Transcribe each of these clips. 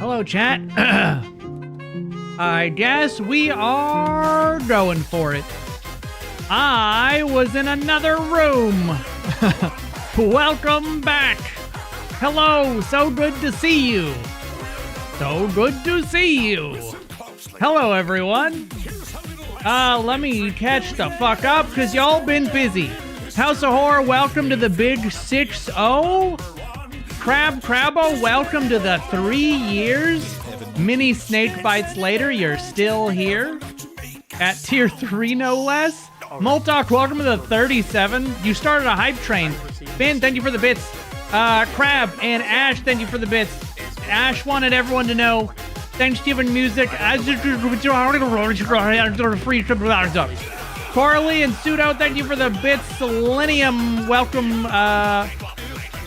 Hello, chat. I guess we are going for it. I was in another room. Welcome back. Hello, so good to see you. So good to see you. Hello, everyone. Let me catch the fuck up, because y'all been busy. House of Horror, welcome to the Big 6-0. Crabbo, welcome to the 3 years. Mini snake bites later, you're still here. At tier 3, no less. Moltok, welcome to the 37. You started a hype train. Ben, thank you for the bits. Crab and Ash, thank you for the bits. Ash wanted everyone to know. Thanks, Steven Music. Carly and Pseudo, thank you for the bits. Selenium, welcome.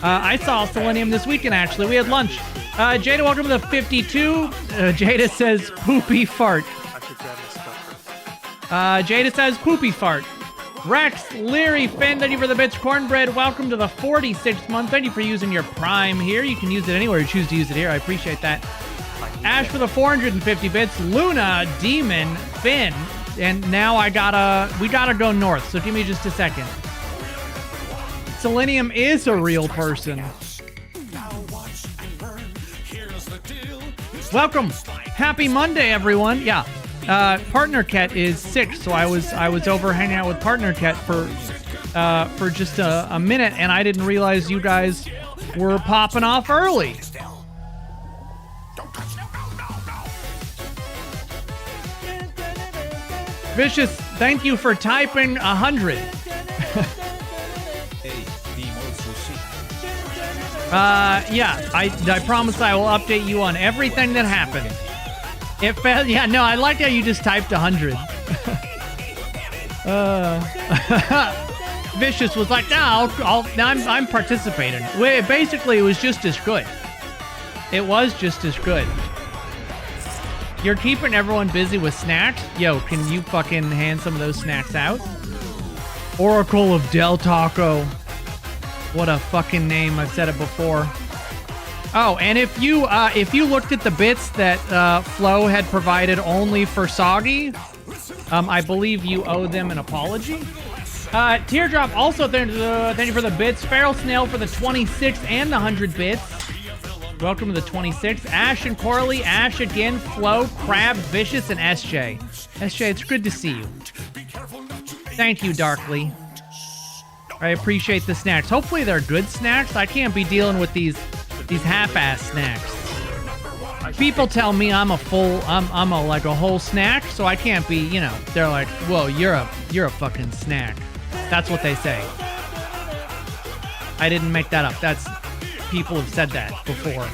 I saw Selenium this weekend, actually. We had lunch. Jada, welcome to the 52. Jada says poopy fart. Jada says poopy fart. Rex, Leary, Finn, thank you for the bits. Cornbread, welcome to the 46th month. Thank you for using your Prime here. You can use it anywhere you choose to use it here. I appreciate that. Ash for the 450 bits. Luna, Demon, Finn, and now we gotta go north. So give me just a second. Selenium is a real person. Welcome. Happy Monday, everyone. Yeah. Partner Cat is sick, so I was over hanging out with Partner Cat for just a minute, and I didn't realize you guys were popping off early. Vicious, thank you for typing 100. Yeah, I promise I will update you on everything that happened. Yeah, no, I like how you just typed 100. Vicious was like, no, I'm participating. Basically, it was just as good. It was just as good. You're keeping everyone busy with snacks? Yo, can you fucking hand some of those snacks out? Oracle of Del Taco. What a fucking name. I've said it before. Oh, and if you looked at the bits that Flo had provided only for Soggy, I believe you owe them an apology. Teardrop also, thank you for the bits. Feral Snail for the 26 and the 100 bits. Welcome to the 26. Ash and Corley, Ash again, Flo, Crab, Vicious, and SJ. SJ, it's good to see you. Thank you, Darkly. I appreciate the snacks. Hopefully they're good snacks. I can't be dealing with these half-ass snacks. People tell me I'm a whole snack, so I can't be, you know, they're like, whoa, you're a fucking snack. That's what they say. I didn't make that up. That's people have said that before.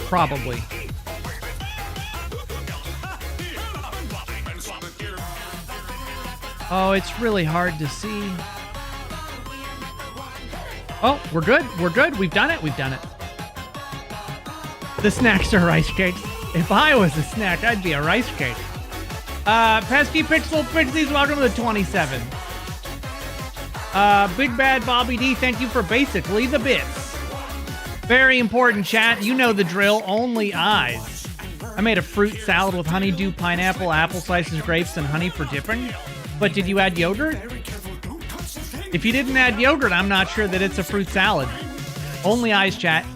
Probably. Oh, it's really hard to see. Oh, we're good. We're good. We've done it. We've done it. The snacks are rice cakes. If I was a snack, I'd be a rice cake. Pesky Pixel Pixies, welcome to the 27. Big Bad Bobby D, thank you for basically the bits. Very important, chat. You know the drill. Only eyes. I made a fruit salad with honeydew, pineapple, apple slices, grapes, and honey for dipping. But did you add yogurt? If you didn't add yogurt, I'm not sure that it's a fruit salad. Only eyes, chat.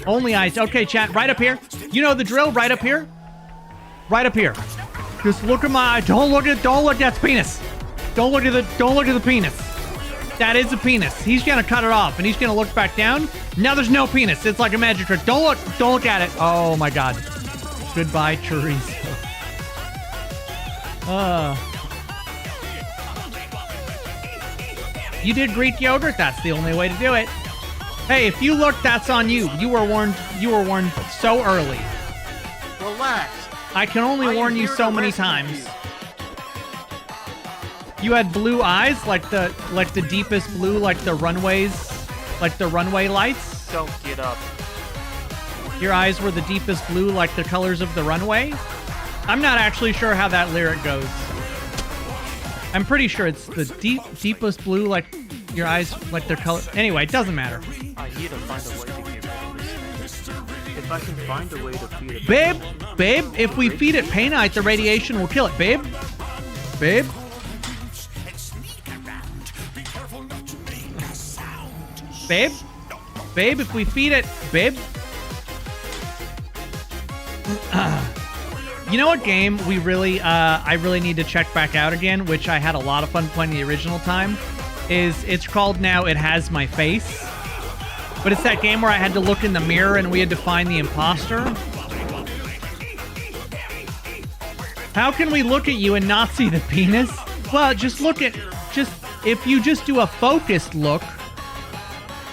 Only eyes. Okay, chat, right up here. You know the drill, right up here. Right up here. Just look at my eye. Don't look, that's penis. Don't look at the penis. That is a penis. He's gonna cut it off and he's gonna look back down. Now there's no penis. It's like a magic trick. Don't look at it. Oh my god. Goodbye, chorizo. You did Greek yogurt? That's the only way to do it. Hey, if you look, that's on you. You were warned so early. Relax. I can only warn you so many times. You had blue eyes, like the deepest blue, like the runways, like the runway lights. Don't get up. Your eyes were the deepest blue, like the colors of the runway. I'm not actually sure how that lyric goes. I'm pretty sure it's the deepest blue, like your eyes, like their color. Anyway, it doesn't matter. I need to find a way to get rid of this thing. If I can find a way to feed it. Babe, if we feed it painite, the radiation will kill it. Babe? Babe? Babe? Babe, if we feed it... Babe? You know what game we really, I really need to check back out again, which I had a lot of fun playing the original time, it's called now It Has My Face. But it's that game where I had to look in the mirror and we had to find the imposter. How can we look at you and not see the penis? Well, if you just do a focused look,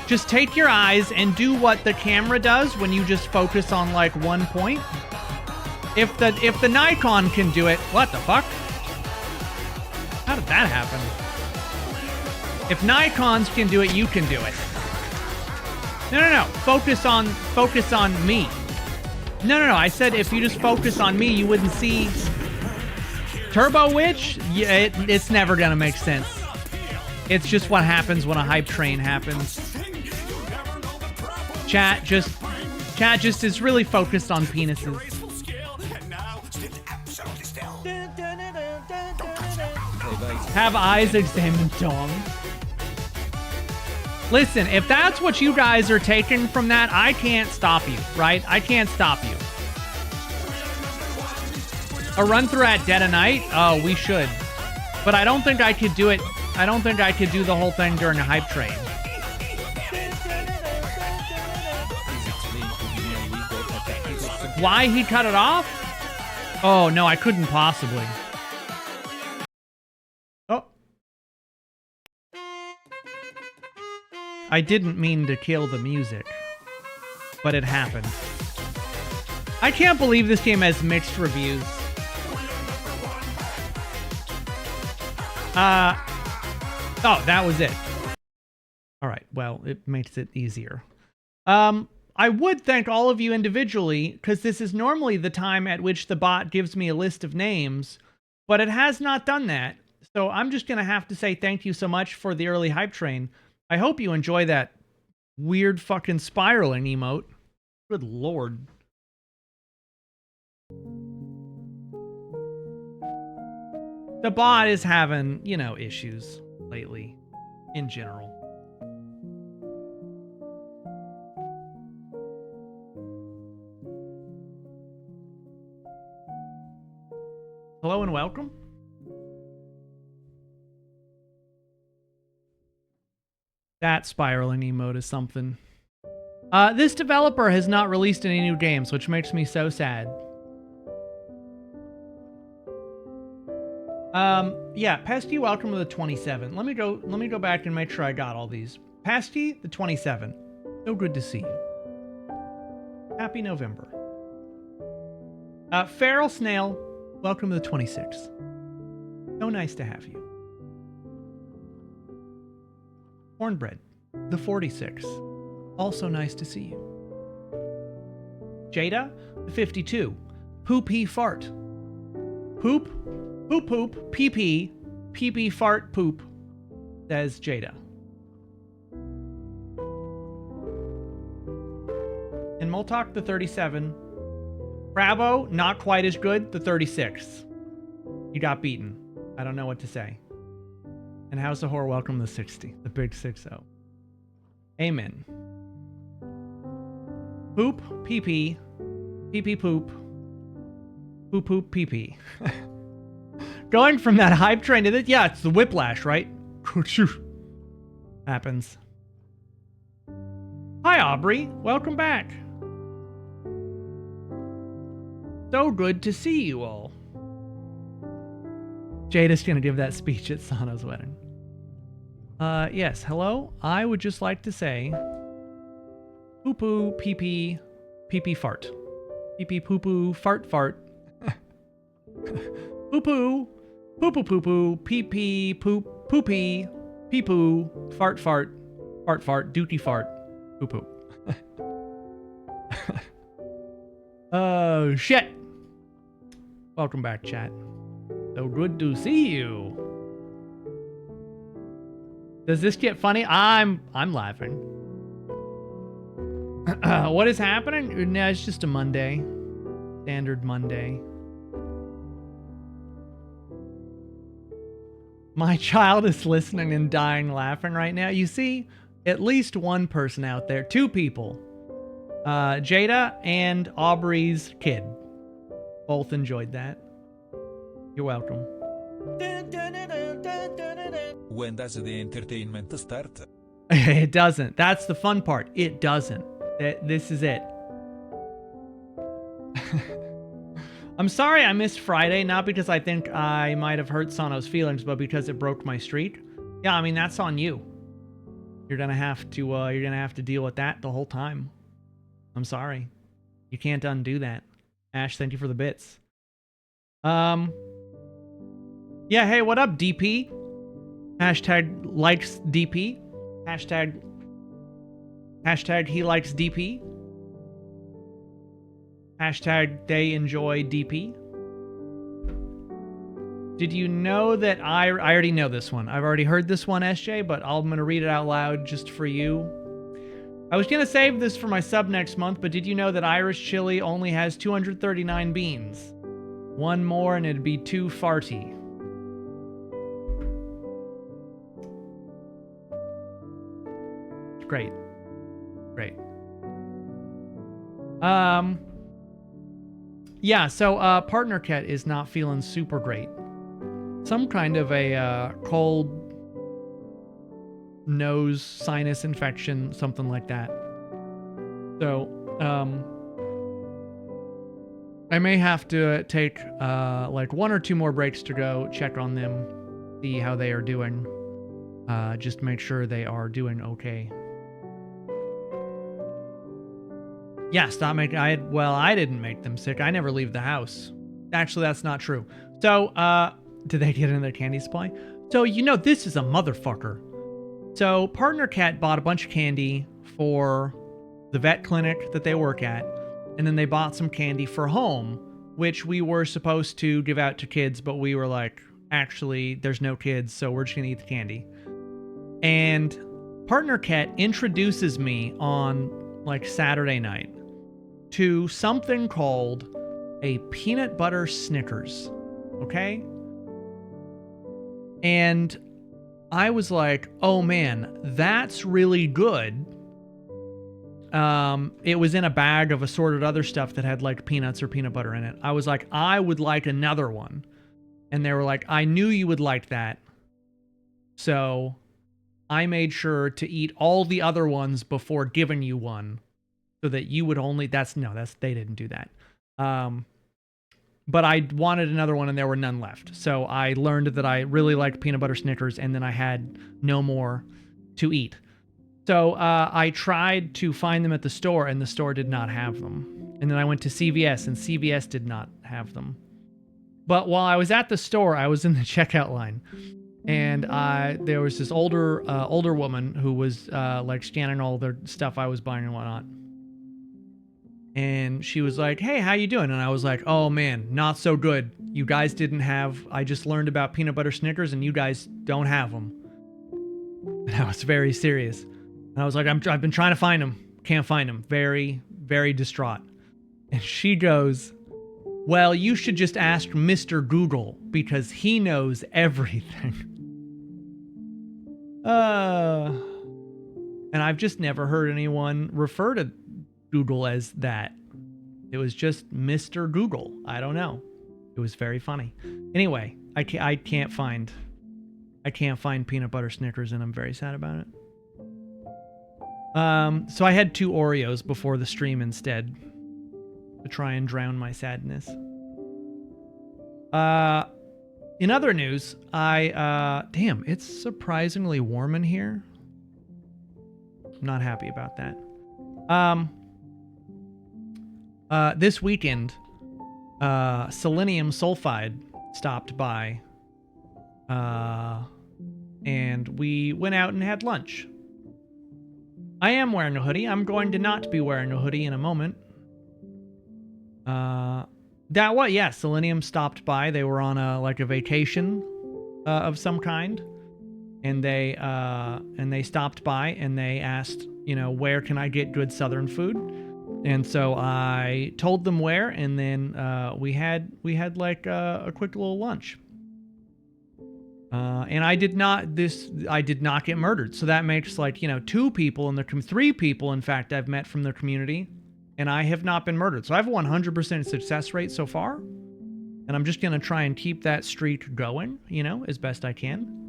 just take your eyes and do what the camera does when you just focus on like one point. If the Nikon can do it, what the fuck? How did that happen? If Nikons can do it, you can do it. No. Focus on me. No. I said if you just focus on me, you wouldn't see Turbo Witch. Yeah, it's never gonna make sense. It's just what happens when a hype train happens. Chat just is really focused on penises. Have eyes examined, dong. Listen, if that's what you guys are taking from that, I can't stop you, right? I can't stop you. A run through at dead of night? Oh, we should. But I don't think I could do it. I don't think I could do the whole thing during a hype train. Why he cut it off? Oh, no, I couldn't possibly. Oh. I didn't mean to kill the music, but it happened. I can't believe this game has mixed reviews. Oh, that was it. All right, well, it makes it easier. I would thank all of you individually, because this is normally the time at which the bot gives me a list of names, but it has not done that. So I'm just going to have to say thank you so much for the early hype train. I hope you enjoy that weird fucking spiraling emote. Good lord. The bot is having, you know, issues lately in general. Hello and welcome. That spiraling emote is something. This developer has not released any new games, which makes me so sad. Yeah, Pesty, welcome to the 27. Let me go back and make sure I got all these. Pesty, the 27. So good to see you. Happy November. Feral Snail, welcome to the 26. So nice to have you. Cornbread, the 46. Also nice to see you. Jada, the 52. Poopy fart. Poop, poop poop, pee pee, pee pee fart poop, says Jada. And Moltok, the 37. Bravo, not quite as good, the 36. You got beaten. I don't know what to say. And how's the whore? Welcome to the 60, the big 6-0. Amen. Poop, pee pee, pee pee poop, poop poop pee pee. Going from that hype train to this, yeah, it's the whiplash, right? Happens. Hi, Aubrey. Welcome back. So good to see you all. Jada's gonna give that speech at Sana's wedding. Yes, hello. I would just like to say poo poo, pee pee, pee pee fart. Pee pee poo poo, fart fart. Poo poo, poo poo poo poo, pee pee poop, poopy, pee poo, fart fart, fart fart, dookie fart, poo poo. Oh shit. Welcome back, chat. So good to see you. Does this get funny? I'm laughing. What is happening? No, it's just a Monday. Standard Monday. My child is listening and dying laughing right now. You see, at least one person out there, 2 people. Jada and Aubrey's kid. Both enjoyed that. You're welcome. When does the entertainment start? It doesn't. That's the fun part. It doesn't. This is it. I'm sorry I missed Friday, not because I think I might have hurt Sano's feelings, but because it broke my streak. Yeah, I mean, that's on you. You're gonna have to deal with that the whole time. I'm sorry. You can't undo that. Ash, thank you for the bits. Yeah, hey, what up, DP? Hashtag likes DP. Hashtag he likes DP. Hashtag they enjoy DP. Did you know that I already know this one. I've already heard this one, SJ, but I'm going to read it out loud just for you. I was going to save this for my sub next month, but did you know that Irish chili only has 239 beans? One more and it'd be too farty. Great. Great. Yeah, so Partner Cat is not feeling super great. Some kind of a cold nose sinus infection, something like that. So, I may have to take like 1 or 2 more breaks to go check on them, see how they are doing. Just make sure they are doing okay. Yeah, stop making... I didn't make them sick. I never leave the house. Actually, that's not true. So, did they get in their candy supply? So, you know, this is a motherfucker. So, Partner Cat bought a bunch of candy for the vet clinic that they work at, and then they bought some candy for home, which we were supposed to give out to kids, but we were like, actually, there's no kids, so we're just gonna eat the candy. And Partner Cat introduces me on, like, Saturday night to something called a peanut butter Snickers, okay? And I was like, oh man, that's really good. It was in a bag of assorted other stuff that had like peanuts or peanut butter in it. I was like, I would like another one. And they were like, I knew you would like that. So I made sure to eat all the other ones before giving you one. So that you would only, they didn't do that. But I wanted another one and there were none left. So I learned that I really liked peanut butter Snickers and then I had no more to eat. So I tried to find them at the store and the store did not have them. And then I went to CVS and CVS did not have them. But while I was at the store, I was in the checkout line. And there was this older woman who was like scanning all the stuff I was buying and whatnot. And she was like, hey, how you doing? And I was like, oh man, not so good. You guys didn't have, I just learned about peanut butter Snickers and you guys don't have them. And I was very serious. And I was like, I've been trying to find them. Can't find them. Very, very distraught. And she goes, well, you should just ask Mr. Google because he knows everything. And I've just never heard anyone refer to Google as that. It was just Mr. Google. I don't know. It was very funny. Anyway, I can't find peanut butter Snickers and I'm very sad about it. So I had 2 Oreos before the stream instead to try and drown my sadness. In other news, damn, it's surprisingly warm in here. I'm not happy about that. This weekend, selenium sulfide stopped by, and we went out and had lunch. I am wearing a hoodie. I'm going to not be wearing a hoodie in a moment. Yeah, selenium stopped by. They were on a vacation of some kind, and they stopped by and they asked, you know, where can I get good Southern food? And so I told them where, and then we had like a quick little lunch. And I did not get murdered. So that makes like, you know, 2 people in the 3 people, in fact, I've met from the community, and I have not been murdered. So I have a 100% success rate so far. And I'm just going to try and keep that streak going, you know, as best I can.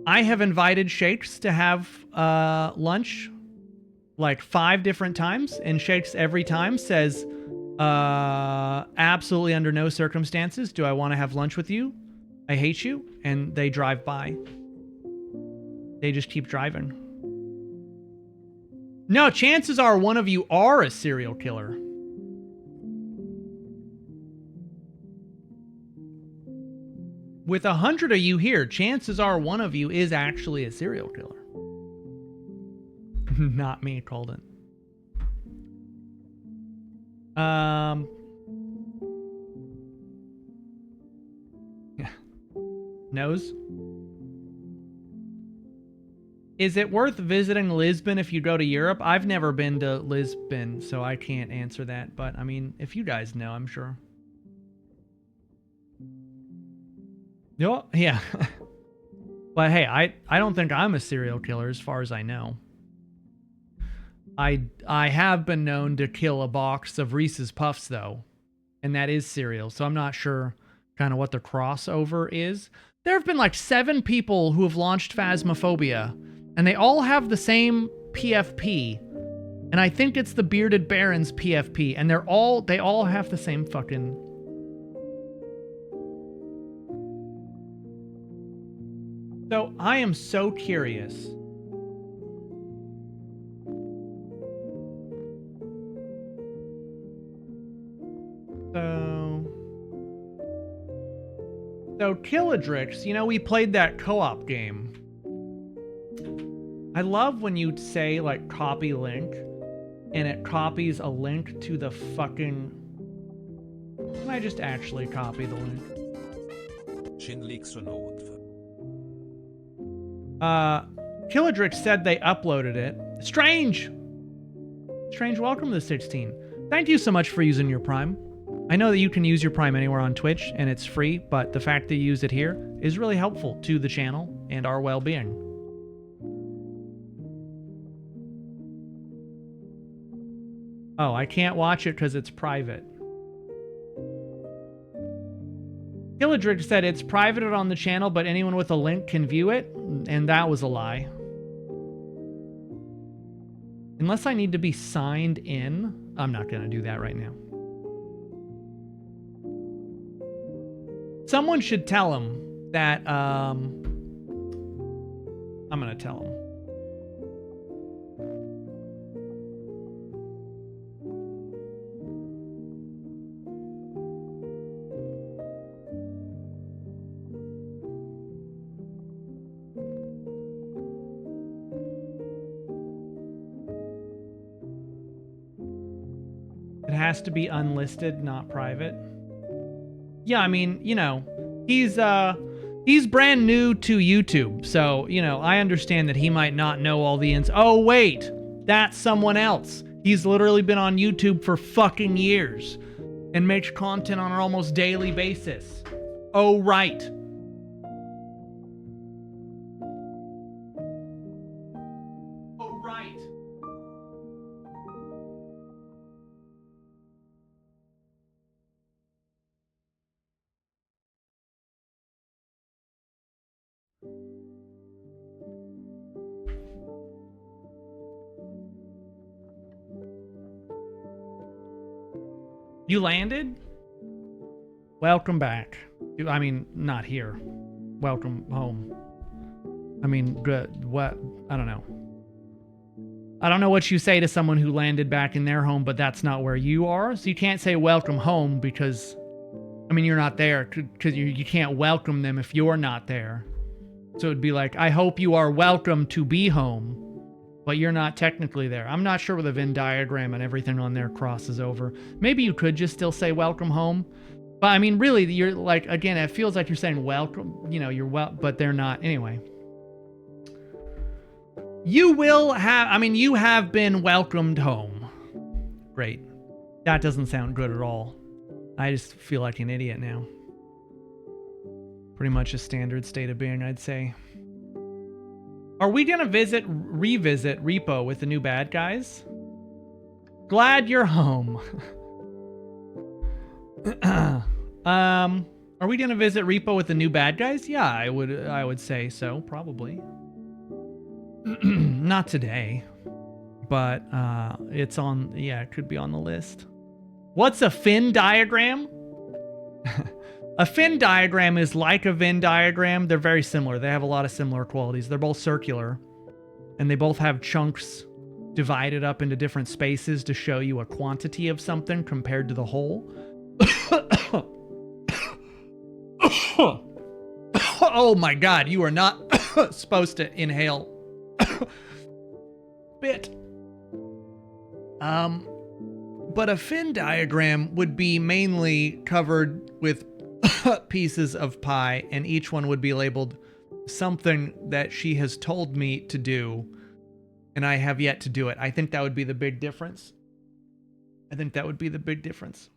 I have invited Shakes to have lunch like 5 different times, and Shakes every time says, absolutely under no circumstances do I want to have lunch with you. I hate you. And they drive by. They just keep driving. No, chances are one of you are a serial killer. With 100 of you here, chances are one of you is actually a serial killer. Not me, Colden. Yeah. Nose. Is it worth visiting Lisbon if you go to Europe? I've never been to Lisbon, so I can't answer that. But, I mean, if you guys know, I'm sure. No, yeah. But, hey, I don't think I'm a serial killer as far as I know. I have been known to kill a box of Reese's Puffs, though. And that is cereal, so I'm not sure kind of what the crossover is. There have been like 7 people who have launched Phasmophobia, and they all have the same PFP. And I think it's the Bearded Baron's PFP, and they all have the same fucking... So I am so curious. So Killadrix, you know, we played that co-op game. I love when you say, like, copy link, and it copies a link to the fucking... Can I just actually copy the link? Killadrix said they uploaded it. Strange, welcome to the 16. Thank you so much for using your Prime. I know that you can use your Prime anywhere on Twitch, and it's free, but the fact that you use it here is really helpful to the channel and our well-being. Oh, I can't watch it because it's private. Killadrix said it's private on the channel, but anyone with a link can view it, and that was a lie. Unless I need to be signed in, I'm not going to do that right now. Someone should tell him that, I'm going to tell him. It has to be unlisted, not private. Yeah, I mean, you know, he's brand new to YouTube, so, you know, I understand that he might not know all the ins. Oh, wait, that's someone else. He's literally been on YouTube for fucking years and makes content on an almost daily basis. Oh, right. Oh, right. You landed? Welcome back. I mean, not here. Welcome home. I mean, good. What? I don't know. I don't know what you say to someone who landed back in their home, but that's not where you are. So you can't say welcome home because, I mean, you're not there because you can't welcome them if you're not there. So it'd be like, I hope you are welcome to be home, but you're not technically there. I'm not sure where the Venn diagram and everything on there crosses over. Maybe you could just still say welcome home. But I mean, really, you're like, again, it feels like you're saying welcome, you know, you're well, but they're not. Anyway. You will have, I mean, you have been welcomed home. Great. That doesn't sound good at all. I just feel like an idiot now. Pretty much a standard state of being, I'd say. Are we gonna revisit Repo with the new bad guys? Glad you're home. Are we gonna visit Repo with the new bad guys? Yeah, I would say so, probably. Not today, but it's on. Yeah, it could be on the list. What's a Venn diagram? A Venn diagram is like a Venn diagram. They're very similar. They have a lot of similar qualities. They're both circular, and they both have chunks divided up into different spaces to show you a quantity of something compared to the whole. Oh my God, you are not supposed to inhale. Bit. But a Venn diagram would be mainly covered with pieces of pie, and each one would be labeled something that she has told me to do, and I have yet to do it. I think that would be the big difference. I think that would be the big difference.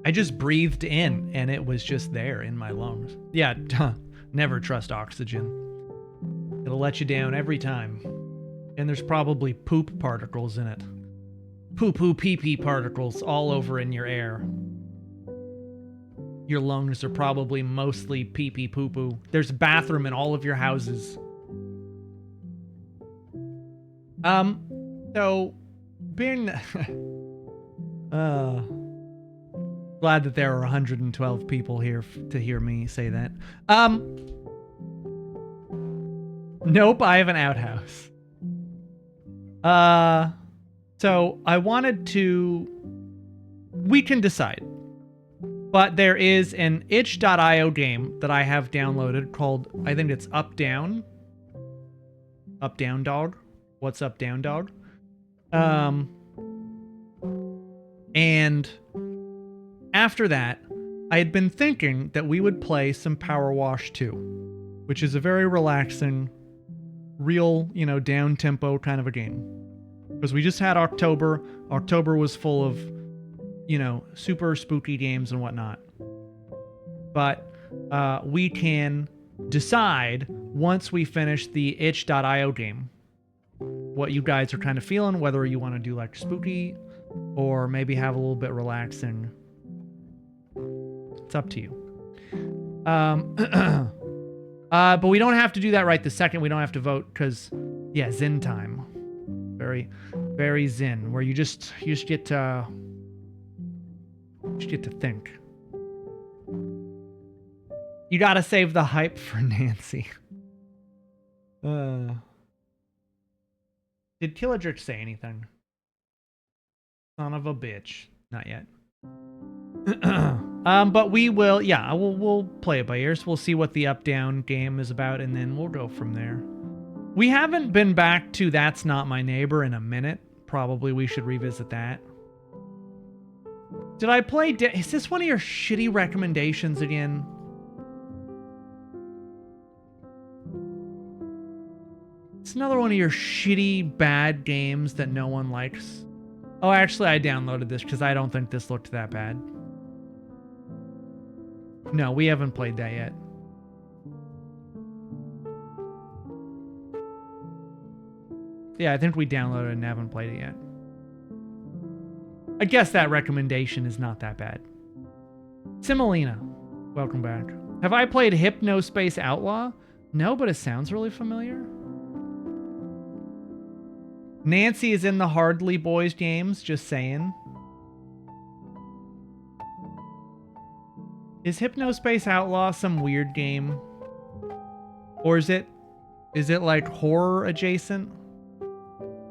I just breathed in and it was just there in my lungs. Yeah, never trust oxygen. It'll let you down every time. And there's probably poop particles in it. Poo-poo pee-pee particles all over in your air. Your lungs are probably mostly pee-pee poo-poo. There's a bathroom in all of your houses. So being glad that there are 112 people here to hear me say that. Nope, I have an outhouse. So I wanted to... We can decide. But there is an itch.io game that I have downloaded called, I think it's Up Down. Up Down Dog. What's Up Down Dog? And after that, I had been thinking that we would play some PowerWash 2, which is a very relaxing, real, down-tempo kind of a game. Because we just had October. October was full of, super spooky games and whatnot. But we can decide, once we finish the itch.io game, what you guys are kind of feeling, whether you want to do like spooky or maybe have a little bit relaxing. It's up to you. But we don't have to do that right this second. We don't have to vote because, yeah, Zen time. Very, very Zen, where you just get to think. You gotta save the hype for Nancy. Did Killadrick say anything? Son of a bitch. Not yet. But we will, yeah, we'll play it by ears. We'll see what the up-down game is about, and then we'll go from there. We haven't been back to That's Not My Neighbor in a minute. Probably we should revisit that. Did I play... Is this one of your shitty recommendations again? It's another one of your shitty, bad games that no one likes. Oh, actually, I downloaded this because I don't think this looked that bad. No, we haven't played that yet. Yeah, I think we downloaded it and haven't played it yet. I guess that recommendation is not that bad. Similina, welcome back. Have I played Hypnospace Outlaw? No, but it sounds really familiar. Nancy is in the Hardly Boys games, just saying. Is Hypnospace Outlaw some weird game? Or is it like horror adjacent?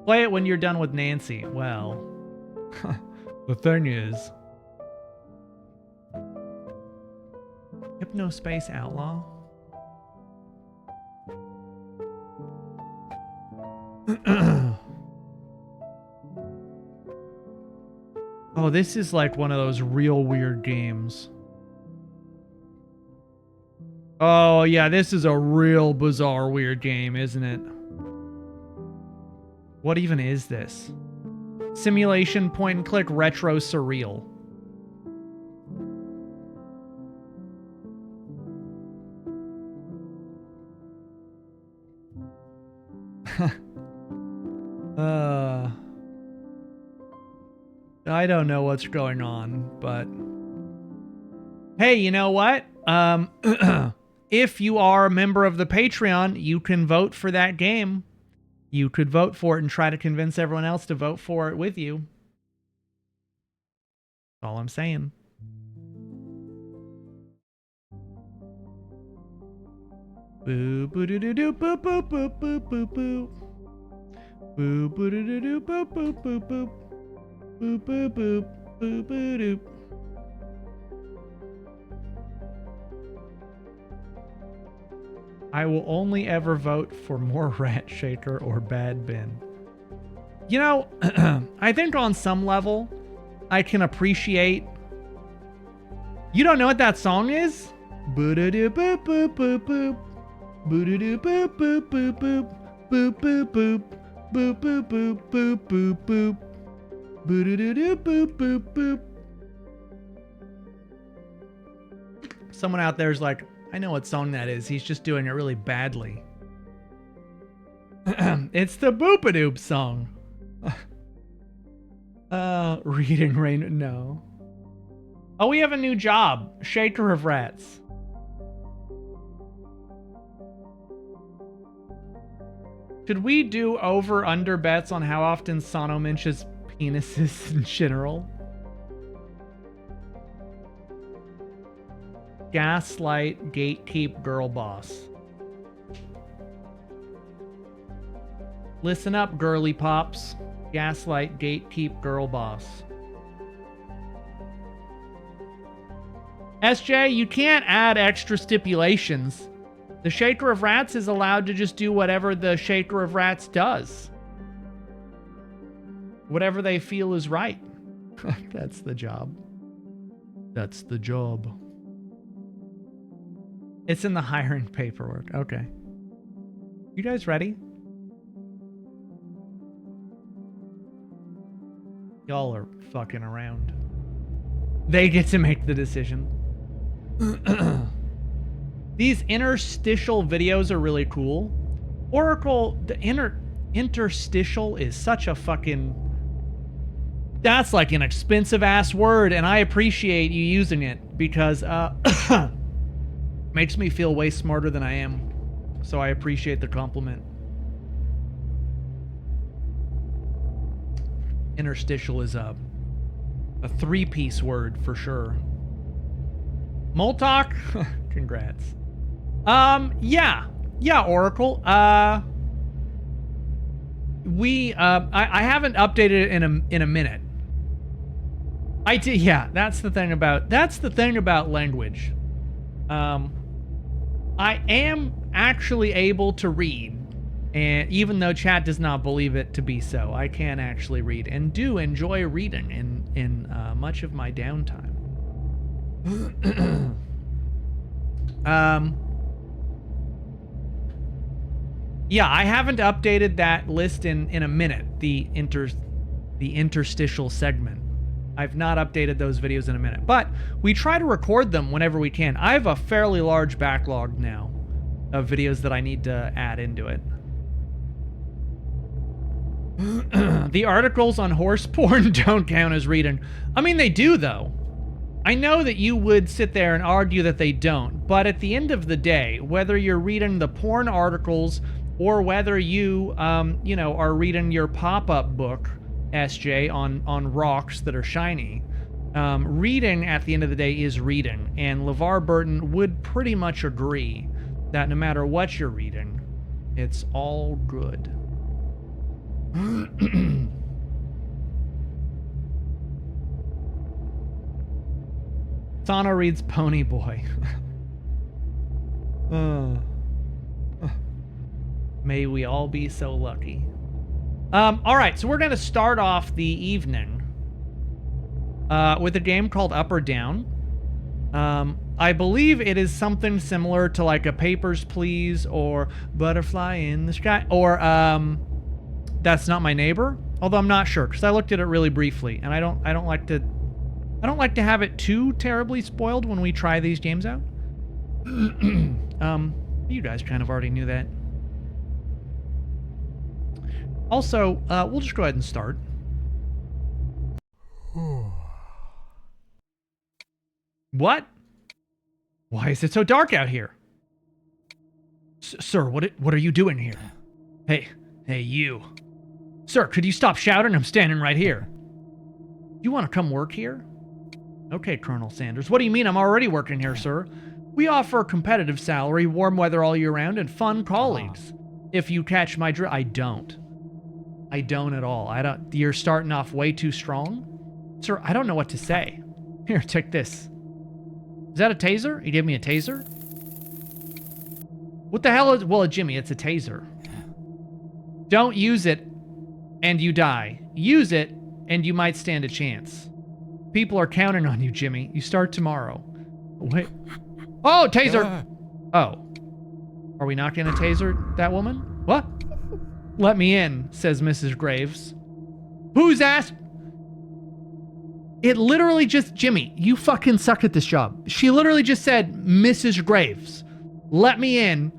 Play it when you're done with Nancy. Well, the thing is... Hypnospace Outlaw? Oh, this is like one of those real weird games. Oh, yeah, this is a real bizarre weird game, isn't it? What even is this? Simulation point and click retro surreal. I don't know what's going on, but hey, you know what? If you are a member of the Patreon, you can vote for that game. You could vote for it and try to convince everyone else to vote for it with you. That's all I'm saying. Boo boo doo doo doo boo boo boo boo boo boo. Boo boo doo doo doo boo boo boo boo. Boo boo boo boo boo doo. I will only ever vote for more Rat Shaker or Bad Bin. You know, I think on some level, I can appreciate... You don't know what that song is? Boo-doo-doo boop boop boop boop. Boo-doo-doo boop boop boop boop. Boop boop boop. Boop boop boop boop boop boop. Boo-doo-doo-doo boop boop boop. Someone out there is like, I know what song that is. He's just doing it really badly. It's the Boopadoop song. Reading rain. No. Oh, we have a new job. Shaker of Rats. Should we do over-under bets on how often Sono mentions penises in general? Gaslight, gatekeep, girl boss. Listen up, girly pops. Gaslight, gatekeep, girl boss. SJ, you can't add extra stipulations. The Shaker of Rats is allowed to just do whatever the Shaker of Rats does. Whatever they feel is right. That's the job. That's the job. It's in the hiring paperwork. Okay. You guys ready? Y'all are fucking around. They get to make the decision. These interstitial videos are really cool. Oracle, the interstitial is such a fucking... That's like an expensive ass word, and I appreciate you using it because makes me feel way smarter than I am. So I appreciate the compliment. Interstitial is a three-piece word for sure. Moltok, congrats. Yeah, Oracle. I haven't updated it in a minute. I did, yeah. That's the thing about language. I am actually able to read, and even though chat does not believe it to be so, I can actually read and do enjoy reading in much of my downtime. Yeah, I haven't updated that list in a minute. The interstitial segment. I've not updated those videos in a minute, but we try to record them whenever we can. I have a fairly large backlog now of videos that I need to add into it. The articles on horse porn don't count as reading. I mean, they do, though. I know that you would sit there and argue that they don't, but at the end of the day, whether you're reading the porn articles or whether you, are reading your pop-up book, SJ, on rocks that are shiny, reading at the end of the day is reading, and LeVar Burton would pretty much agree that no matter what you're reading, it's all good. Sana reads Pony Boy. May we all be so lucky. All right, so we're going to start off the evening with a game called Up or Down. I believe it is something similar to like a Papers, Please or Butterfly in the Sky or That's Not My Neighbor. Although I'm not sure because I looked at it really briefly, and I don't like to have it too terribly spoiled when we try these games out. You guys kind of already knew that. Also, we'll just go ahead and start. What? Why is it so dark out here? Sir, what are you doing here? Hey, you. Sir, could you stop shouting? I'm standing right here. You want to come work here? Okay, Colonel Sanders. What do you mean I'm already working here, sir? We offer a competitive salary, warm weather all year round, and fun colleagues. If you catch my drift, I don't at all. You're starting off way too strong. Sir, I don't know what to say. Here, take this. Is that a taser? You gave me a taser? What the hell is... Well, Jimmy, it's a taser. Don't use it and you die. Use it and you might stand a chance. People are counting on you, Jimmy. You start tomorrow. Wait. Oh, taser! Oh. Are we not going to taser that woman? What? Let me in, says Mrs. Graves. Who's asked? It literally just, Jimmy, you fucking suck at this job. She literally just said, Mrs. Graves. Let me in.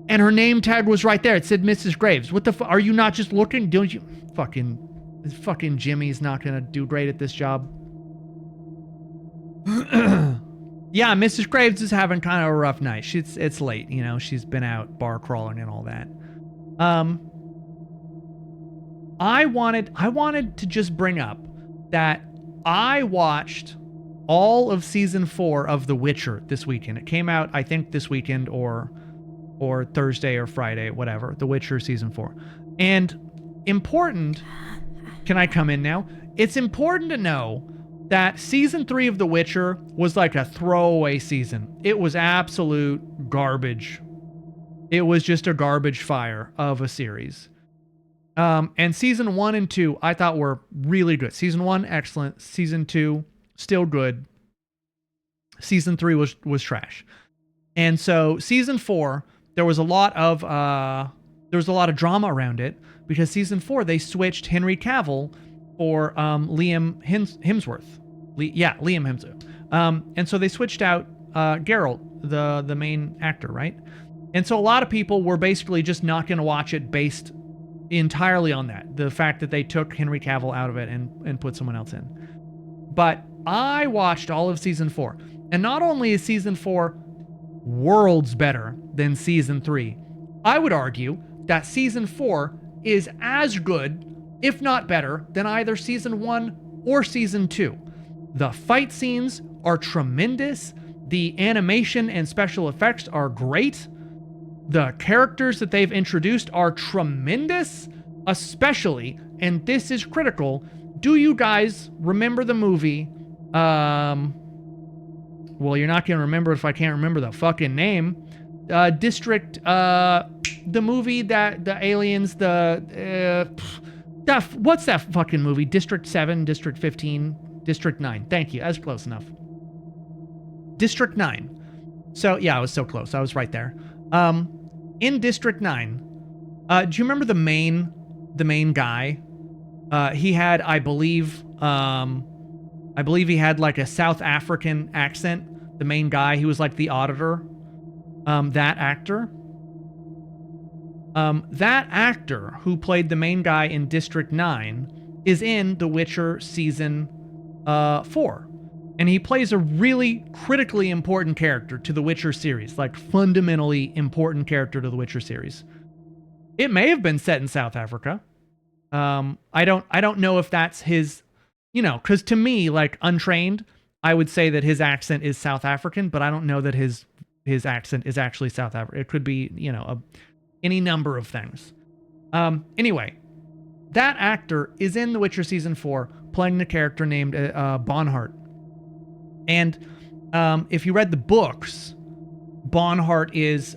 And her name tag was right there. It said Mrs. Graves. What the fuck? Are you not just looking? Don't you? Fucking Jimmy's not going to do great at this job. Yeah, Mrs. Graves is having kind of a rough night. It's late, you know. She's been out bar crawling and all that. I wanted to just bring up that I watched all of season 4 of The Witcher this weekend. It came out, I think, this weekend or Thursday or Friday, whatever. The Witcher season 4. And important, can I come in now? It's important to know that season 3 of The Witcher was like a throwaway season. It was absolute garbage. It was just a garbage fire of a series. And season 1 and 2, I thought were really good. Season 1, excellent. Season 2, still good. Season 3 was trash. And so season 4, there was a lot of drama around it because season 4 they switched Henry Cavill for Liam Hemsworth. Liam Hemsworth. And so they switched out Geralt, the main actor, right? And so a lot of people were basically just not going to watch it based entirely on that. The fact that they took Henry Cavill out of it and put someone else in. But I watched all of season 4. And not only is season 4 worlds better than season 3, I would argue that season 4 is as good, if not better, than either season 1 or season 2. The fight scenes are tremendous. The animation and special effects are great. The characters that they've introduced are tremendous, especially, and this is critical, do you guys remember the movie? Well, you're not going to remember if I can't remember the fucking name. District, the movie that the aliens, what's that fucking movie? District 7, District 15, District 9. Thank you. That's close enough. District 9. So, yeah, I was so close. I was right there. In District 9, do you remember the main guy? He had, I believe he had like a South African accent. The main guy, he was like the auditor. That actor who played the main guy in District 9 is in The Witcher season 4. And he plays a really critically important character to the Witcher series, like fundamentally important character to the Witcher series. It may have been set in South Africa. I don't know if that's his, because to me, like untrained, I would say that his accent is South African, but I don't know that his accent is actually South African. It could be, any number of things. Anyway, that actor is in The Witcher season 4, playing the character named Bonhart. And if you read the books, Bonhart is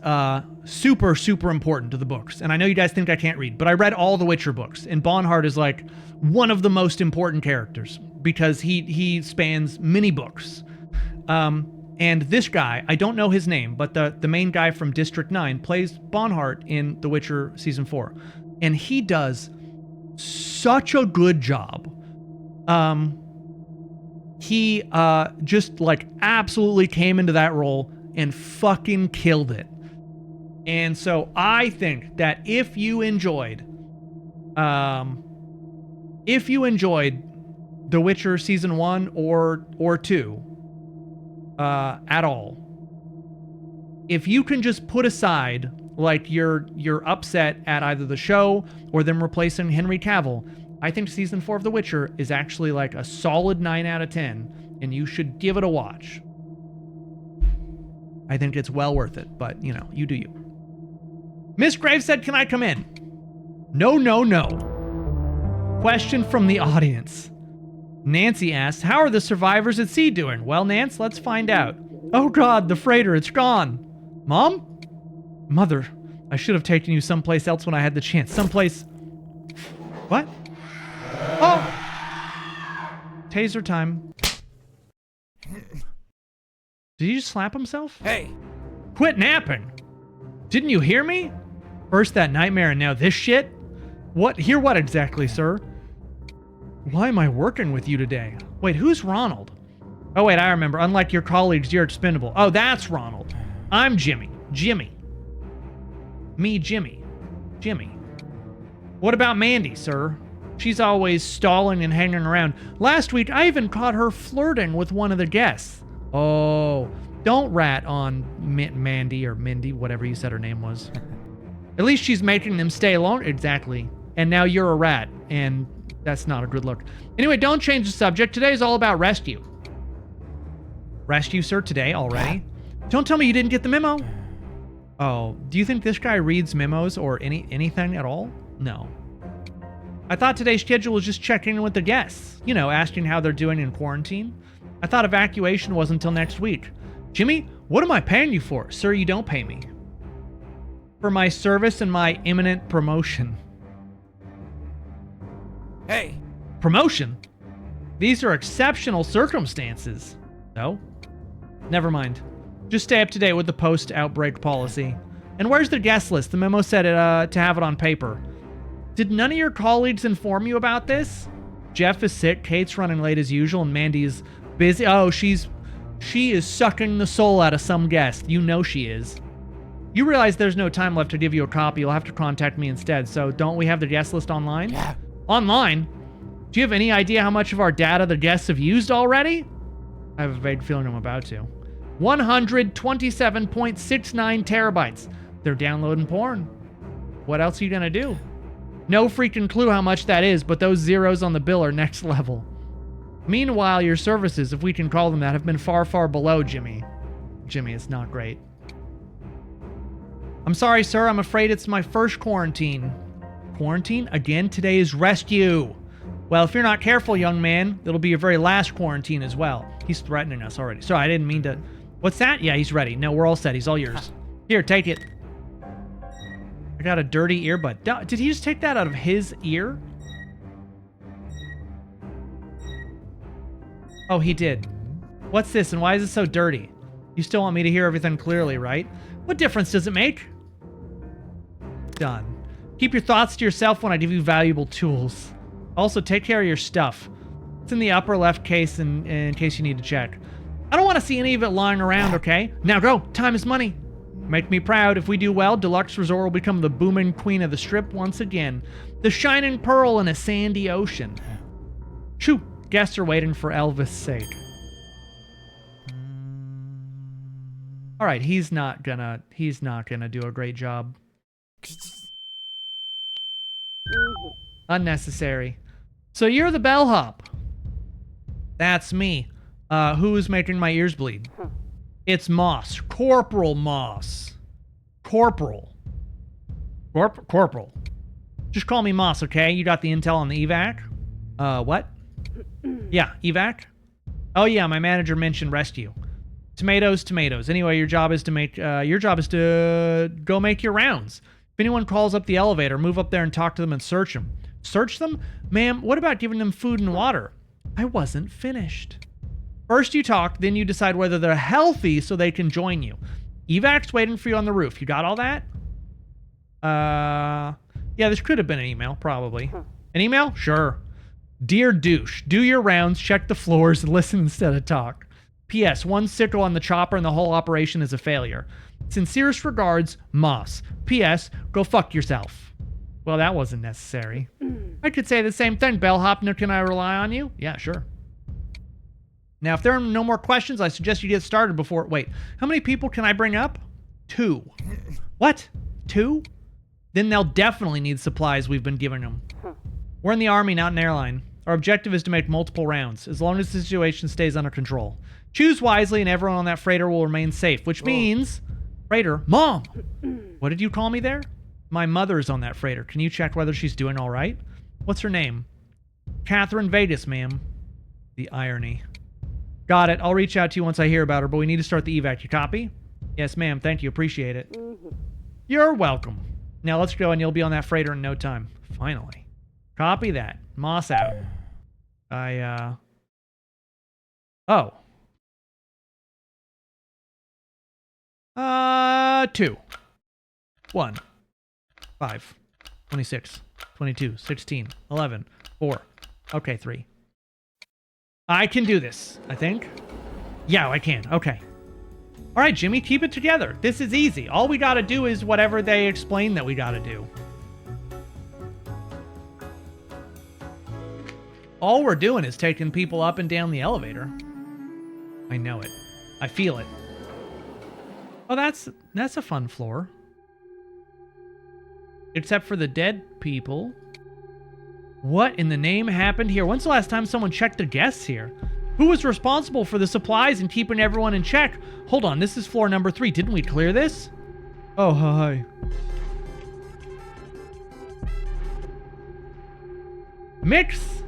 super, super important to the books. And I know you guys think I can't read, but I read all the Witcher books, and Bonhart is like one of the most important characters. because he spans many books. And this guy, I don't know his name, but the main guy from District 9 plays Bonhart in The Witcher Season 4. And he does such a good job. He just like absolutely came into that role and fucking killed it. And so I think that if you enjoyed The Witcher Season 1 or 2 at all, if you can just put aside like you're upset at either the show or them replacing Henry Cavill, I think Season 4 of The Witcher is actually like a solid 9 out of 10, and you should give it a watch. I think it's well worth it, but, you know, you do you. Miss Graves said, can I come in? No, no, no. Question from the audience. Nancy asked, how are the survivors at sea doing? Well, Nance, let's find out. Oh God, the freighter, it's gone. Mom? Mother, I should have taken you someplace else when I had the chance. Someplace... What? Oh! Taser time. Did he just slap himself? Hey! Quit napping! Didn't you hear me? First that nightmare and now this shit? What? Hear what exactly, sir? Why am I working with you today? Wait, who's Ronald? Oh wait, I remember. Unlike your colleagues, you're expendable. Oh, that's Ronald. I'm Jimmy. Jimmy. Me, Jimmy. Jimmy. What about Mandy, sir? She's always stalling and hanging around. Last week, I even caught her flirting with one of the guests. Oh, don't rat on Mandy or Mindy, whatever you said her name was. At least she's making them stay long. Exactly. And now you're a rat, and that's not a good look. Anyway, don't change the subject. Today is all about rescue. Rescue, sir, today already? Don't tell me you didn't get the memo. Oh, do you think this guy reads memos or anything at all? No. I thought today's schedule was just checking in with the guests. You know, asking how they're doing in quarantine. I thought evacuation was until next week. Jimmy, what am I paying you for? Sir, you don't pay me. For my service and my imminent promotion. Hey! Promotion? These are exceptional circumstances. No? Never mind. Just stay up to date with the post-outbreak policy. And where's the guest list? The memo said to have it on paper. Did none of your colleagues inform you about this? Jeff is sick, Kate's running late as usual, and Mandy is busy. Oh, she is sucking the soul out of some guest. You know she is. You realize there's no time left to give you a copy. You'll have to contact me instead. So don't we have the guest list online? Yeah. Online? Do you have any idea how much of our data the guests have used already? I have a vague feeling I'm about to. 127.69 terabytes. They're downloading porn. What else are you gonna do? No freaking clue how much that is, but those zeros on the bill are next level. Meanwhile, your services, if we can call them that, have been far, far below Jimmy. Jimmy, it's not great. I'm sorry, sir. I'm afraid it's my first quarantine. Quarantine? Again, today is rescue. Well, if you're not careful, young man, it'll be your very last quarantine as well. He's threatening us already. Sorry, I didn't mean to... What's that? Yeah, he's ready. No, we're all set. He's all yours. Here, take it. I got a dirty earbud. Did he just take that out of his ear? Oh, he did. What's this, and why is it so dirty? You still want me to hear everything clearly, right? What difference does it make? Done. Keep your thoughts to yourself when I give you valuable tools. Also, take care of your stuff. It's in the upper left case in case you need to check. I don't want to see any of it lying around, okay? Now go. Time is money. Make me proud. If we do well, Deluxe Resort will become the booming queen of the strip once again. The shining pearl in a sandy ocean. Shoo. Guests are waiting for Elvis' sake. All right, he's not gonna do a great job. Unnecessary. So you're the bellhop. That's me. Who's making my ears bleed? It's Moss. Corporal Moss. Corporal. Corporal. Just call me Moss, okay? You got the intel on the evac? What? Yeah, evac? Oh yeah, my manager mentioned rescue. Tomatoes, tomatoes. Anyway, your job is to go make your rounds. If anyone calls up the elevator, move up there and talk to them and search them. Search them? Ma'am, what about giving them food and water? I wasn't finished. First you talk, then you decide whether they're healthy so they can join you. Evac's waiting for you on the roof. You got all that? Yeah, this could have been an email, probably. An email? Sure. Dear douche, do your rounds, check the floors, and listen instead of talk. P.S. One sickle on the chopper and the whole operation is a failure. Sincerest regards, Moss. P.S. Go fuck yourself. Well, that wasn't necessary. I could say the same thing. Bellhop, can I rely on you? Yeah, sure. Now, if there are no more questions, I suggest you get started before... Wait, how many people can I bring up? 2. What? 2? Then they'll definitely need supplies we've been giving them. We're in the Army, not an airline. Our objective is to make multiple rounds, as long as the situation stays under control. Choose wisely and everyone on that freighter will remain safe, which means... Freighter? Mom! What did you call me there? My mother's on that freighter. Can you check whether she's doing all right? What's her name? Catherine Vegas, ma'am. The irony. Got it. I'll reach out to you once I hear about her, but we need to start the evac. You copy? Yes, ma'am. Thank you. Appreciate it. You're welcome. Now let's go and you'll be on that freighter in no time. Finally. Copy that. Moss out. Oh. 2. 1. 5. 26. 22. 16. 11. 4. Okay, 3. I can do this, I think. Yeah, I can. Okay. All right, Jimmy, keep it together. This is easy. All we got to do is whatever they explain that we got to do. All we're doing is taking people up and down the elevator. I know it. I feel it. Oh, that's a fun floor. Except for the dead people. What in the name happened here? When's the last time someone checked the guests here? Who was responsible for the supplies and keeping everyone in check? Hold on, this is floor number 3. Didn't we clear this? Oh, hi. Mix.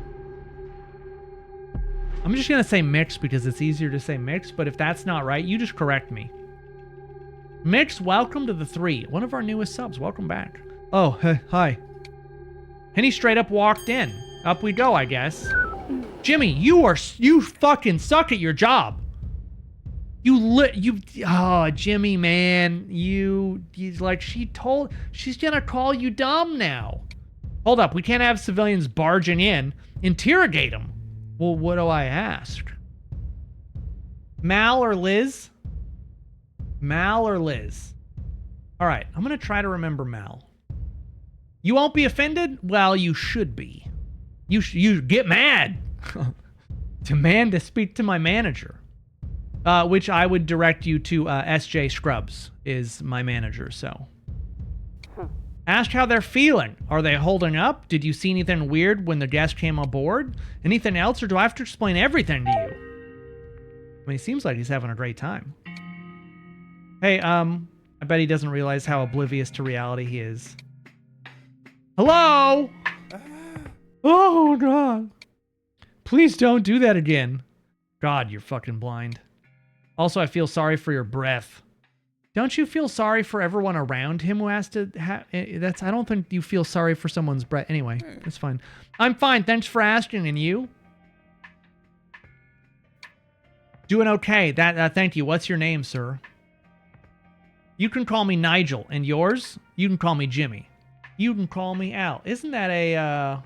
I'm just going to say mix because it's easier to say mix, but if that's not right, you just correct me. Mix, welcome to the 3. One of our newest subs. Welcome back. Oh, hey, hi. And he straight up walked in. Up we go, I guess. Jimmy, you fucking suck at your job. Oh, Jimmy, man. She's gonna call you dumb now. Hold up, we can't have civilians barging in. Interrogate them. Well, what do I ask? Mal or Liz? Mal or Liz? All right, I'm gonna try to remember Mal. You won't be offended? Well, you should be. You get mad. Demand to speak to my manager. Which I would direct you to SJ Scrubs is my manager, so. Ask how they're feeling. Are they holding up? Did you see anything weird when the guest came aboard? Anything else, or do I have to explain everything to you? I mean, he seems like he's having a great time. Hey, I bet he doesn't realize how oblivious to reality he is. Hello? Oh, God. Please don't do that again. God, you're fucking blind. Also, I feel sorry for your breath. Don't you feel sorry for everyone around him who has to I don't think you feel sorry for someone's breath. Anyway, it's fine. I'm fine. Thanks for asking. And you? Doing okay. Thank you. What's your name, sir? You can call me Nigel. And yours? You can call me Jimmy. You can call me Al. Isn't that a,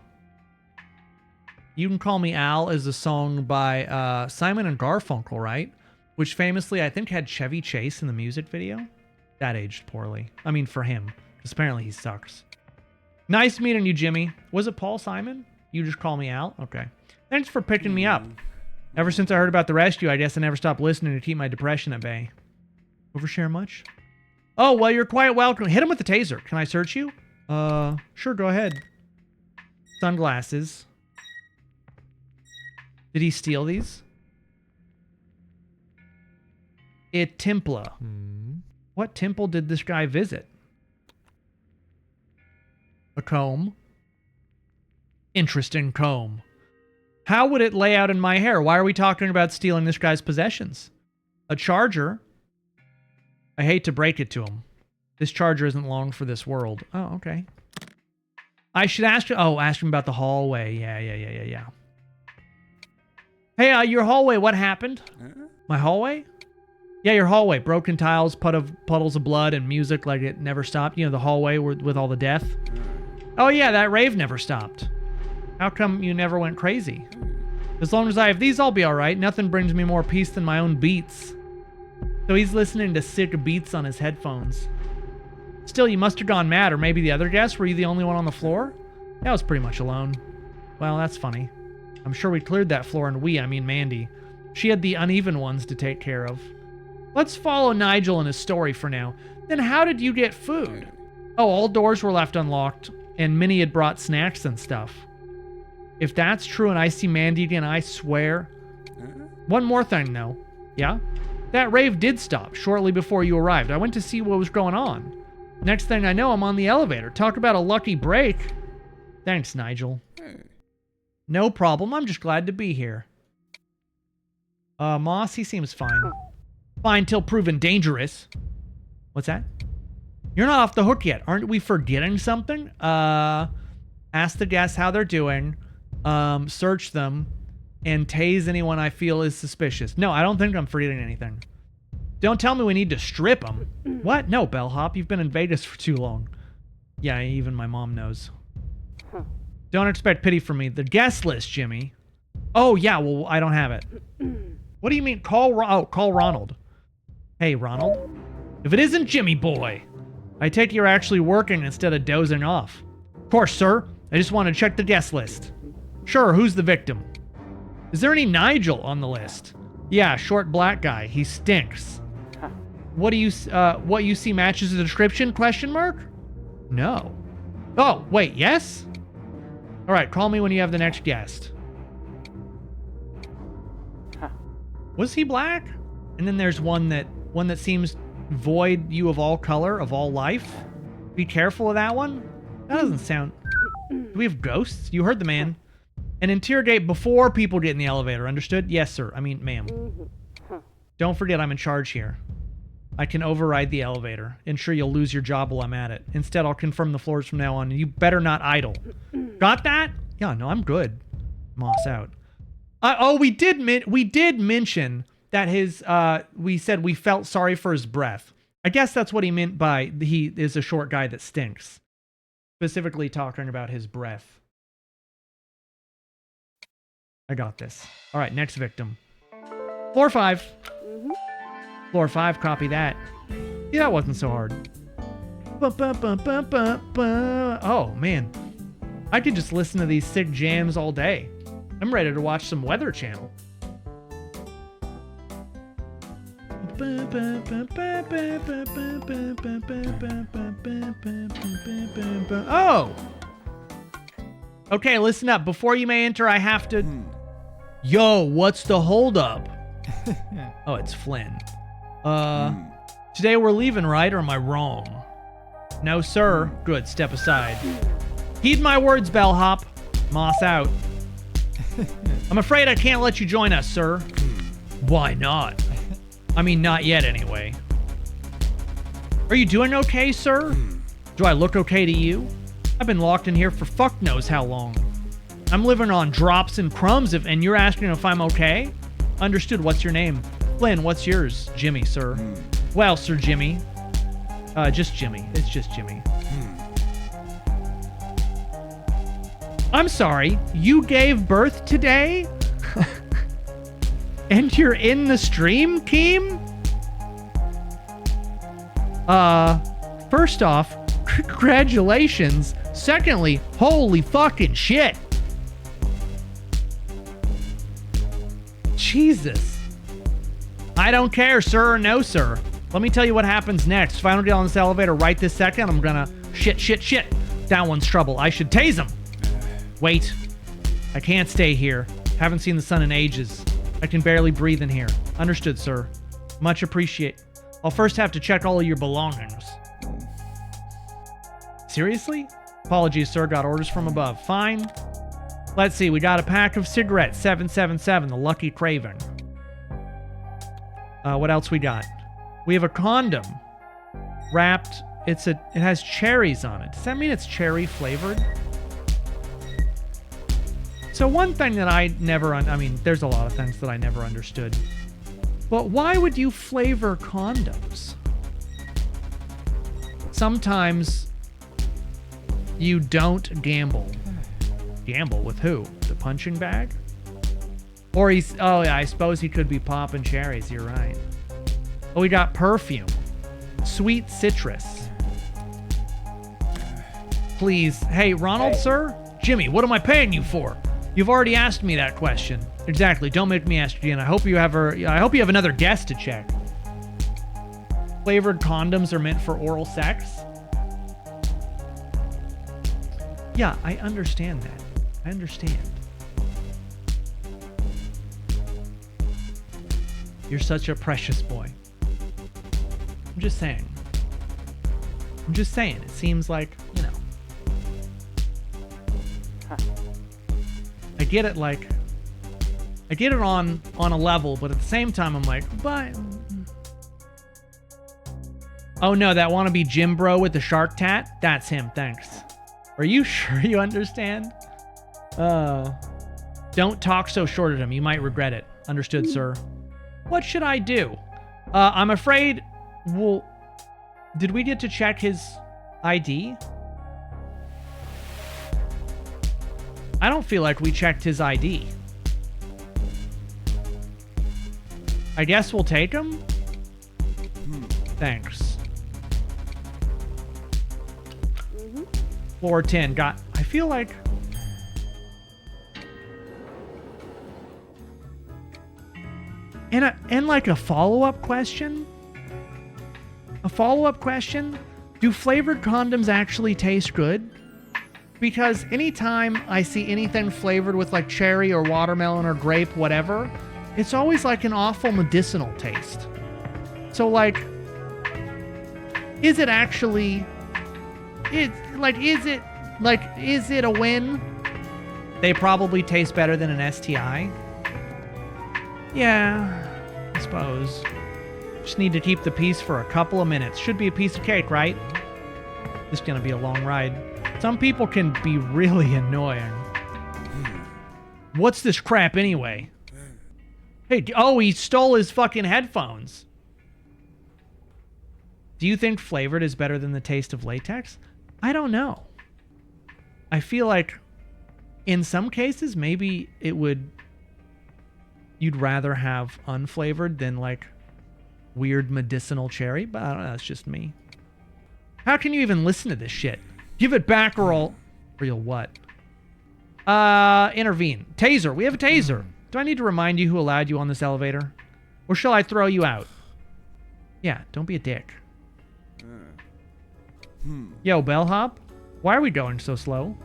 You Can Call Me Al is a song by Simon and Garfunkel, right? Which famously, I think, had Chevy Chase in the music video. That aged poorly. I mean, for him. Because apparently he sucks. Nice meeting you, Jimmy. Was it Paul Simon? You just call me Al? Okay. Thanks for picking me up. Ever since I heard about the rescue, I guess I never stopped listening to keep my depression at bay. Overshare much? Oh, well, you're quite welcome. Hit him with the taser. Can I search you? Sure, go ahead. Sunglasses. Did he steal these? Templa. What temple did this guy visit? A comb. Interesting comb. How would it lay out in my hair? Why are we talking about stealing this guy's possessions? A charger. I hate to break it to him. This charger isn't long for this world. Oh, okay. I should ask you. Oh, ask him about the hallway. Yeah. Hey, your hallway, what happened? My hallway? Yeah, your hallway. Broken tiles, puddles of blood, and music like it never stopped. You know, the hallway with all the death. Oh yeah, that rave never stopped. How come you never went crazy? As long as I have these, I'll be alright. Nothing brings me more peace than my own beats. So he's listening to sick beats on his headphones. Still, you must have gone mad, or maybe the other guests. Were you the only one on the floor? Yeah, I was pretty much alone. Well, that's funny. I'm sure we cleared that floor, and I mean Mandy. She had the uneven ones to take care of. Let's follow Nigel and his story for now. Then how did you get food? Oh, all doors were left unlocked, and Minnie had brought snacks and stuff. If that's true and I see Mandy again, I swear. One more thing, though. Yeah? That rave did stop shortly before you arrived. I went to see what was going on. Next thing I know, I'm on the elevator. Talk about a lucky break. Thanks, Nigel. No problem. I'm just glad to be here. Moss, he seems fine. Fine till proven dangerous. What's that? You're not off the hook yet. Aren't we forgetting something? Ask the guests how they're doing. Search them. And tase anyone I feel is suspicious. No, I don't think I'm forgetting anything. Don't tell me we need to strip them. What? No, Bellhop. You've been in Vegas for too long. Yeah, even my mom knows. Don't expect pity from me. The guest list, Jimmy. Oh, yeah, well, I don't have it. What do you mean? Call Ronald. Hey, Ronald. If it isn't Jimmy boy, I take you're actually working instead of dozing off. Of course, sir. I just want to check the guest list. Sure, who's the victim? Is there any Nigel on the list? Yeah, short black guy. He stinks. What you see matches the description? Question mark? No. Oh, wait, yes? All right, call me when you have the next guest. Was he black? And then there's one that seems void you of all color, of all life. Be careful of that one. That doesn't sound... Do we have ghosts? You heard the man. And interrogate before people get in the elevator, understood? Yes, sir. I mean, ma'am. Don't forget I'm in charge here. I can override the elevator. Ensure you'll lose your job while I'm at it. Instead, I'll confirm the floors from now on. You better not idle. Got that? Yeah, no, I'm good. Moss out. Oh, we did mention that his, we said we felt sorry for his breath. I guess that's what he meant by he is a short guy that stinks. Specifically talking about his breath. I got this. All right, next victim. Floor 5. Floor 5, copy that. Yeah, that wasn't so hard. Oh, man. I could just listen to these sick jams all day. I'm ready to watch some Weather Channel. Oh! Okay, listen up. Before you may enter, I have to... Yo, what's the holdup? Oh, it's Flynn. Today we're leaving, right? Or am I wrong? No, sir. Good, step aside. Heed my words, Bellhop. Moss out. I'm afraid I can't let you join us, sir. Why not? I mean, not yet, anyway. Are you doing okay, sir? Do I look okay to you? I've been locked in here for fuck knows how long. I'm living on drops and crumbs, and you're asking if I'm okay? Understood. What's your name? Flynn, what's yours? Jimmy, sir. Well, Sir Jimmy. Just Jimmy. It's just Jimmy. I'm sorry, you gave birth today? And you're in the stream, Keem? First off, congratulations. Secondly, holy fucking shit. Jesus. I don't care, sir or no, sir. Let me tell you what happens next. If I don't get on this elevator right this second, I'm gonna... Shit. That one's trouble. I should tase him. Wait. I can't stay here. Haven't seen the sun in ages. I can barely breathe in here. Understood, sir. Much appreciate. I'll first have to check all of your belongings. Seriously? Apologies, sir. Got orders from above. Fine. Let's see. We got a pack of cigarettes. 777. The Lucky Craven. What else we got? We have a condom. Wrapped. It has cherries on it. Does that mean it's cherry flavored? So one thing that I never, I mean, there's a lot of things that I never understood. But why would you flavor condoms? Sometimes you don't gamble. Gamble with who? The punching bag? Or he's, oh yeah, I suppose he could be popping cherries, you're right. Oh, we got perfume. Sweet citrus. Please. Hey, Ronald, sir? Jimmy, what am I paying you for? You've already asked me that question. Exactly. Don't make me ask you again. I hope you have another guest to check. Flavored condoms are meant for oral sex? Yeah, I understand that. I understand. You're such a precious boy. I'm just saying. I'm just saying. It seems like, you know. I get it, like, I get it on a level, but at the same time, I'm like, but. Oh no, that wannabe gym bro with the shark tat? That's him, thanks. Are you sure you understand? Don't talk so short at him. You might regret it. Understood, sir. What should I do? I'm afraid, well, did we get to check his ID? I don't feel like we checked his ID. I guess we'll take him? Thanks. Floor 10. I feel like... And like a follow-up question? A follow-up question? Do flavored condoms actually taste good? Because anytime I see anything flavored with like cherry or watermelon or grape, whatever, it's always like an awful medicinal taste. So like, is it actually... is it a win? They probably taste better than an STI. Yeah, I suppose. Just need to keep the peace for a couple of minutes. Should be a piece of cake, right? This is gonna be a long ride. Some people can be really annoying. What's this crap anyway? Hey, oh, he stole his fucking headphones. Do you think flavored is better than the taste of latex? I don't know. I feel like in some cases, maybe it would... You'd rather have unflavored than like weird medicinal cherry, but I don't know, that's just me. How can you even listen to this shit? Give it back or I'll... Real what? Intervene. Taser. We have a taser. Do I need to remind you who allowed you on this elevator? Or shall I throw you out? Yeah, don't be a dick. Yo, bellhop. Why are we going so slow?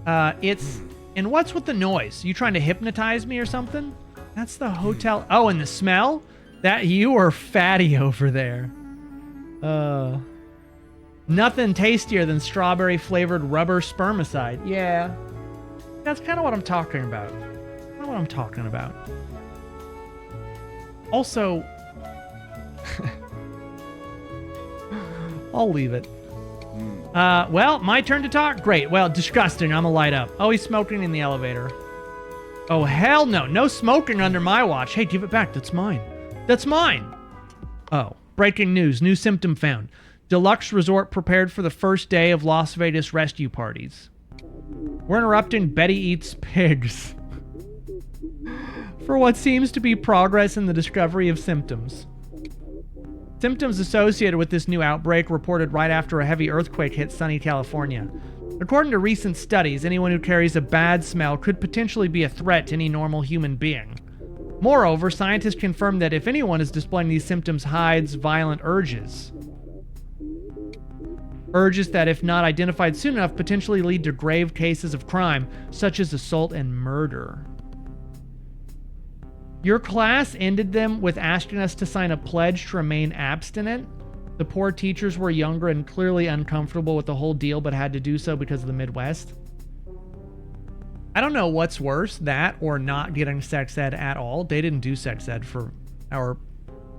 It's... And what's with the noise? You trying to hypnotize me or something? That's the hotel... Oh, and the smell? That you are fatty over there. Nothing tastier than strawberry-flavored rubber spermicide. Yeah. That's kind of what I'm talking about. Kind of what I'm talking about. Also... I'll leave it. Well, my turn to talk? Great. Well, disgusting. I'm a light up. Oh, he's smoking in the elevator. Oh, hell no. No smoking under my watch. Hey, give it back. That's mine. That's mine. Oh, breaking news. New symptom found. Deluxe resort prepared for the first day of Las Vegas rescue parties. We're interrupting Betty Eats Pigs for what seems to be progress in the discovery of symptoms. Symptoms associated with this new outbreak reported right after a heavy earthquake hit sunny California. According to recent studies, anyone who carries a bad smell could potentially be a threat to any normal human being. Moreover, scientists confirmed that if anyone is displaying these symptoms hides violent urges. Urges that, if not identified soon enough, potentially lead to grave cases of crime, such as assault and murder. Your class ended them with asking us to sign a pledge to remain abstinent. The poor teachers were younger and clearly uncomfortable with the whole deal, but had to do so because of the Midwest. I don't know what's worse, that or not getting sex ed at all. They didn't do sex ed for our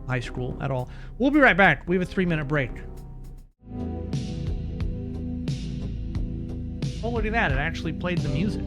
high school at all. We'll be right back. We have a 3-minute break. Oh, look at that. It actually played the music.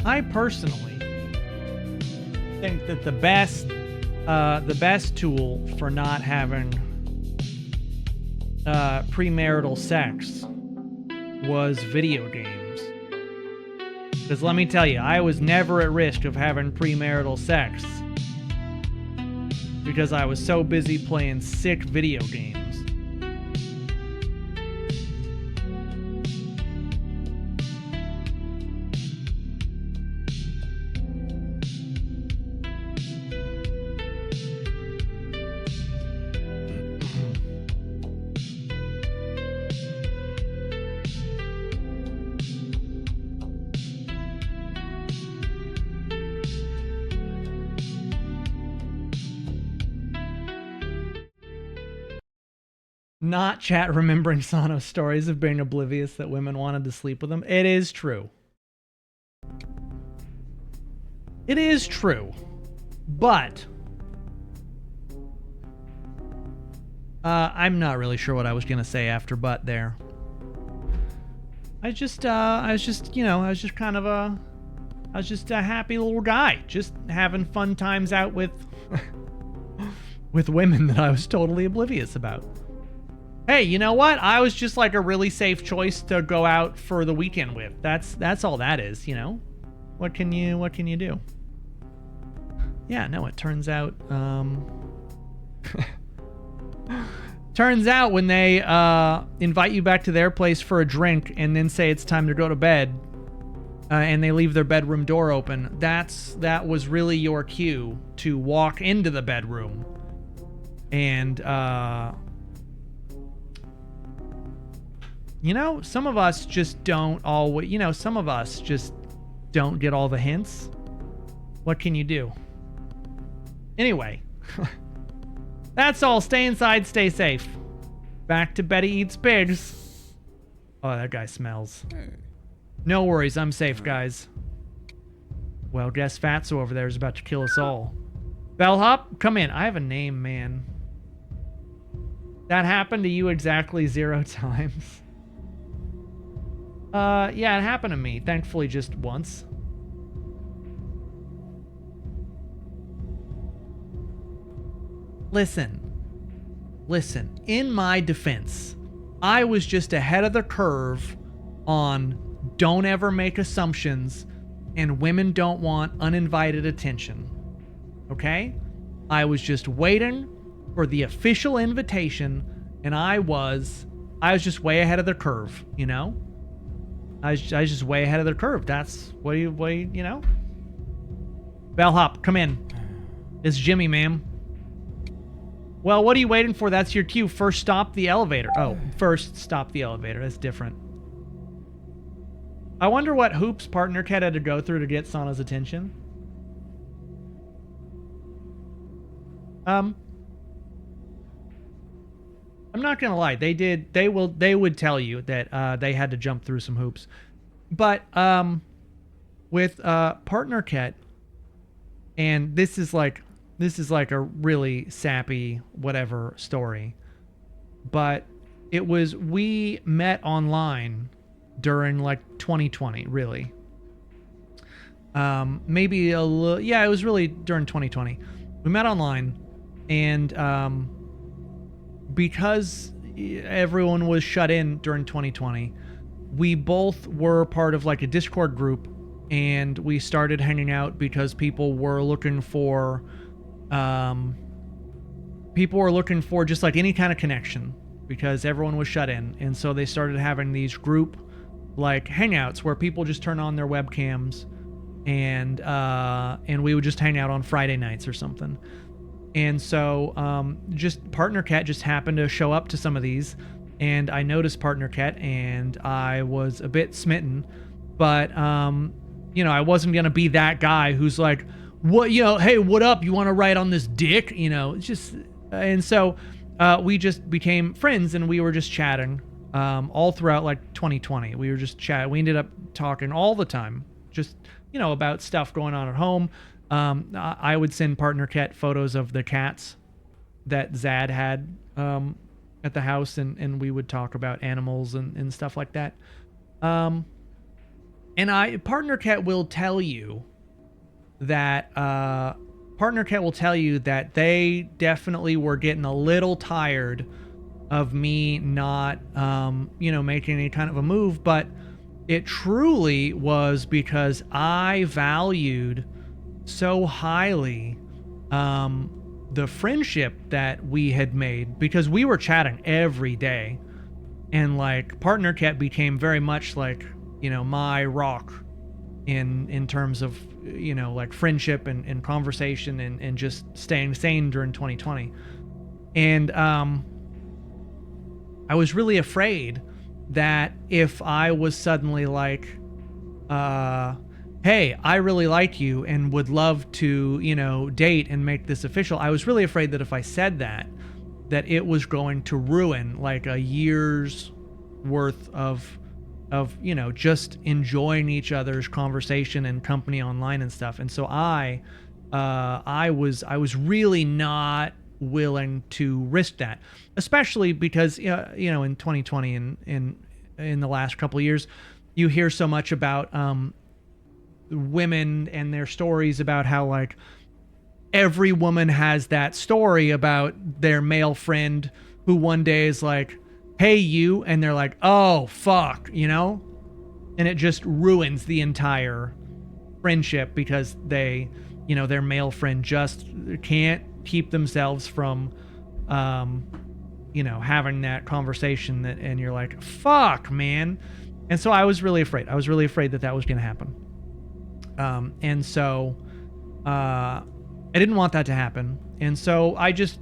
I personally think that the best tool for not having premarital sex was video games. Because let me tell you, I was never at risk of having premarital sex because I was so busy playing sick video games. Not chat remembering Sano's stories of being oblivious that women wanted to sleep with him. It is true. It is true. But I'm not really sure what I was going to say after but there. I was just kind of a happy little guy, just having fun times out with with women that I was totally oblivious about. Hey, you know what? I was just like a really safe choice to go out for the weekend with. That's all that is, you know? What can you do? Yeah, no, it turns out turns out when they invite you back to their place for a drink and then say it's time to go to bed, and they leave their bedroom door open, that was really your cue to walk into the bedroom and you know, some of us just don't always, you know, some of us just don't get all the hints. What can you do? Anyway, that's all. Stay inside, stay safe. Back to Betty Eats Pigs. Oh, that guy smells. No worries, I'm safe, guys. Well, guess Fatso over there is about to kill us all. Bellhop, come in. I have a name, man. That happened to you exactly 0 times. Yeah, it happened to me. Thankfully, just once. Listen. In my defense, I was just ahead of the curve on don't ever make assumptions and women don't want uninvited attention. Okay? I was just waiting for the official invitation and I was just way ahead of the curve, you know? I was just way ahead of the curve. That's what you know? Bellhop, come in. It's Jimmy, ma'am. Well, what are you waiting for? That's your cue. First stop the elevator. Oh, first stop the elevator. That's different. I wonder what hoops Partner Cat had to go through to get Sana's attention. I'm not gonna lie. They would tell you that they had to jump through some hoops. But with Partner Cat, and this is like a really sappy whatever story, but we met online during like 2020, really. Maybe a little, yeah, it was really during 2020. We met online, and because everyone was shut in during 2020, we both were part of like a Discord group, and we started hanging out because people were looking for just like any kind of connection, because everyone was shut in. And so they started having these group like hangouts where people just turn on their webcams, and we would just hang out on Friday nights or something. And so just Partner Cat just happened to show up to some of these, and I noticed Partner Cat, and I was a bit smitten. But you know, I wasn't gonna be that guy who's like, what, you know, hey, what up, you want to ride on this dick, you know? It's just, and so we just became friends, and we were just chatting all throughout like 2020. We were just chatting. We ended up talking all the time, just, you know, about stuff going on at home. I would send Partner Cat photos of the cats that Zad had at the house, and we would talk about animals and stuff like that. And Partner Cat will tell you that they definitely were getting a little tired of me not, you know, making any kind of a move, but it truly was because I valued so highly the friendship that we had made, because we were chatting every day, and like Partner Cat became very much like, you know, my rock in terms of, you know, like friendship and conversation and just staying sane during 2020. And I was really afraid that if I was suddenly like, hey, I really like you and would love to, you know, date and make this official, I was really afraid that if I said that it was going to ruin like a year's worth of, you know, just enjoying each other's conversation and company online and stuff. And so I was really not willing to risk that, especially because, you know, in 2020 and in the last couple of years, you hear so much about women and their stories about how like every woman has that story about their male friend who one day is like, hey, you, and they're like, oh, fuck, you know? And it just ruins the entire friendship because they, you know, their male friend just can't keep themselves from, you know, having that conversation and you're like, fuck, man. And so I was really afraid. I was really afraid that was going to happen. And so I didn't want that to happen. And so I just,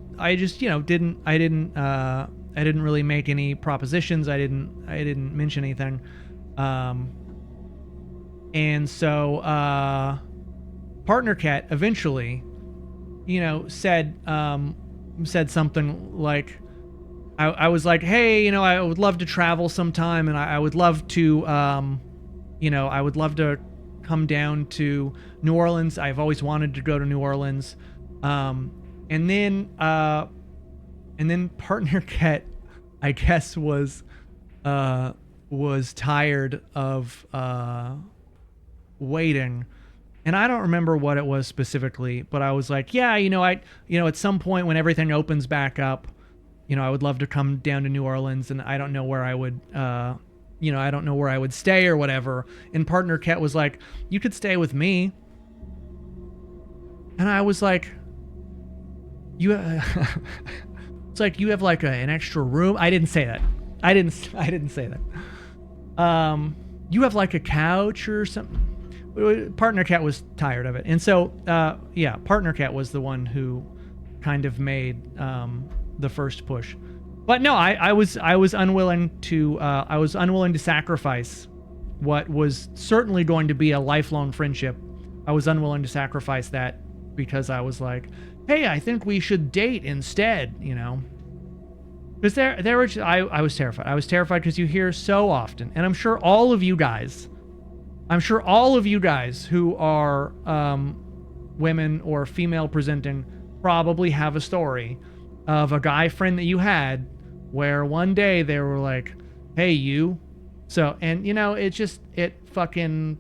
you know, I didn't really make any propositions. I didn't mention anything. And so Partner Cat eventually, you know, said something like, I was like, hey, you know, I would love to travel sometime, and I would love to, you know, I would love to come down to New Orleans. I've always wanted to go to New Orleans. And then Partner Cat, I guess, was tired of waiting. And I don't remember what it was specifically, but I was like, yeah, you know, at some point when everything opens back up, you know, I would love to come down to New Orleans, and I don't know where I would, you know, I don't know where I would stay or whatever. And Partner Cat was like, you could stay with me. And I was like, it's like, you have like an extra room. I didn't say that. I didn't say that. You have like a couch or something. Partner Cat was tired of it. And so, yeah, Partner Cat was the one who kind of made the first push. But no, I was unwilling to sacrifice what was certainly going to be a lifelong friendship. I was unwilling to sacrifice that because I was like, hey, I think we should date instead, you know. Because I was terrified. I was terrified because you hear so often, and I'm sure all of you guys who are women or female presenting probably have a story of a guy friend that you had where one day they were like, hey, you. So, and you know, it fucking,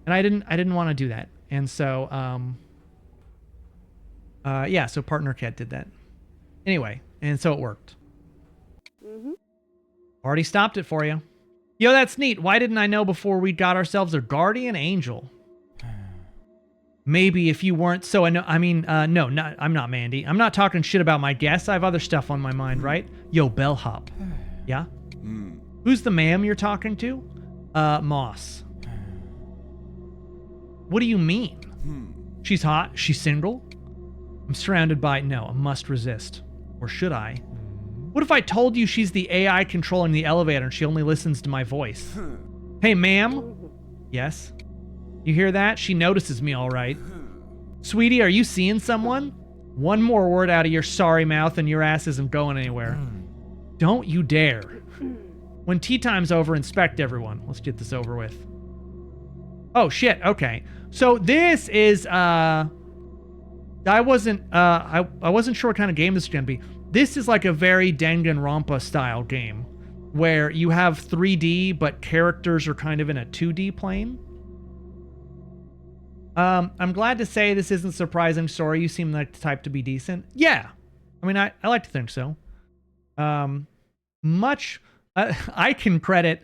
and I didn't want to do that. And so, yeah, so Partner Cat did that. Anyway, and so it worked. Mm-hmm. Already stopped it for you. Yo, that's neat. Why didn't I know before we got ourselves a guardian angel? Maybe if you weren't so... no, I'm not Mandy. I'm not talking shit about my guests. I have other stuff on my mind, right? Yo, bellhop. Yeah? Who's the ma'am you're talking to? Moss. What do you mean? She's hot? She's single? I'm surrounded by... No, I must resist. Or should I? What if I told you she's the AI controlling the elevator and she only listens to my voice? Hey, ma'am? Yes? You hear that? She notices me all right. Sweetie, are you seeing someone? One more word out of your sorry mouth and your ass isn't going anywhere. Don't you dare. When tea time's over, inspect everyone. Let's get this over with. Oh, shit. Okay. So this is, I wasn't sure what kind of game this is going to be. This is like a very Danganronpa style game where you have 3D, but characters are kind of in a 2D plane. I'm glad to say this isn't a surprising story. You seem like the type to be decent. Yeah. I mean, I like to think so. I can credit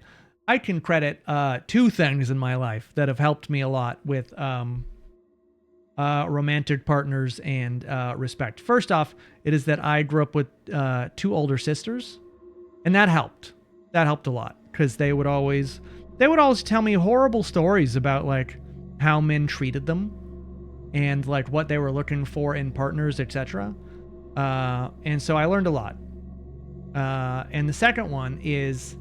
two things in my life that have helped me a lot with romantic partners and respect. First off, it is that I grew up with 2 older sisters, and that helped. That helped a lot because they would always tell me horrible stories about like how men treated them and like what they were looking for in partners, etc. And so I learned a lot. And the second one is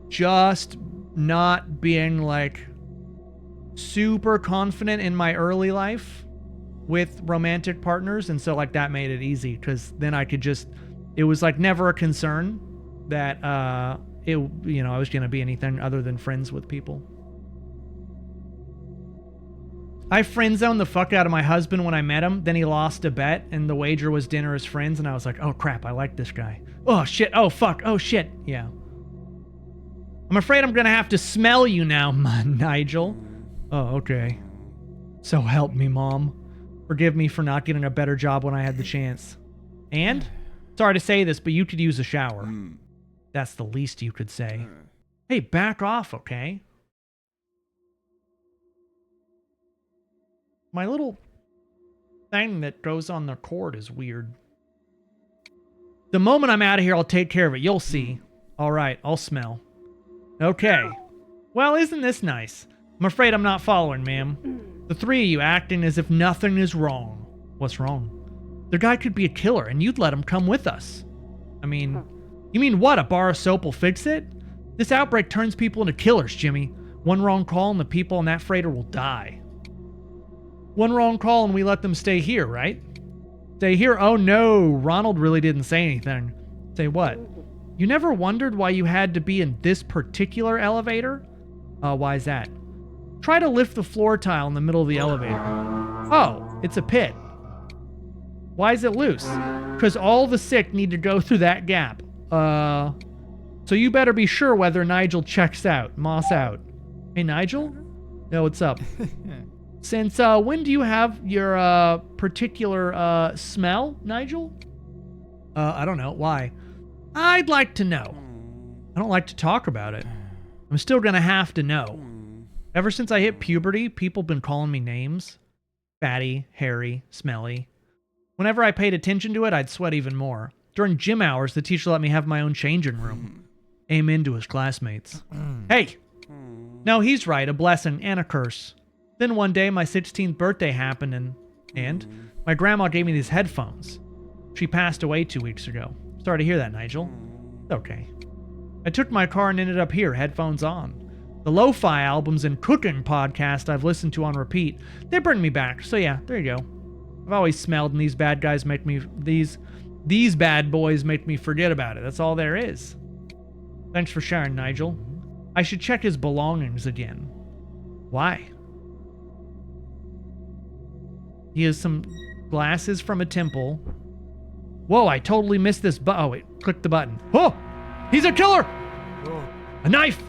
just not being like super confident in my early life with romantic partners, and so like that made it easy because then I could just, it was like never a concern that I was gonna be anything other than friends with people. I friend zoned the fuck out of my husband when I met him. Then he lost a bet, and the wager was dinner as friends. And I was like, "Oh crap, I like this guy. Oh shit. Oh fuck. Oh shit. Yeah. I'm afraid I'm gonna have to smell you now, Nigel." Oh, okay. So help me, Mom. Forgive me for not getting a better job when I had the chance. And sorry to say this, but you could use a shower. That's the least you could say. Hey, back off, okay? My little thing that goes on the cord is weird. The moment I'm out of here, I'll take care of it. You'll see. All right, I'll smell. Okay. Well, isn't this nice? I'm afraid I'm not following, ma'am. The 3 of you acting as if nothing is wrong. What's wrong? The guy could be a killer, and you'd let him come with us. I mean, you mean what? A bar of soap will fix it? This outbreak turns people into killers, Jimmy. One wrong call and the people on that freighter will die. One wrong call and we let them stay here, right? Stay here? Oh no, Ronald really didn't say anything. Say what? You never wondered why you had to be in this particular elevator? Why is that? Try to lift the floor tile in the middle of the elevator. Oh, it's a pit. Why is it loose? Because all the sick need to go through that gap. So you better be sure whether Nigel checks out. Moss out. Hey, Nigel? Yo, what's up? Since when do you have your particular smell, Nigel? I don't know. Why? I'd like to know. I don't like to talk about it. I'm still gonna have to know. Ever since I hit puberty, people have been calling me names. Fatty, hairy, smelly. Whenever I paid attention to it, I'd sweat even more. During gym hours, the teacher let me have my own changing room. Amen to his classmates. Hey! No, he's right, a blessing and a curse. Then one day, my 16th birthday happened, and my grandma gave me these headphones. She passed away 2 weeks ago. Sorry to hear that, Nigel. It's okay. I took my car and ended up here, headphones on. The lo-fi albums and cooking podcast I've listened to on repeat, they bring me back. So yeah, there you go. I've always smelled, and these bad guys make me, these bad boys make me forget about it. That's all there is. Thanks for sharing, Nigel. I should check his belongings again. Why? He has some glasses from a temple. Whoa, I totally missed this oh wait, click the button. Oh! He's a killer! A knife!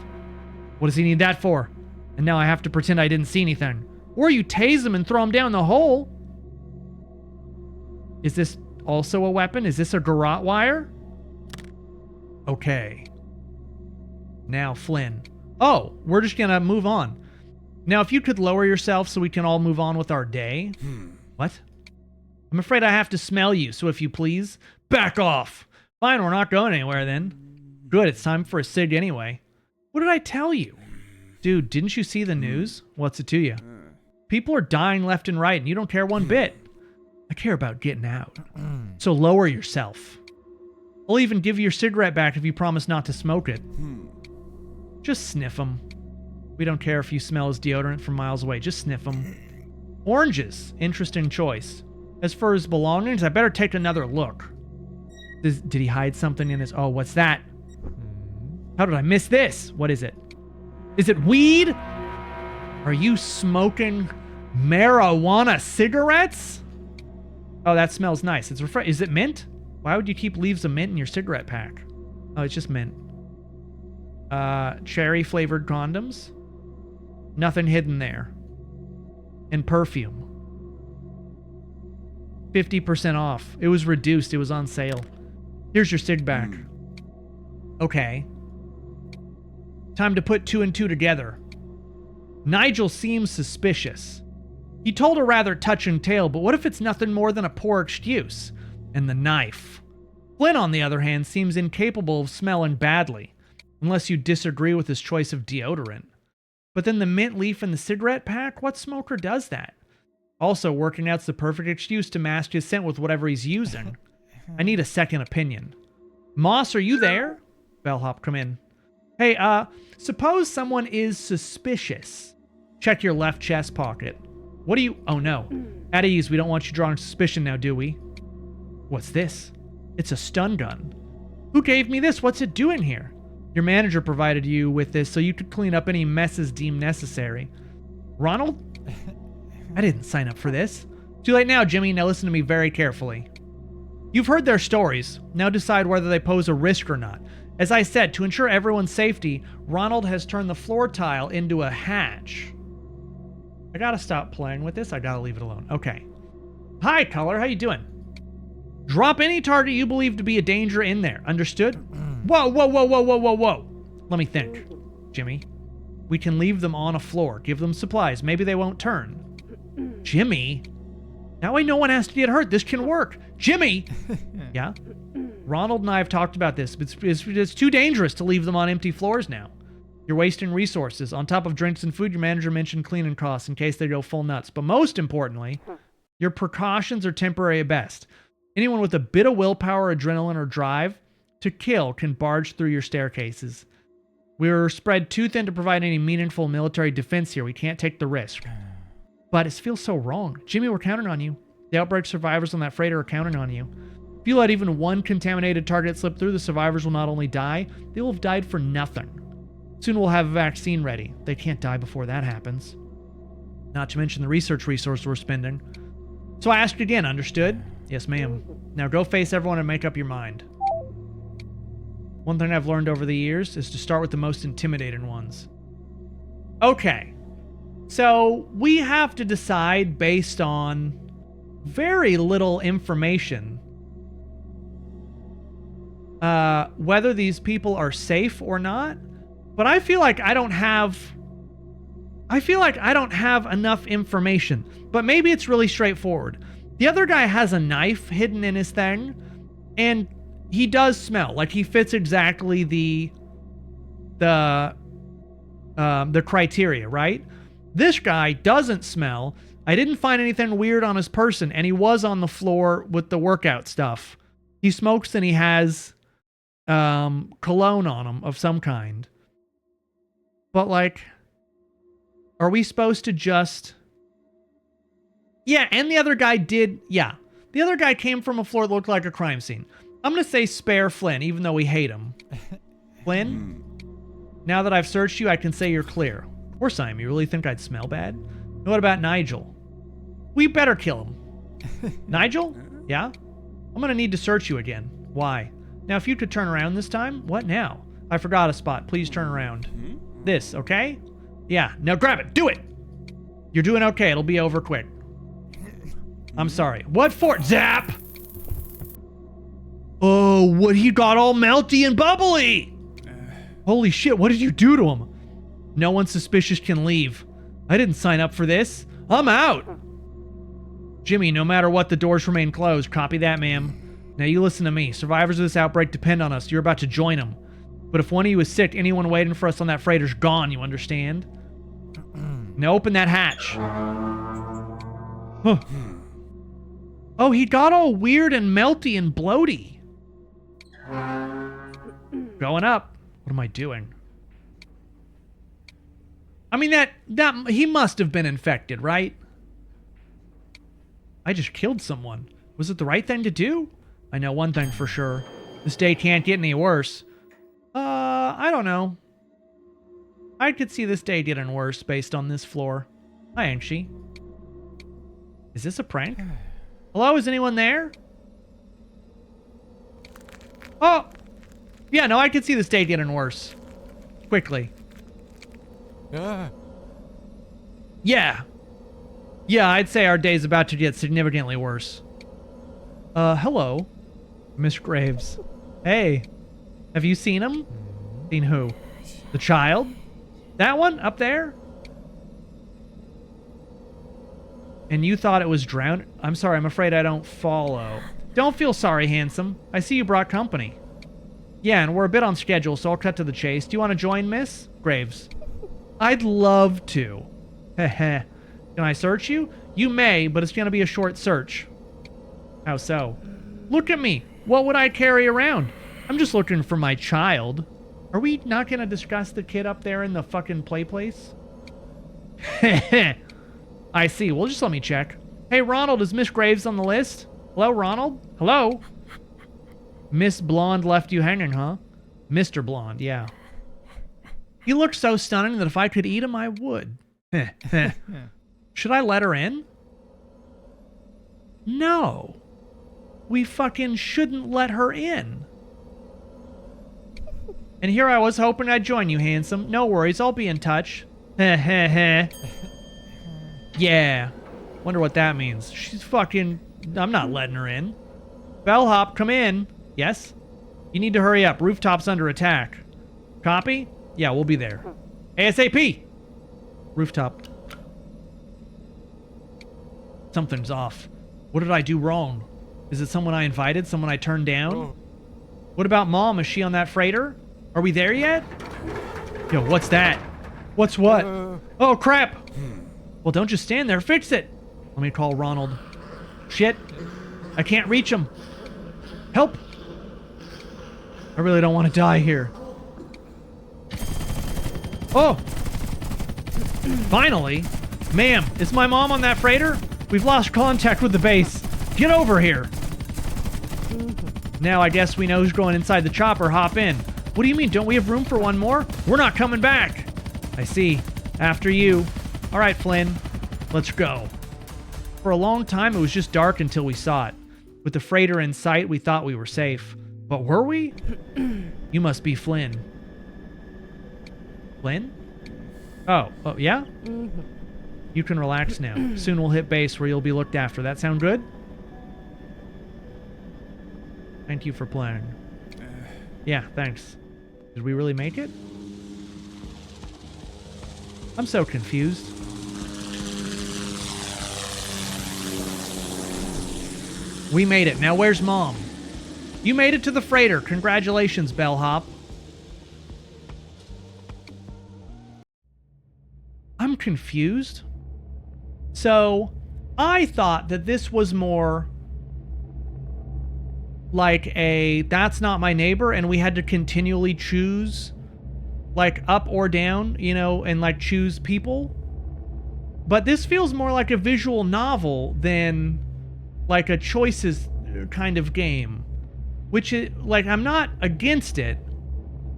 What does he need that for? And now I have to pretend I didn't see anything. Or you tase him and throw him down the hole. Is this also a weapon? Is this a garrote wire? Okay. Now, Flynn. Oh, we're just gonna move on. Now, if you could lower yourself so we can all move on with our day. What? I'm afraid I have to smell you, so if you please, back off. Fine, we're not going anywhere then. Good, it's time for a cig anyway. What did I tell you? Dude, didn't you see the news? What's it to you? People are dying left and right, and you don't care one bit. I care about getting out. So lower yourself. I'll even give you your cigarette back if you promise not to smoke it. Just sniff them. We don't care if you smell his deodorant from miles away. Just sniff them. Oranges. Interesting choice. As for his belongings, I better take another look. Did he hide something in his... Oh, what's that? How did I miss this? What is it? Is it weed? Are you smoking marijuana cigarettes? Oh, that smells nice. It's Is it mint? Why would you keep leaves of mint in your cigarette pack? Oh, it's just mint. Cherry flavored condoms. Nothing hidden there. And perfume. 50% off. It was reduced. It was on sale. Here's your cig back. Okay. Time to put 2 and 2 together. Nigel seems suspicious. He told a rather touching tale, but what if it's nothing more than a poor excuse? And the knife. Flynn, on the other hand, seems incapable of smelling badly, unless you disagree with his choice of deodorant. But then the mint leaf in the cigarette pack? What smoker does that? Also, working out's the perfect excuse to mask his scent with whatever he's using. I need a second opinion. Moss, are you there? Bellhop, come in. Hey, suppose someone is suspicious. Check your left chest pocket. What do you... Oh, no. At ease, we don't want you drawing suspicion now, do we? What's this? It's a stun gun. Who gave me this? What's it doing here? Your manager provided you with this so you could clean up any messes deemed necessary. Ronald? I didn't sign up for this. Too late now, Jimmy. Now listen to me very carefully. You've heard their stories. Now decide whether they pose a risk or not. As I said, to ensure everyone's safety, Ronald has turned the floor tile into a hatch. I gotta stop playing with this. I gotta leave it alone. Okay. Hi, Color. How you doing? Drop any target you believe to be a danger in there. Understood? Whoa, whoa, whoa, whoa, whoa, whoa, whoa. Let me think. Jimmy, we can leave them on a floor. Give them supplies. Maybe they won't turn. Jimmy? Now I know one has to get hurt. This can work. Jimmy! Yeah? Ronald and I have talked about this. It's too dangerous to leave them on empty floors now. You're wasting resources. On top of drinks and food, your manager mentioned cleaning costs in case they go full nuts. But most importantly, your precautions are temporary at best. Anyone with a bit of willpower, adrenaline, or drive to kill can barge through your staircases. We're spread too thin to provide any meaningful military defense here. We can't take the risk. But it feels so wrong. Jimmy, we're counting on you. The outbreak survivors on that freighter are counting on you. If you let even one contaminated target slip through, the survivors will not only die, they will have died for nothing. Soon we'll have a vaccine ready. They can't die before that happens. Not to mention the research resource we're spending. So I ask again, understood? Yes, ma'am. Now go face everyone and make up your mind. One thing I've learned over the years is to start with the most intimidating ones. Okay. So we have to decide based on very little information whether these people are safe or not. But I feel like I don't have enough information. But maybe it's really straightforward. The other guy has a knife hidden in his thing, and he does smell like he fits exactly the the criteria, right? This guy doesn't smell. I didn't find anything weird on his person, and he was on the floor with the workout stuff. He smokes and he has cologne on him of some kind. But like, are we supposed to just... Yeah, and the other guy did... Yeah, the other guy came from a floor that looked like a crime scene. I'm going to say spare Flynn, even though we hate him. Flynn, now that I've searched you, I can say you're clear. Poor Simon, you really think I'd smell bad? And what about Nigel? We better kill him. Nigel? Yeah? I'm going to need to search you again. Why? Now, if you could turn around this time. What now? I forgot a spot. Please turn around. This, okay? Yeah, now grab it. Do it! You're doing okay. It'll be over quick. I'm sorry. What for? Zap! Oh, what he got all melty and bubbly! Holy shit, what did you do to him? No one suspicious can leave. I didn't sign up for this. I'm out! Jimmy, no matter what, the doors remain closed. Copy that, ma'am. Now you listen to me. Survivors of this outbreak depend on us. You're about to join them. But if one of you is sick, anyone waiting for us on that freighter's gone, you understand? Now open that hatch. Huh. Oh, he got all weird and melty and bloaty. Going up. What am I doing? I mean, that he must have been infected, right? I just killed someone. Was it the right thing to do? I know one thing for sure. This day can't get any worse. I don't know. I could see this day getting worse based on this floor. Hi, Anxie. Is this a prank? Hello, is anyone there? Oh! Yeah, no, I could see this day getting worse. Quickly. Yeah. Yeah, I'd say our day's about to get significantly worse. Hello. Miss Graves. Hey. Have you seen him? Seen who? The child? That one? Up there? And you thought it was drowned? I'm sorry, I'm afraid I don't follow. Don't feel sorry, handsome. I see you brought company. Yeah, and we're a bit on schedule, so I'll cut to the chase. Do you want to join, Miss Graves? I'd love to. Heh. Can I search you? You may, but it's going to be a short search. How so? Look at me. What would I carry around? I'm just looking for my child. Are we not going to discuss the kid up there in the fucking play place? I see. Well, just let me check. Hey, Ronald, is Miss Graves on the list? Hello, Ronald? Hello? Miss Blonde left you hanging, huh? Mr. Blonde, yeah. He looks so stunning that if I could eat him, I would. Should I let her in? No. We fucking shouldn't let her in. And here I was hoping I'd join you, handsome. No worries, I'll be in touch. Yeah. Wonder what that means. She's fucking... I'm not letting her in. Bellhop, come in. Yes? You need to hurry up. Rooftop's under attack. Copy? Yeah, we'll be there. ASAP! Rooftop. Something's off. What did I do wrong? Is it someone I invited? Someone I turned down? What about Mom? Is she on that freighter? Are we there yet? Yo, what's that? What's what? Oh, crap! Well, don't just stand there. Fix it! Let me call Ronald. Shit. I can't reach him. Help! I really don't want to die here. Oh! Finally! Ma'am, is my mom on that freighter? We've lost contact with the base. Get over here! Now I guess we know who's going inside the chopper. Hop in. What do you mean? Don't we have room for one more? We're not coming back! I see. After you. Alright, Flynn. Let's go. For a long time, it was just dark until we saw it. With the freighter in sight, we thought we were safe. But were we? You must be Flynn. Flynn? Oh, yeah? You can relax now. Soon we'll hit base where you'll be looked after. That sound good? Thank you for playing. Yeah, thanks. Did we really make it? I'm so confused. We made it. Now where's Mom? You made it to the freighter. Congratulations, Bellhop. confused. So I thought that this was more like a that's not my neighbor, and we had to continually choose like up or down, you know, and like choose people. But this feels more like a visual novel than like a choices kind of game, which is like, I'm not against it,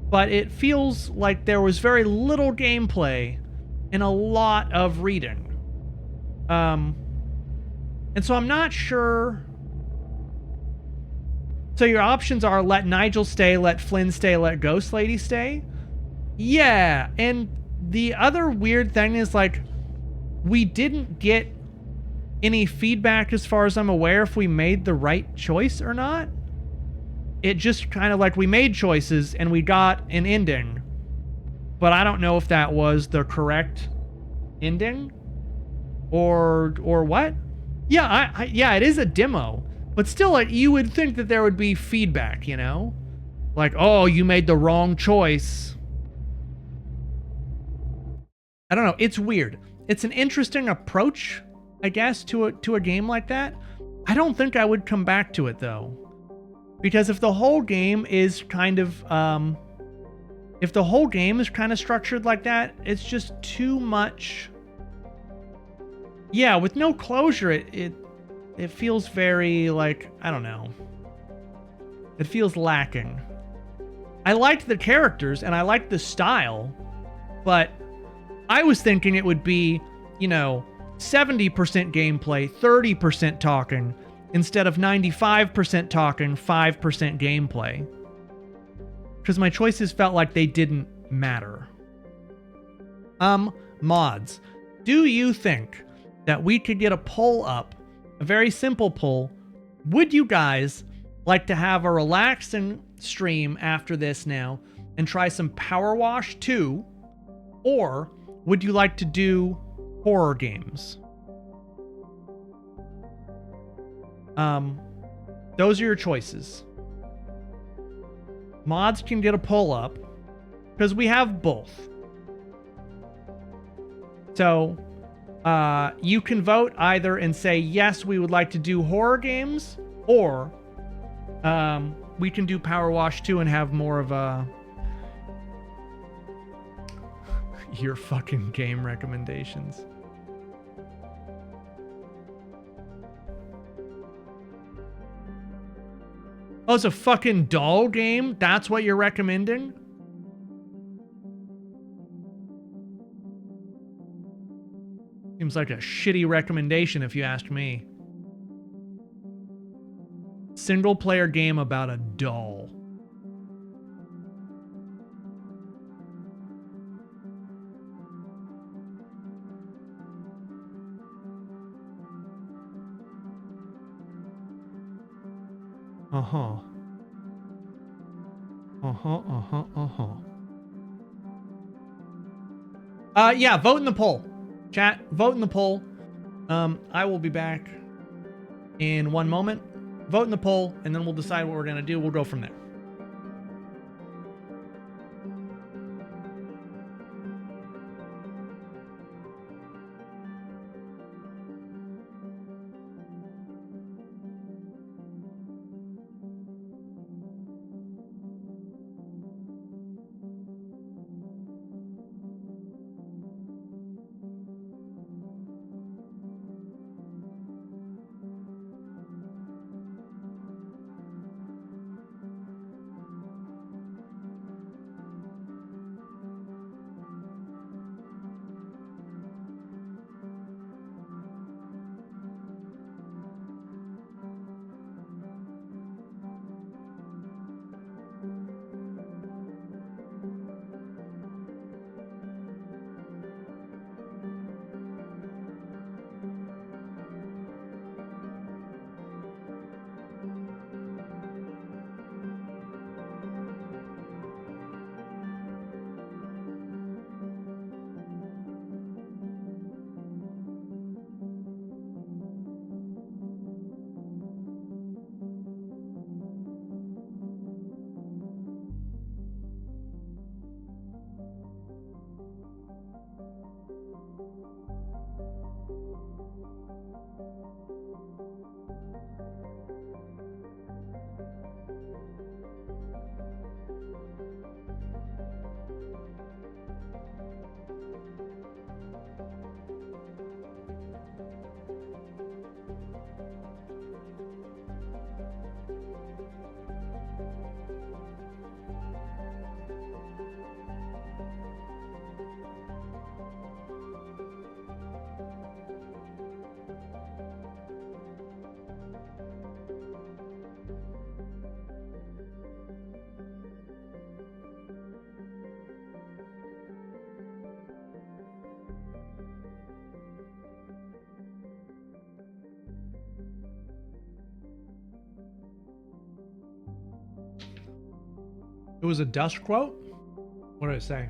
but it feels like there was very little gameplay and a lot of reading. And so I'm not sure. So your options are let Nigel stay, let Flynn stay, let Ghost Lady stay. Yeah, and the other weird thing is like, we didn't get any feedback as far as I'm aware if we made the right choice or not. It just kind of like we made choices and we got an ending, but I don't know if that was the correct ending or what. Yeah, yeah, it is a demo, but still, like, you would think that there would be feedback, you know? Like, oh, you made the wrong choice. I don't know. It's weird. It's an interesting approach, I guess, to a game like that. I don't think I would come back to it, though. Because if the whole game is kind of, structured like that, it's just too much. Yeah, with no closure, it feels very, like, I don't know. It feels lacking. I liked the characters and I liked the style, but I was thinking it would be, you know, 70% gameplay, 30% talking, instead of 95% talking, 5% gameplay. Because my choices felt like they didn't matter. Mods. Do you think that we could get a poll up, a very simple poll? Would you guys like to have a relaxing stream after this now and try some PowerWash 2? Or would you like to do horror games? Those are your choices. Mods can get a poll up because we have both. So you can vote either and say, yes, we would like to do horror games, or we can do PowerWash 2 and have more of a your fucking game recommendations. Oh, it's a fucking doll game? That's what you're recommending? Seems like a shitty recommendation if you ask me. Single player game about a doll. Uh-huh. Yeah, vote in the poll. Chat, vote in the poll. I will be back in one moment. Vote in the poll, and then we'll decide what we're gonna do. We'll go from there. It was a dust quote? What did it say?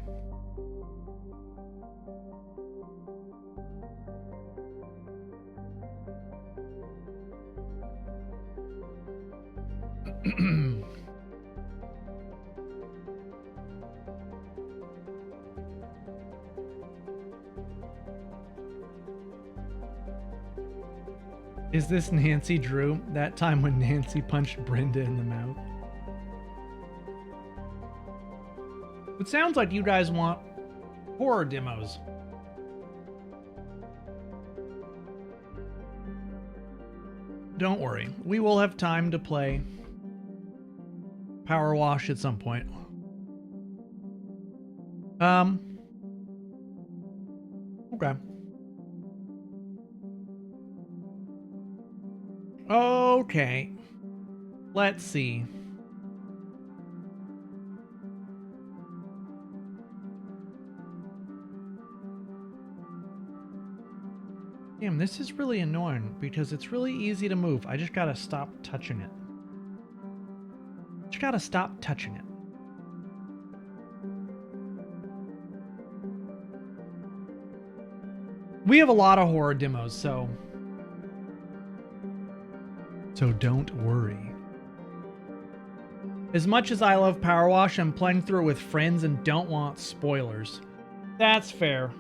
Is this Nancy Drew? That time when Nancy punched Brenda in the mouth? It sounds like you guys want horror demos. Don't worry, we will have time to play PowerWash at some point. Okay. Okay. Let's see. Damn, this is really annoying because it's really easy to move. I just gotta stop touching it. Just gotta stop touching it. We have a lot of horror demos, so don't worry. As much as I love PowerWash, I'm playing through it with friends and don't want spoilers. That's fair.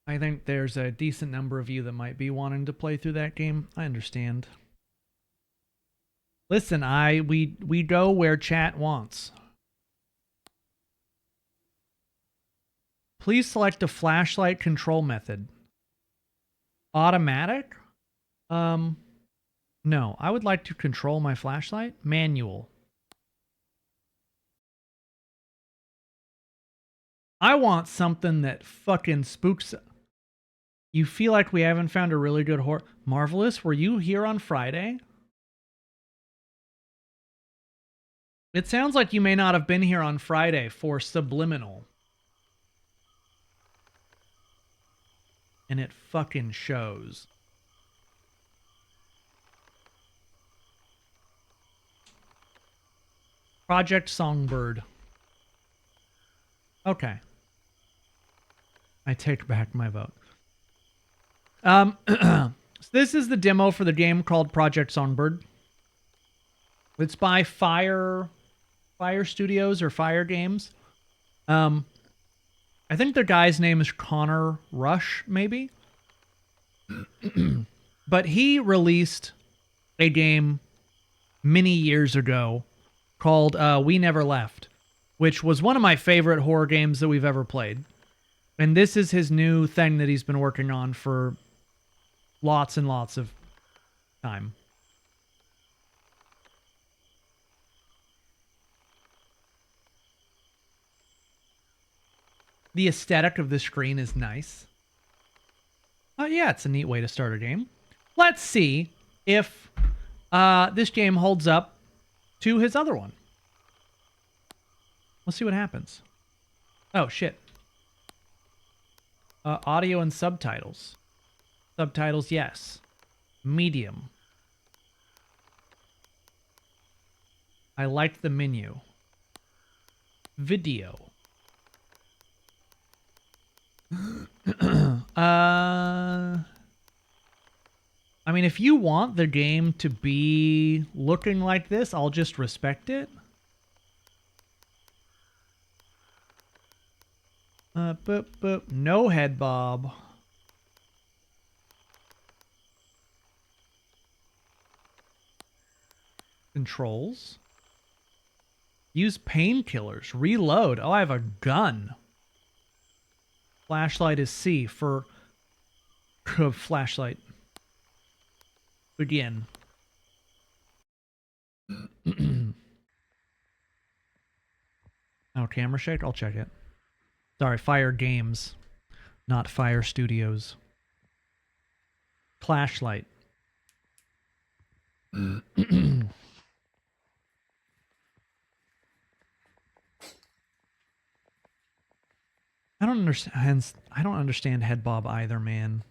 I think there's a decent number of you that might be wanting to play through that game. I understand. Listen, we go where chat wants. Please select the flashlight control method. Automatic? No, I would like to control my flashlight. Manual. I want something that fucking spooks. You feel like we haven't found a really good horror. Marvelous, were you here on Friday? It sounds like you may not have been here on Friday for Subliminal. And it fucking shows. Project Songbird. Okay. I take back my vote. So this is the demo for the game called Project Songbird. It's by Fire Studios or Fire Games. I think the guy's name is Connor Rush, maybe. But he released a game many years ago called We Never Left, which was one of my favorite horror games that we've ever played. And this is his new thing that he's been working on for lots and lots of time. The aesthetic of the screen is nice. Yeah, it's a neat way to start a game. Let's see if this game holds up to his other one. Let's see what happens. Oh, shit. Audio and subtitles. Subtitles, yes. Medium. I liked the menu. Video. I mean, if you want the game to be looking like this, I'll just respect it. No head bob. Controls. Use painkillers. Reload. Oh, I have a gun. Flashlight is C for flashlight. Begin. Oh, camera shake? I'll check it. Sorry, Fire Games, not Fire Studios. Flashlight. I don't understand head bob either, man.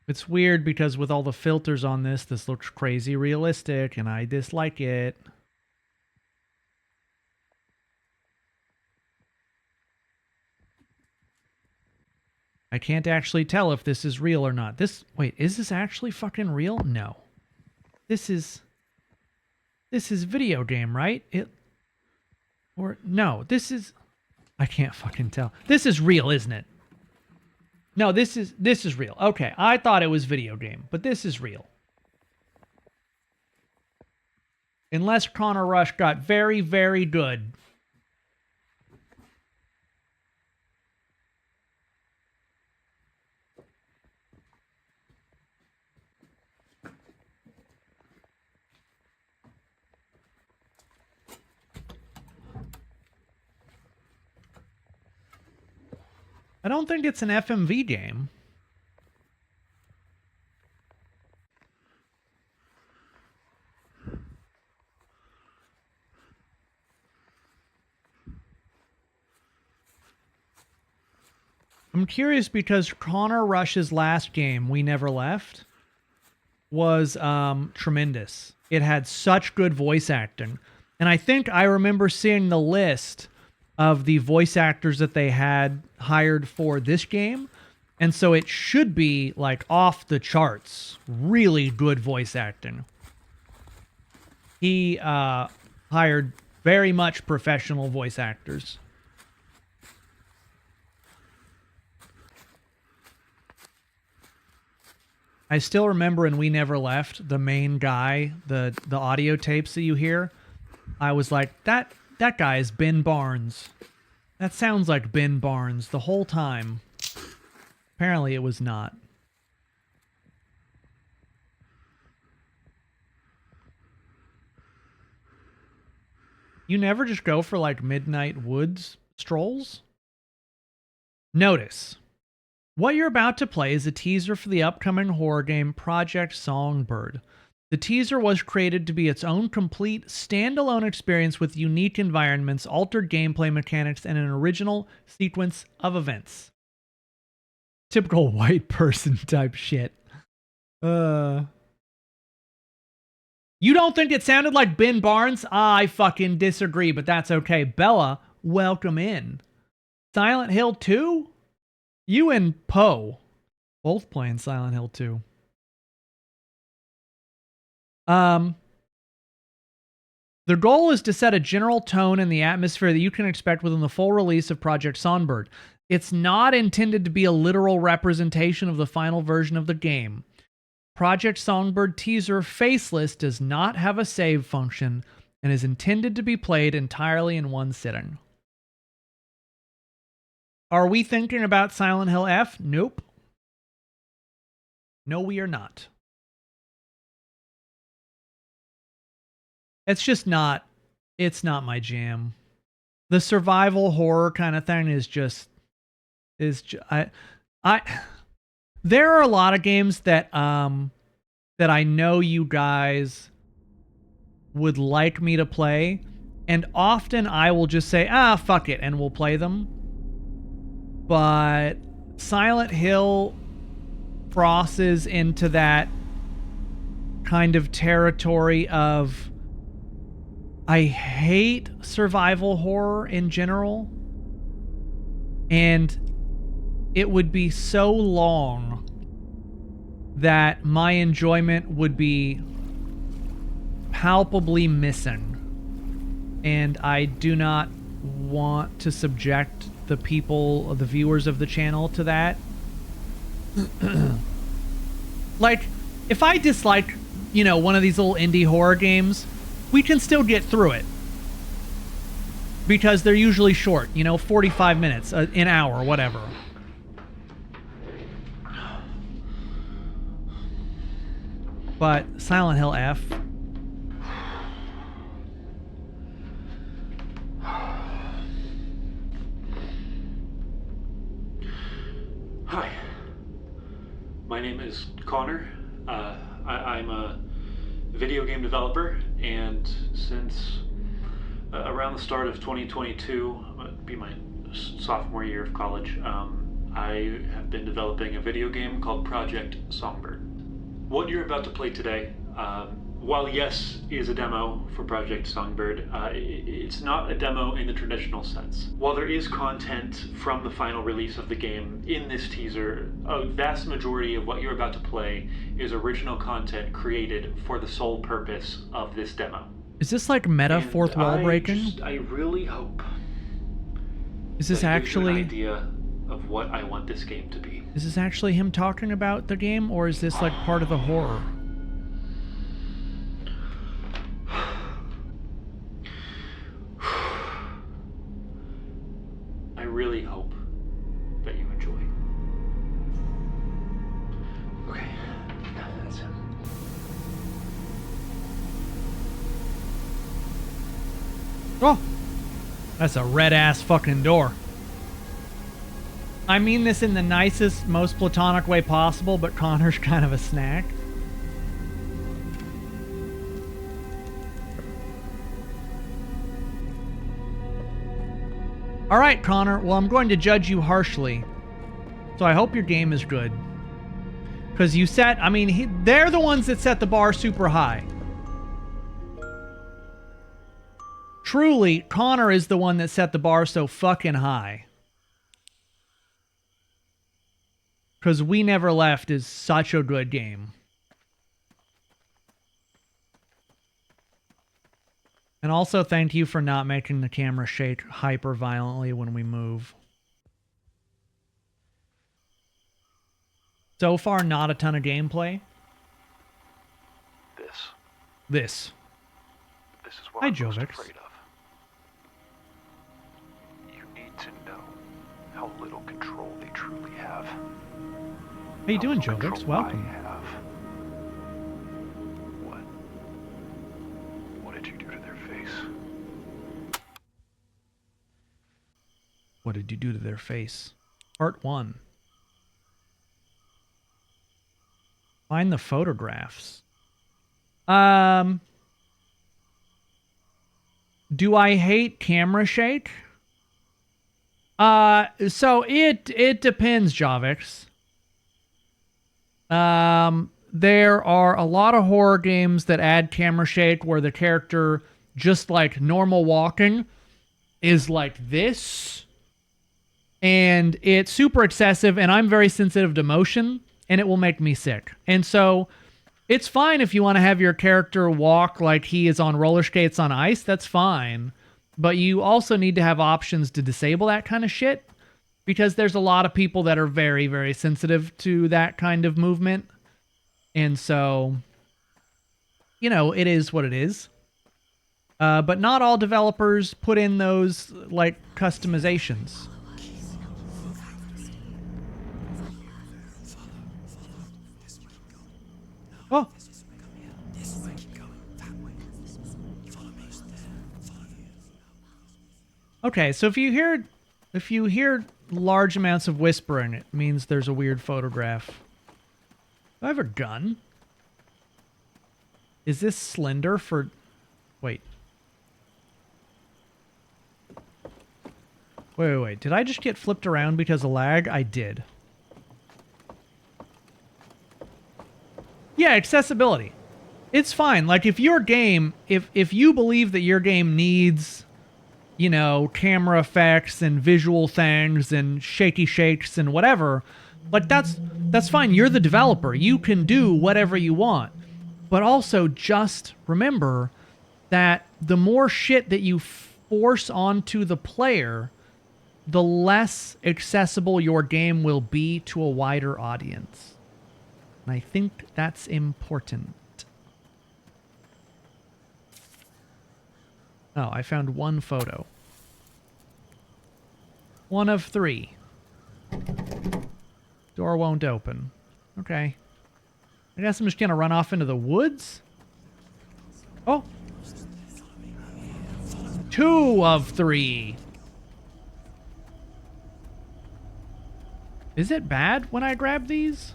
It's weird because with all the filters on this looks crazy realistic, and I dislike it. I can't actually tell if this is real or not. Wait, is this actually fucking real? No. This is video game, right? No, this is, I can't fucking tell. This is real, isn't it? No, this is real. Okay, I thought it was video game, but this is real. Unless Connor Rush got very, very good. I don't think it's an FMV game. I'm curious because Connor Rush's last game, We Never Left, was tremendous. It had such good voice acting. And I think I remember seeing the list of the voice actors that they had hired for this game. And so it should be like off the charts. Really good voice acting. He hired very much professional voice actors. I still remember in We Never Left, the main guy, the audio tapes that you hear, I was like, that guy is Ben Barnes. That sounds like Ben Barnes the whole time. Apparently it was not. You never just go for like midnight woods strolls? Notice. What you're about to play is a teaser for the upcoming horror game Project Songbird. The teaser was created to be its own complete, standalone experience with unique environments, altered gameplay mechanics, and an original sequence of events. Typical white person type shit. You don't think it sounded like Ben Barnes? I fucking disagree, but that's okay. Bella, welcome in. Silent Hill 2? You and Poe both playing Silent Hill 2. The goal is to set a general tone in the atmosphere that you can expect within the full release of Project Songbird. It's not intended to be a literal representation of the final version of the game. Project Songbird teaser Faceless does not have a save function and is intended to be played entirely in one sitting. Are we thinking about Silent Hill F? Nope. No, we are not. It's just not, it's not my jam. The survival horror kind of thing is just, there are a lot of games that I know you guys would like me to play, and often I will just say, fuck it, and we'll play them. But Silent Hill crosses into that kind of territory of, I hate survival horror in general, and it would be so long that my enjoyment would be palpably missing, and I do not want to subject the people, the viewers of the channel, to that. Like, if I dislike, one of these little indie horror games, we can still get through it. Because they're usually short, 45 minutes, an hour, whatever. But Silent Hill F. Hi. My name is Connor. I'm a video game developer, and since around the start of 2022, be my sophomore year of college, I have been developing a video game called Project Songbird. What you're about to play today, while yes, is a demo for Project Songbird, it's not a demo in the traditional sense. While there is content from the final release of the game in this teaser, a vast majority of what you're about to play is original content created for the sole purpose of this demo. Is this like meta And fourth wall breaking? I really hope Is this that it gives you actually... an idea of what I want this game to be. Is this actually him talking about the game, or is this like part of the horror? I really hope that you enjoy. Okay, that's him. Oh! That's a red-ass fucking door. I mean this in the nicest, most platonic way possible, but Connor's kind of a snack. Alright, Connor. Well, I'm going to judge you harshly. So I hope your game is good. Because you set... I mean, they're the ones that set the bar super high. Truly, Connor is the one that set the bar so fucking high. Because We Never Left is such a good game. And also thank you for not making the camera shake hyper violently when we move. So far, not a ton of gameplay. This. This is what Hi, I'm most Jovix. afraid of. You need to know how little control they truly have. How you doing, How little Jovix? control Welcome. I have. What did you do to their face? What did you do to their face? Part 1. Find the photographs. Do I hate camera shake? So it depends, Javix. There are a lot of horror games that add camera shake where the character, just like normal walking, is like this. And it's super excessive, and I'm very sensitive to motion, and it will make me sick. And so it's fine if you want to have your character walk like he is on roller skates on ice. That's fine. But you also need to have options to disable that kind of shit, because there's a lot of people that are very, very sensitive to that kind of movement. And so, you know, it is what it is. But not all developers put in those, like, customizations. Oh. Okay, so if you hear large amounts of whispering, it means there's a weird photograph. Do I have a gun? Is this slender for... Wait. Wait. Did I just get flipped around because of lag? I did. Yeah, accessibility. It's fine. Like, if your game... If you believe that your game needs... you know, camera effects and visual things and shaky shakes and whatever, like that's fine. You're the developer. You can do whatever you want. But also just remember that the more shit that you force onto the player, the less accessible your game will be to a wider audience. And I think that's important. Oh, I found one photo. 1 of 3. Door won't open. Okay. I guess I'm just gonna run off into the woods? Oh! 2 of 3! Is it bad when I grab these?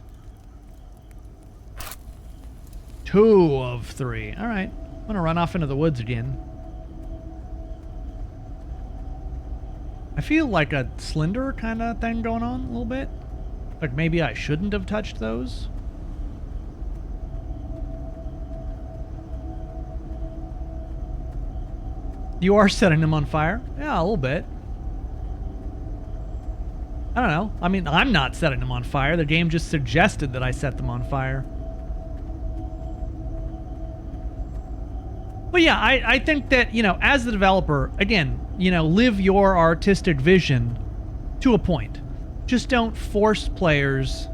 2 of 3. Alright. I'm gonna run off into the woods again. I feel like a Slender kind of thing going on a little bit. Like maybe I shouldn't have touched those. You are setting them on fire? Yeah, a little bit. I don't know. I mean, I'm not setting them on fire. The game just suggested that I set them on fire. But yeah, I think that, you know, as the developer, again, you know, live your artistic vision to a point. Just don't force players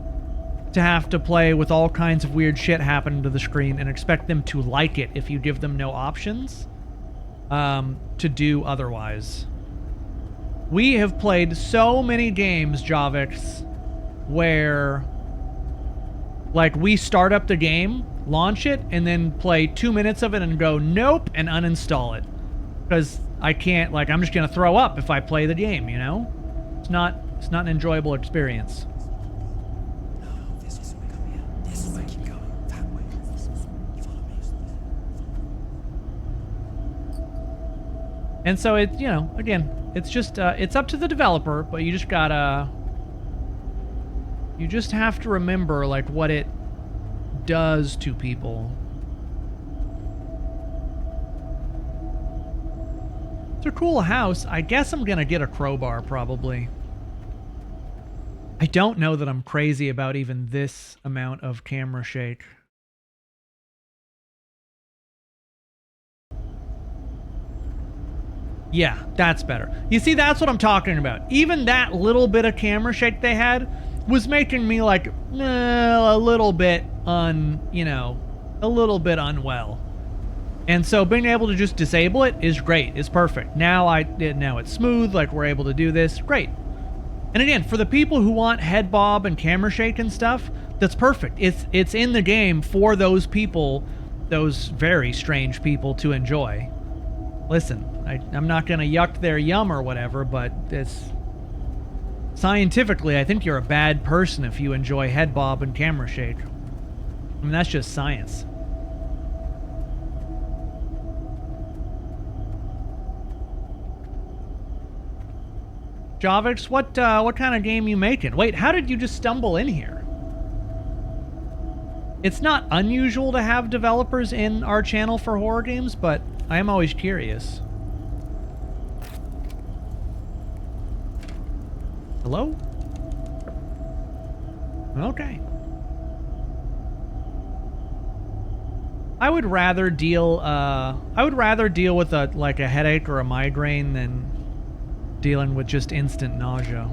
to have to play with all kinds of weird shit happening to the screen and expect them to like it if you give them no options to do otherwise. We have played so many games, Javix, where like we start up the game, launch it, and then play 2 minutes of it and go nope and uninstall it. Because I can't, like, I'm just gonna throw up if I play the game, you know? It's not an enjoyable experience. And so it, you know, again, it's just, it's up to the developer, but you just gotta, you just have to remember, like, what it does to people. It's a cool house. I guess I'm gonna get a crowbar, probably. I don't know that I'm crazy about even this amount of camera shake. Yeah, that's better. You see, that's what I'm talking about. Even that little bit of camera shake they had was making me like, a little bit you know, a little bit unwell. And so being able to just disable it is great. It's perfect. Now it's smooth, like we're able to do this. Great. And again, for the people who want head bob and camera shake and stuff, that's perfect. It's in the game for those people, those very strange people to enjoy. Listen, I'm not going to yuck their yum or whatever, but it's scientifically, I think you're a bad person if you enjoy head bob and camera shake. I mean, that's just science. Javix, what kind of game you making? Wait, how did you just stumble in here? It's not unusual to have developers in our channel for horror games, but I am always curious. Hello? Okay. I would rather deal with a headache or a migraine than dealing with just instant nausea.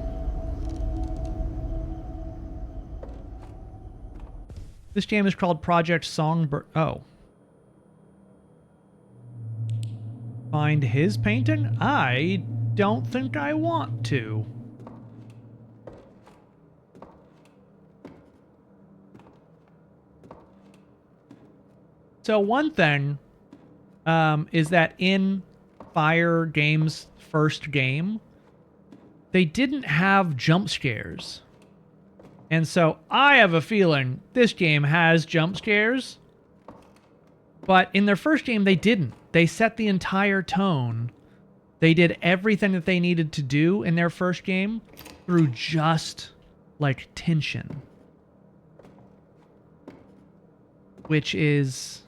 This game is called Project Songbird. Oh. Find his painting? I don't think I want to. So one thing is that in Fire Games' first game, they didn't have jump scares. And so I have a feeling this game has jump scares. But in their first game, they didn't. They set the entire tone. They did everything that they needed to do in their first game through just, like, tension. Which is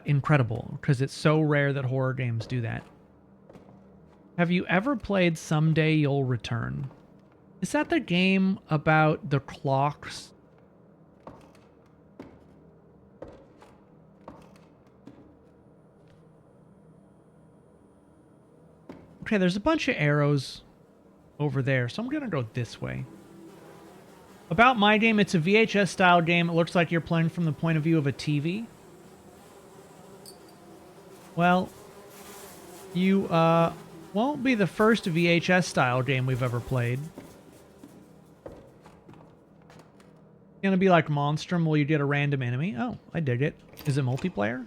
incredible, because it's so rare that horror games do that. Have you ever played Someday You'll Return? Is that the game about the clocks? Okay, there's a bunch of arrows over there, so I'm gonna go this way. About my game, it's a VHS style game. It looks like you're playing from the point of view of a TV. Well, you won't be the first VHS style game we've ever played. It's gonna be like Monstrum, where you get a random enemy. Oh, I dig it. Is it multiplayer?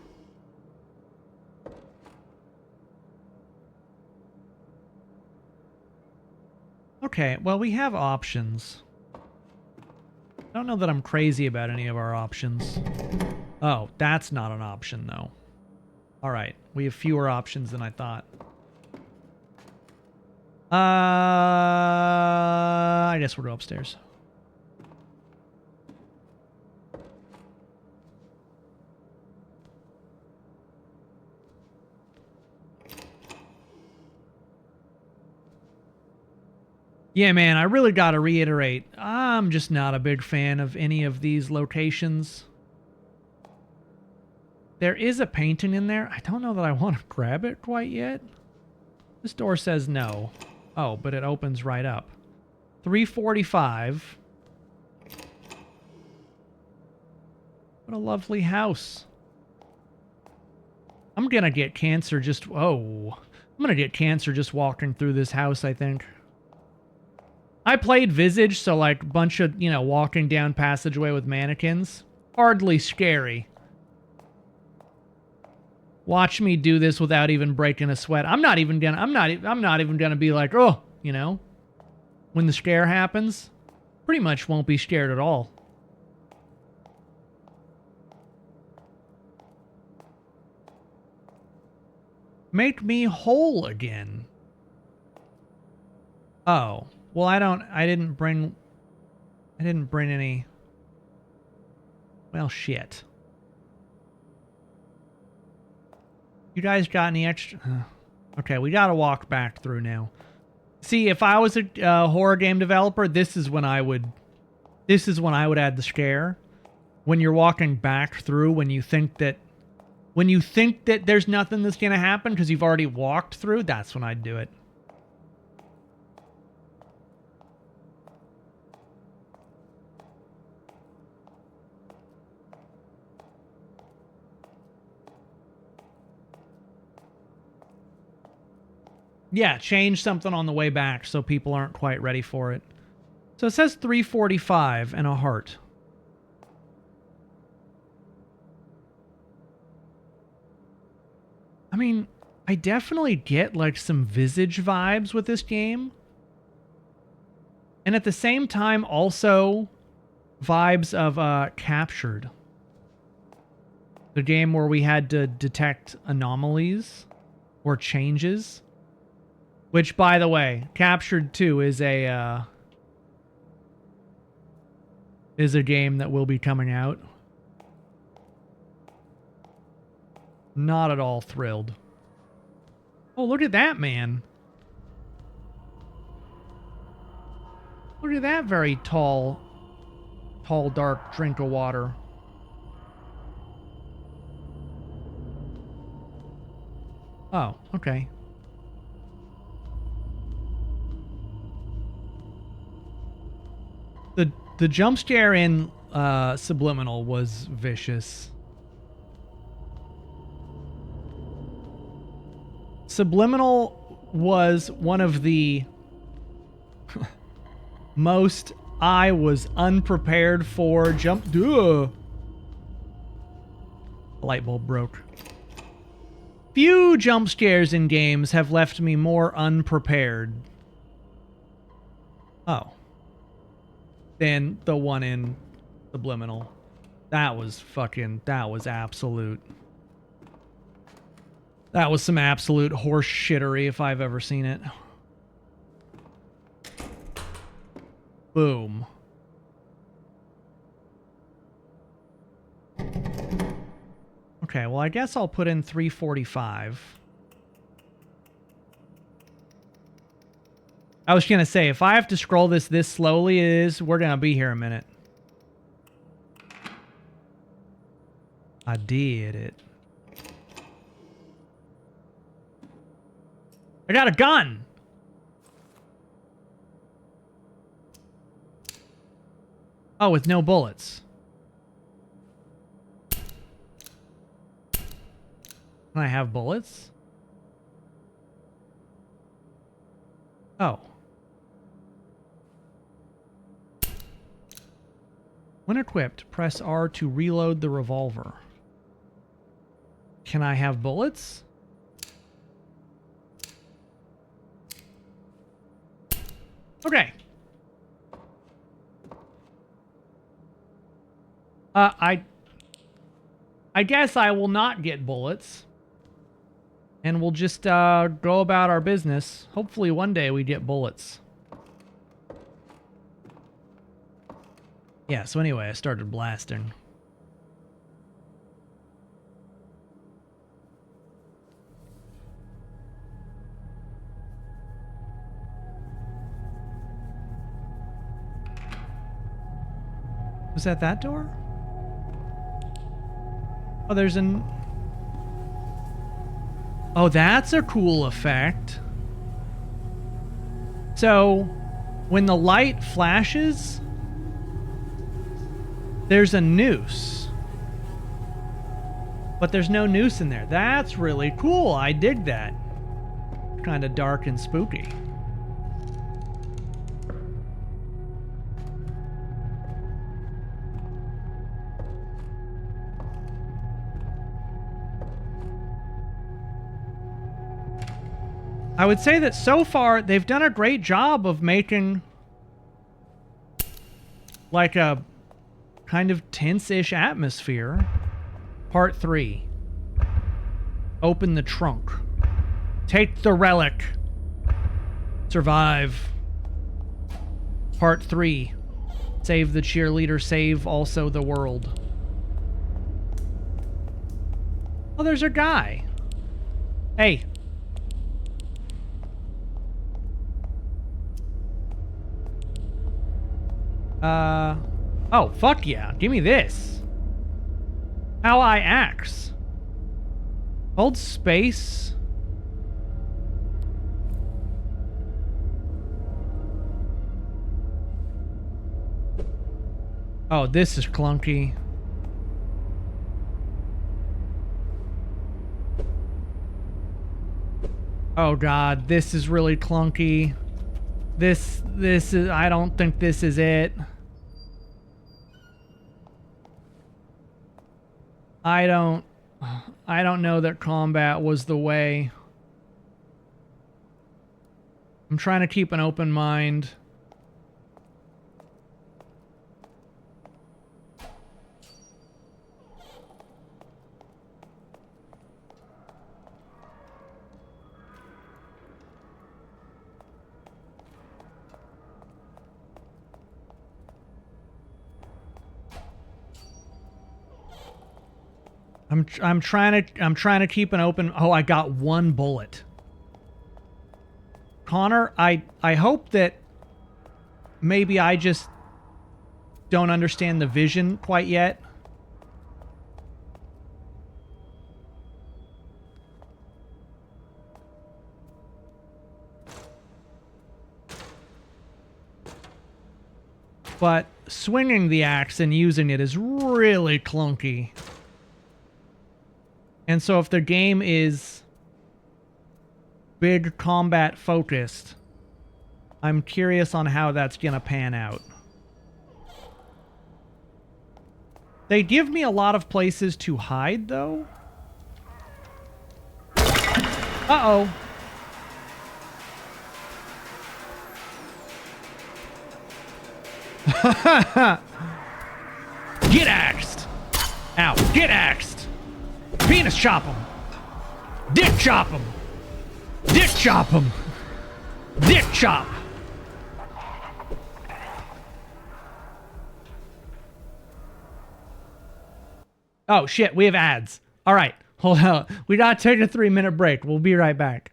Okay, well, we have options. I don't know that I'm crazy about any of our options. Oh, that's not an option, though. Alright, we have fewer options than I thought. I guess we'll go upstairs. Yeah, man, I really got to reiterate, I'm just not a big fan of any of these locations. There is a painting in there. I don't know that I want to grab it quite yet. This door says no. Oh, but it opens right up. 345. What a lovely house. I'm gonna get cancer just... Oh. I'm gonna get cancer just walking through this house, I think. I played Visage, so like a bunch of, you know, walking down passageway with mannequins. Hardly scary. Watch me do this without even breaking a sweat. I'm not even gonna be like, oh, you know, when the scare happens, pretty much won't be scared at all. Make me whole again. Oh, well, I didn't bring any. Well, shit. You guys got any extra? Okay, we gotta walk back through now. See, if I was a horror game developer, this is when I would add the scare. When you're walking back through, when you think that there's nothing that's gonna happen because you've already walked through, that's when I'd do it. Yeah, change something on the way back so people aren't quite ready for it. So it says 345 and a heart. I mean, I definitely get like some Visage vibes with this game. And at the same time, also vibes of Captured. The game where we had to detect anomalies or changes. Which, by the way, Captured 2 is a game that will be coming out. Not at all thrilled. Oh, look at that, man. Look at that very tall, dark drink of water. Oh, okay. The jump scare in Subliminal was vicious. Subliminal was one of the most I was unprepared for jump. Duh. Light bulb broke. Few jump scares in games have left me more unprepared. Oh. Than the one in Subliminal. That was absolute. That was some absolute horse shittery if I've ever seen it. Boom. Okay, well, I guess I'll put in 345. I was going to say, if I have to scroll this slowly, we're going to be here a minute. I did it. I got a gun! Oh, with no bullets. Can I have bullets? Oh. When equipped, press R to reload the revolver. Can I have bullets? Okay. I guess I will not get bullets. And we'll just go about our business. Hopefully one day we get bullets. Yeah, so anyway, I started blasting. Was that door? Oh, there's an... Oh, that's a cool effect. So, when the light flashes, there's a noose. But there's no noose in there. That's really cool. I dig that. Kind of dark and spooky. I would say that so far, they've done a great job of making like a kind of tense-ish atmosphere. Part 3. Open the trunk. Take the relic. Survive. Part 3. Save the cheerleader, save also the world. Oh, there's a guy. Hey. Oh, fuck yeah. Give me this. Ally axe. Hold space. Oh, this is clunky. Oh god, this is really clunky. This is, I don't think this is it. I don't know that combat was the way. I'm trying to keep an open mind. I'm trying to keep an open. Oh, I got one bullet. Connor, I hope that maybe I just don't understand the vision quite yet. But swinging the axe and using it is really clunky. And so if the game is big combat focused, I'm curious on how that's gonna pan out. They give me a lot of places to hide, though. Uh-oh. Get axed! Ow, get axed! Penis chop him! Dick chop him! Dick chop him! Dick chop! Oh shit, we have ads. Alright, hold on. We gotta take a 3-minute break. We'll be right back.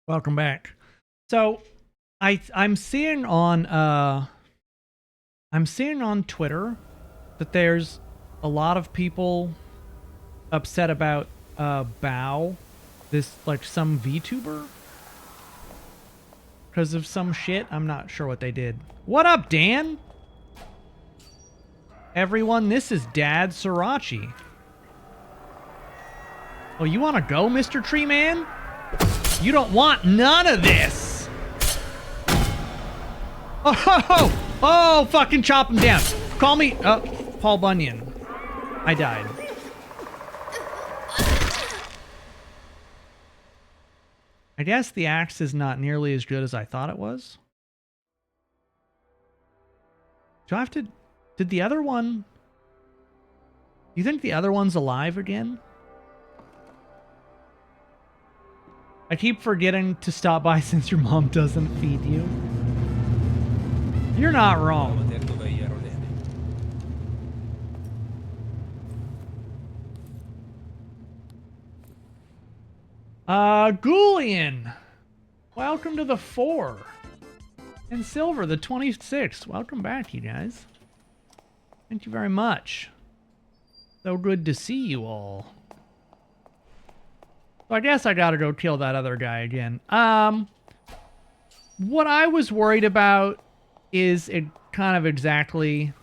Welcome back. So, I'm seeing on Twitter that there's a lot of people upset about Bao, this like some VTuber, because of some shit. I'm not sure what they did. What up, Dan? Everyone, this is Dad Srirachi. Oh, you want to go, Mr. Tree Man? You don't want none of this. Oh, fucking chop him down. Call me, Paul Bunyan. I died. I guess the axe is not nearly as good as I thought it was. Do I have to... Did the other one... Do you think the other one's alive again? I keep forgetting to stop by since your mom doesn't feed you. You're not wrong. Ghoulian! Welcome to the 4. And Silver, the 26. Welcome back, you guys. Thank you very much. So good to see you all. So I guess I gotta go kill that other guy again. What I was worried about is it kind of exactly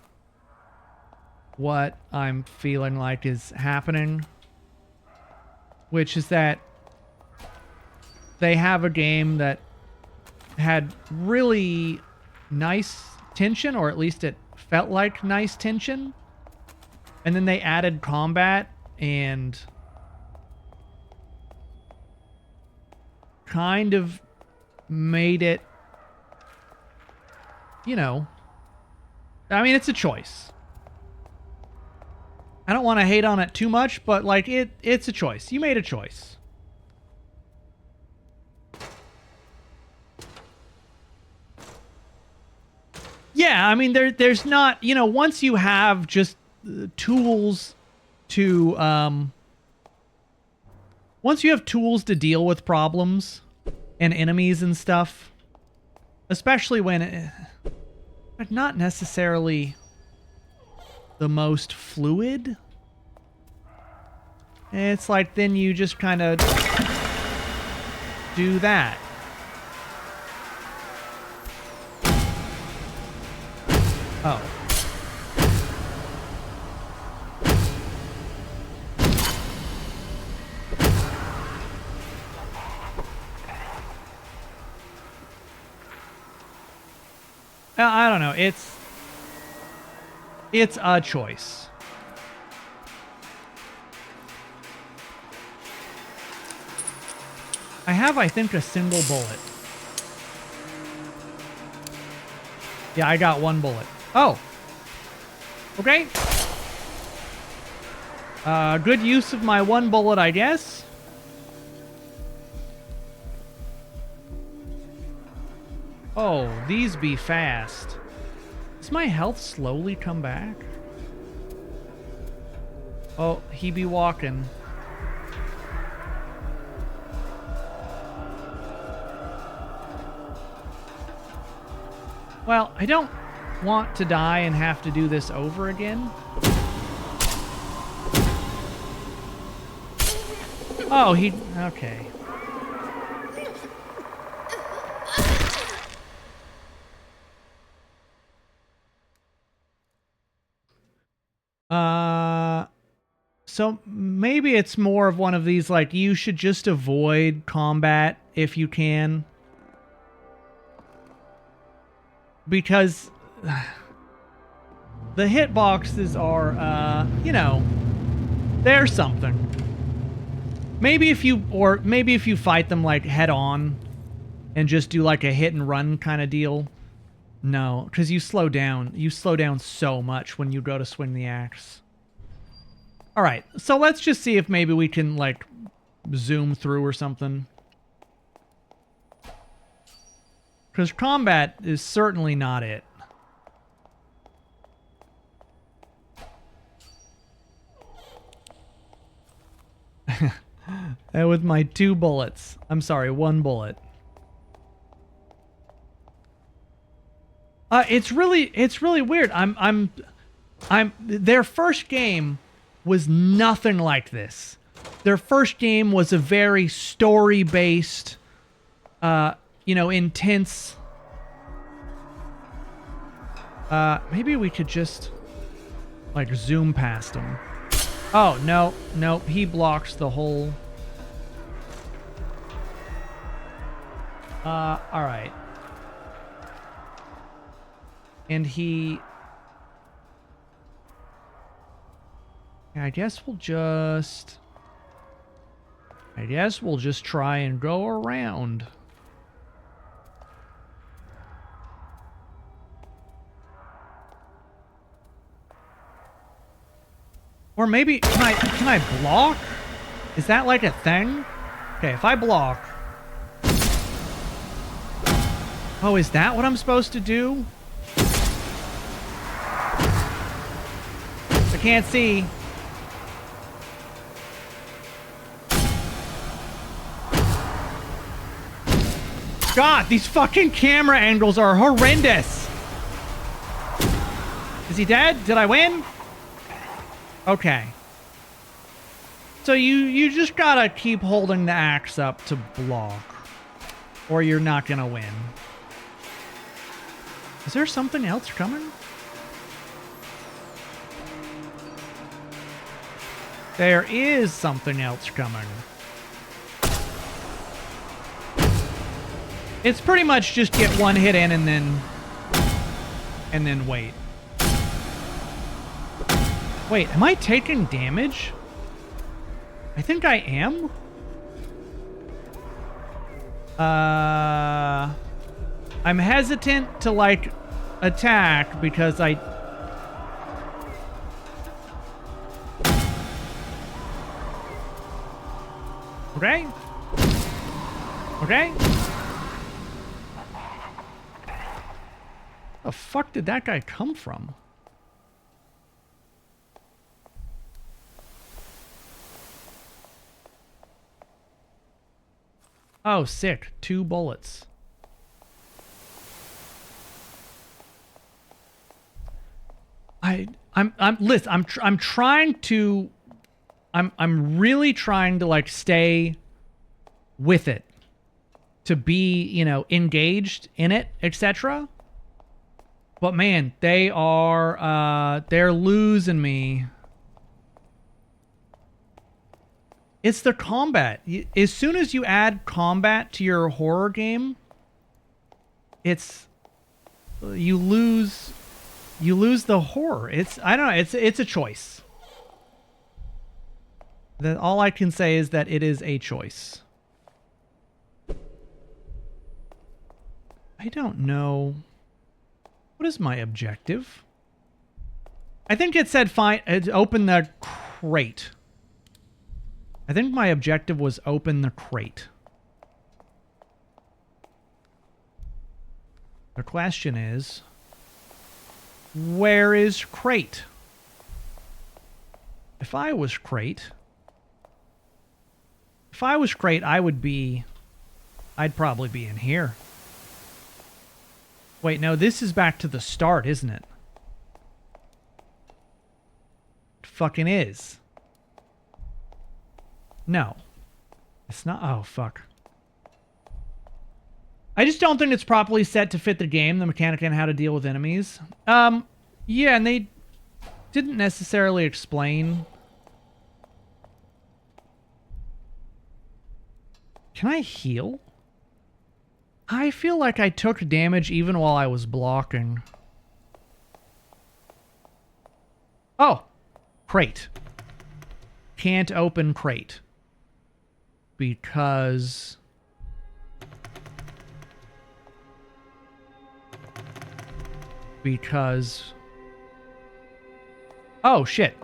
what I'm feeling like is happening. Which is that they have a game that had really nice tension, or at least it felt like nice tension. And then they added combat and kind of made it, you know, I mean, it's a choice. I don't want to hate on it too much, but like it's a choice. You made a choice. Yeah, I mean, there's not, you know, once you have just tools to, once you have tools to deal with problems and enemies and stuff, especially when but not necessarily the most fluid, it's like then you just kind of do that. Oh. I don't know. It's a choice. I have, I think, a single bullet. Yeah, I got one bullet. Oh. Okay. Good use of my one bullet, I guess. Oh, these be fast. Does my health slowly come back? Oh, he be walking. Well, I don't want to die and have to do this over again. Oh, he... Okay. So maybe it's more of one of these, like, you should just avoid combat if you can. Because the hitboxes are, you know, they're something. Maybe if you fight them, like, head on and just do, like, a hit and run kind of deal. No, because you slow down. You slow down so much when you go to swing the axe. Alright, so let's just see if maybe we can, like, zoom through or something. Because combat is certainly not it. And with my 2 bullets. I'm sorry, 1 bullet. It's really weird. Their first game was nothing like this. Their first game was a very story-based, intense. Maybe we could just, like, zoom past him. Oh, no, he blocks the whole... alright. And he... I guess we'll just try and go around. Or maybe, can I block? Is that like a thing? Okay, if I block. Oh, is that what I'm supposed to do? I can't see. God, these fucking camera angles are horrendous. Is he dead? Did I win? Okay. So you just gotta keep holding the axe up to block, or you're not gonna win. Is there something else coming? There is something else coming. It's pretty much just get one hit in and then wait. Wait, am I taking damage? I think I am. I'm hesitant to, like, attack because I... Okay. Okay. The fuck did that guy come from? Oh, sick. 2 bullets. I'm trying to... I'm really trying to, like, stay with it. To be, you know, engaged in it, etc. But man, they are, they're losing me. It's the combat. As soon as you add combat to your horror game, it's... You lose the horror. I don't know, it's a choice. All I can say is that it is a choice. I don't know. What is my objective? I think it said open the crate. I think my objective was open the crate. The question is, where is crate? If I was crate, I'd probably be in here. Wait, no, this is back to the start, isn't it? It fucking is. No. It's not. Oh, fuck. I just don't think it's properly set to fit the game, the mechanic and how to deal with enemies. Yeah, and they didn't necessarily explain. Can I heal? I feel like I took damage even while I was blocking. Oh! Crate. Can't open crate. Because... Oh, shit.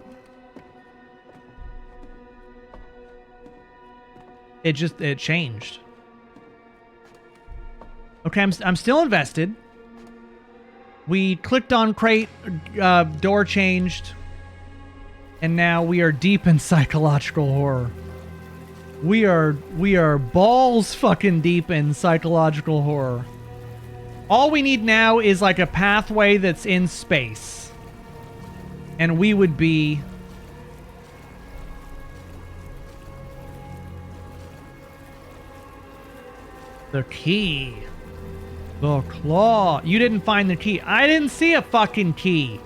It changed. Okay, I'm still invested. We clicked on crate, door changed, and now we are deep in psychological horror. We are balls fucking deep in psychological horror. All we need now is like a pathway that's in space. And we would be... The key. The claw. You didn't find the key. I didn't see a fucking key.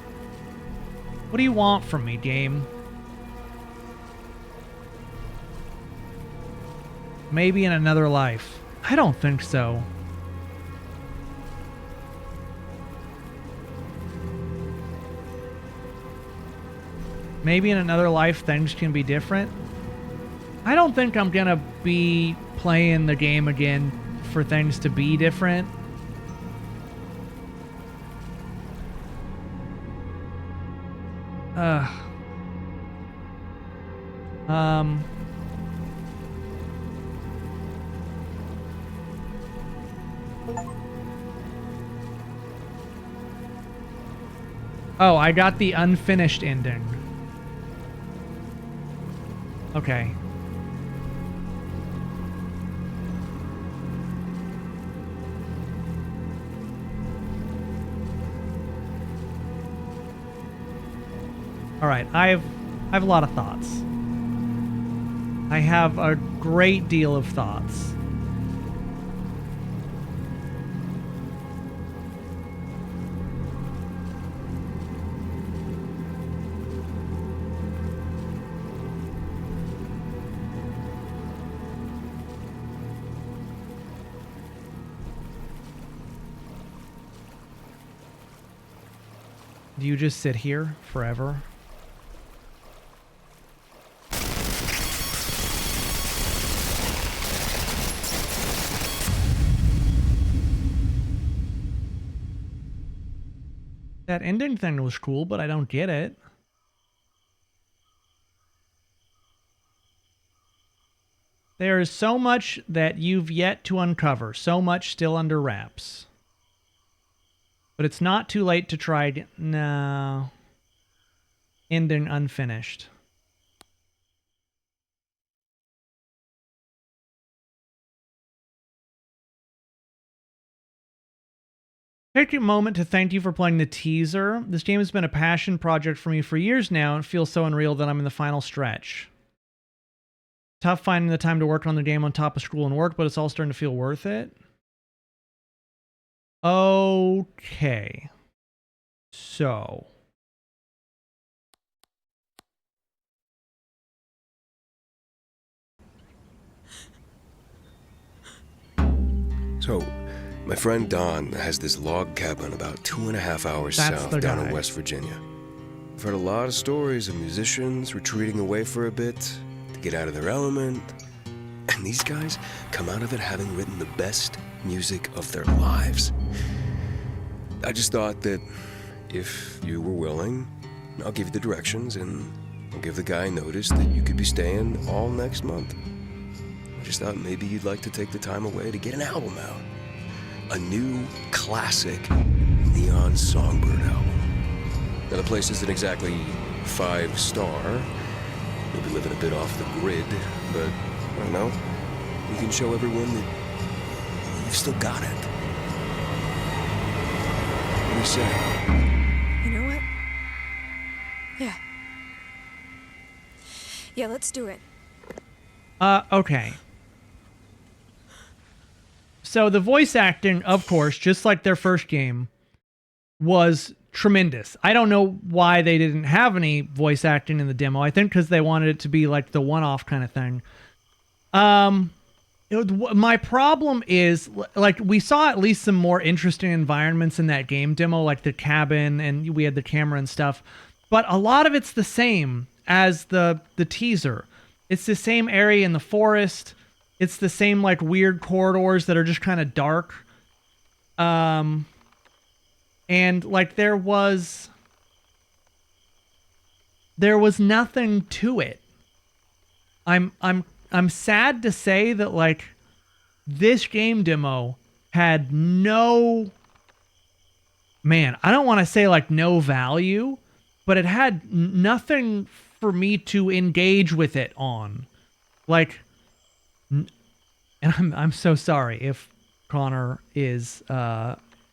What do you want from me, game? Maybe in another life. I don't think so. Maybe in another life things can be different. I don't think I'm gonna be playing the game again for things to be different. Oh, I got the unfinished ending. Okay. All right, I have a lot of thoughts. I have a great deal of thoughts. Do you just sit here forever? That ending thing was cool, but I don't get it. There is so much that you've yet to uncover, so much still under wraps. But it's not too late to try again. No. Ending unfinished. Take a moment to thank you for playing the teaser. This game has been a passion project for me for years now and feels so unreal that I'm in the final stretch. Tough finding the time to work on the game on top of school and work, but it's all starting to feel worth it. Okay. So. So, my friend Don has this log cabin about 2.5 hours That's south the down guy. in West Virginia. I've heard a lot of stories of musicians retreating away for a bit to get out of their element. And these guys come out of it having written the best music of their lives. I just thought that if you were willing, I'll give you the directions and I'll give the guy notice that you could be staying all next month. I just thought maybe you'd like to take the time away to get an album out. A new classic Neon Songbird album. Now the place isn't exactly 5-star. You'll be living a bit off the grid, but I don't know. You can show everyone that you've still got it. What do you say? You know what? Yeah. Yeah, let's do it. Okay. So the voice acting, of course, just like their first game, was tremendous. I don't know why they didn't have any voice acting in the demo. I think because they wanted it to be like the one-off kind of thing. My problem is, like, we saw at least some more interesting environments in that game demo, like the cabin, and we had the camera and stuff. But a lot of it's the same as the teaser. It's the same area in the forest. It's the same, like, weird corridors that are just kind of dark. And, like, there was nothing to it. I'm sad to say that, like, this game demo had no... Man, I don't want to say, like, no value, but it had nothing for me to engage with it on. Like... And I'm so sorry if Connor is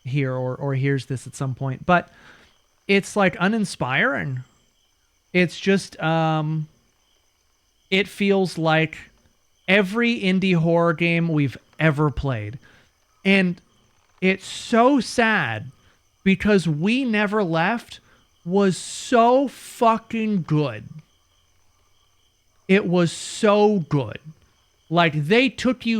here or hears this at some point, but it's like uninspiring. It's just it feels like every indie horror game we've ever played. And it's so sad because We Never Left was so fucking good. It was so good. Like, they led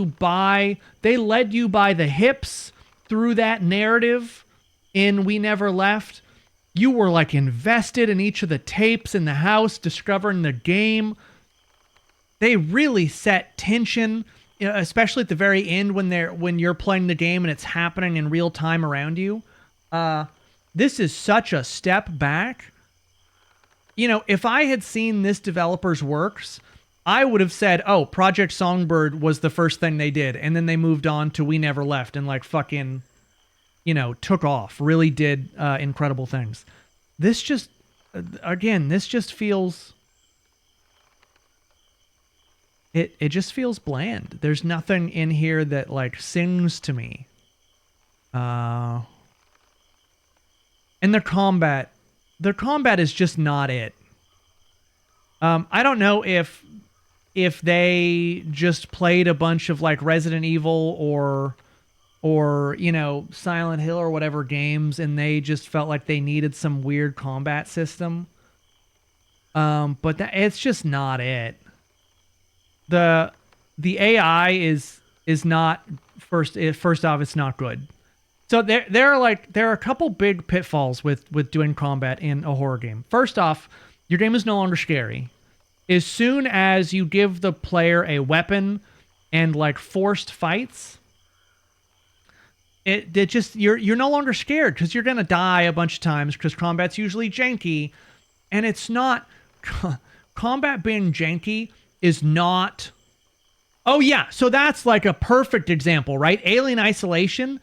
you by the hips through that narrative in We Never Left. You were like invested in each of the tapes in the house, discovering the game. They really set tension, especially at the very end when you're playing the game and it's happening in real time around you. This is such a step back. You know, if I had seen this developer's works, I would have said, oh, Project Songbird was the first thing they did. And then they moved on to We Never Left and like fucking, you know, took off, really did incredible things. This just, again, this just feels, it just feels bland. There's nothing in here that like sings to me. And the combat is just not it. I don't know if they just played a bunch of like Resident Evil or you know, Silent Hill or whatever games, and they just felt like they needed some weird combat system. But it's just not it. The AI is not first off, it's not good. So there are a couple big pitfalls with doing combat in a horror game. First off, your game is no longer scary. As soon as you give the player a weapon and like forced fights, it just you're no longer scared because you're gonna die a bunch of times because combat's usually janky, and it's not combat being janky is not. Oh yeah, so that's like a perfect example, right? Alien Isolation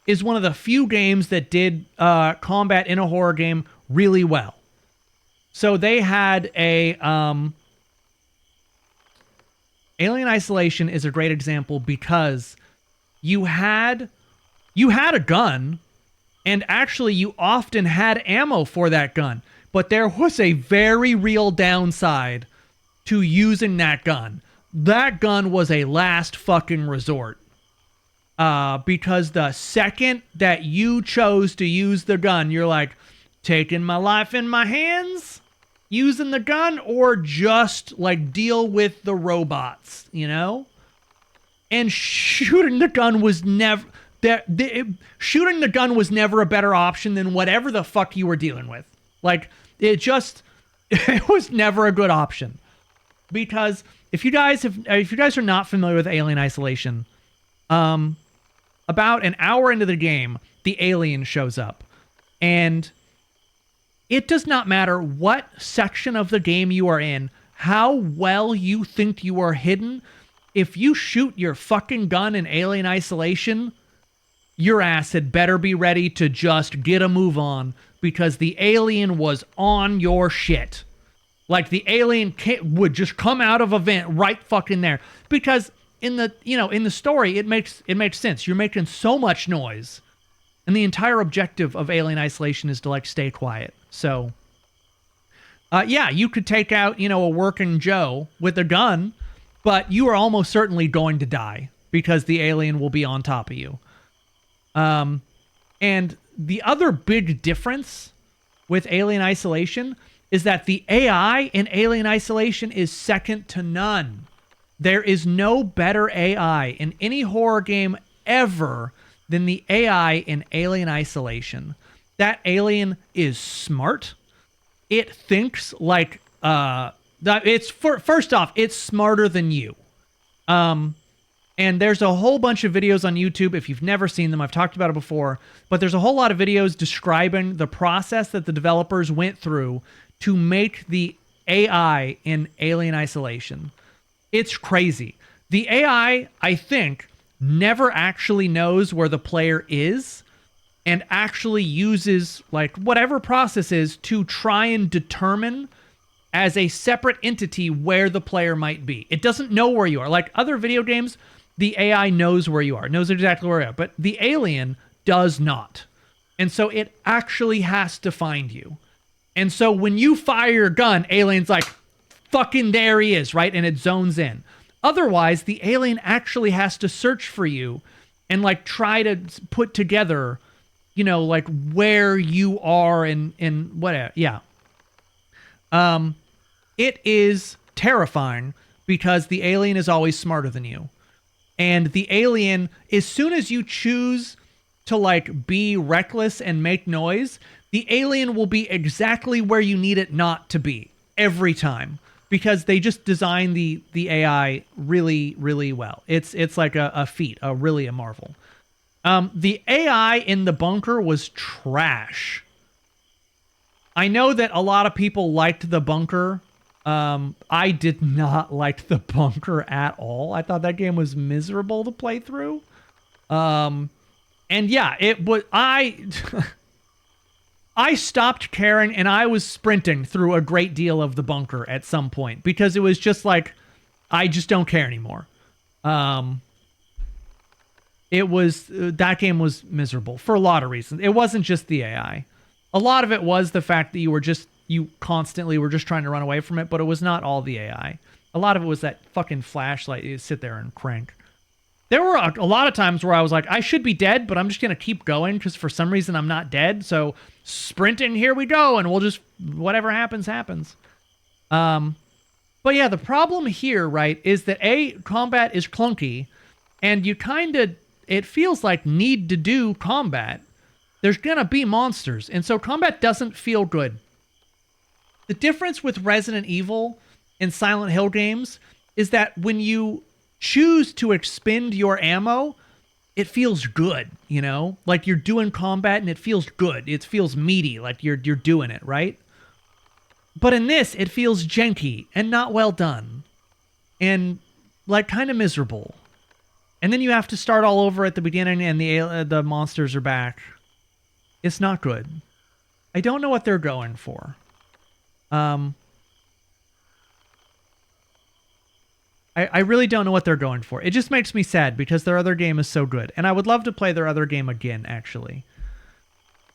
is one of the few games that did combat in a horror game really well. So they had a Alien Isolation is a great example because you had a gun, and actually you often had ammo for that gun, but there was a very real downside to using that gun. That gun was a last fucking resort. Because the second that you chose to use the gun, you're like, taking my life in my hands, using the gun, or just like deal with the robots, you know? And shooting the gun was never shooting the gun was never a better option than whatever the fuck you were dealing with. Like, it was never a good option. Because if you guys are not familiar with Alien Isolation, about an hour into the game, the alien shows up. And it does not matter what section of the game you are in, how well you think you are hidden. If you shoot your fucking gun in Alien Isolation, your ass had better be ready to just get a move on, because the alien was on your shit. Like, the alien would just come out of a vent right fucking there. Because in the story, it makes sense. You're making so much noise, and the entire objective of Alien Isolation is to like stay quiet. So, yeah, you could take out a working Joe with a gun, but you are almost certainly going to die because the alien will be on top of you. And the other big difference with Alien Isolation is that the AI in Alien Isolation is second to none. There is no better AI in any horror game ever than the AI in Alien Isolation. That alien is smart. It thinks like first off, it's smarter than you. And there's a whole bunch of videos on YouTube. If you've never seen them, I've talked about it before, but there's a whole lot of videos describing the process that the developers went through to make the AI in Alien Isolation. It's crazy. The AI, I think, never actually knows where the player is and actually uses like whatever process is to try and determine as a separate entity where the player might be. It doesn't know where you are. Like other video games, the AI knows where you are, knows exactly where you are, but the alien does not. And so it actually has to find you. And so when you fire your gun, alien's like, fucking there he is, right? And it zones in. Otherwise, the alien actually has to search for you and like try to put together, you know, like where you are and whatever. Yeah. It is terrifying because the alien is always smarter than you. And the alien, as soon as you choose to like be reckless and make noise, the alien will be exactly where you need it not to be every time, because they just design the AI really, really well. It's like a feat, really a marvel. The AI in the bunker was trash. I know that a lot of people liked the bunker. I did not like the bunker at all. I thought that game was miserable to play through. And yeah, it was, I stopped caring and I was sprinting through a great deal of the bunker at some point because it was just like, I just don't care anymore. It was, that game was miserable for a lot of reasons. It wasn't just the AI. A lot of it was the fact that you constantly were just trying to run away from it, but it was not all the AI. A lot of it was that fucking flashlight you sit there and crank. There were a lot of times where I was like, I should be dead, but I'm just going to keep going because for some reason I'm not dead. So sprinting, here we go, and we'll just, whatever happens, happens. But yeah, the problem here, right, is that combat is clunky, and you kind of, it feels like need to do combat. There's going to be monsters, and so combat doesn't feel good. The difference with Resident Evil and Silent Hill games is that when you choose to expend your ammo, it feels good, you know? Like you're doing combat and it feels good. It feels meaty, like you're doing it, right? But in this, it feels janky and not well done. And like kind of miserable. And then you have to start all over at the beginning and the monsters are back. It's not good. I don't know what they're going for. I really don't know what they're going for. It just makes me sad because their other game is so good. And I would love to play their other game again, actually.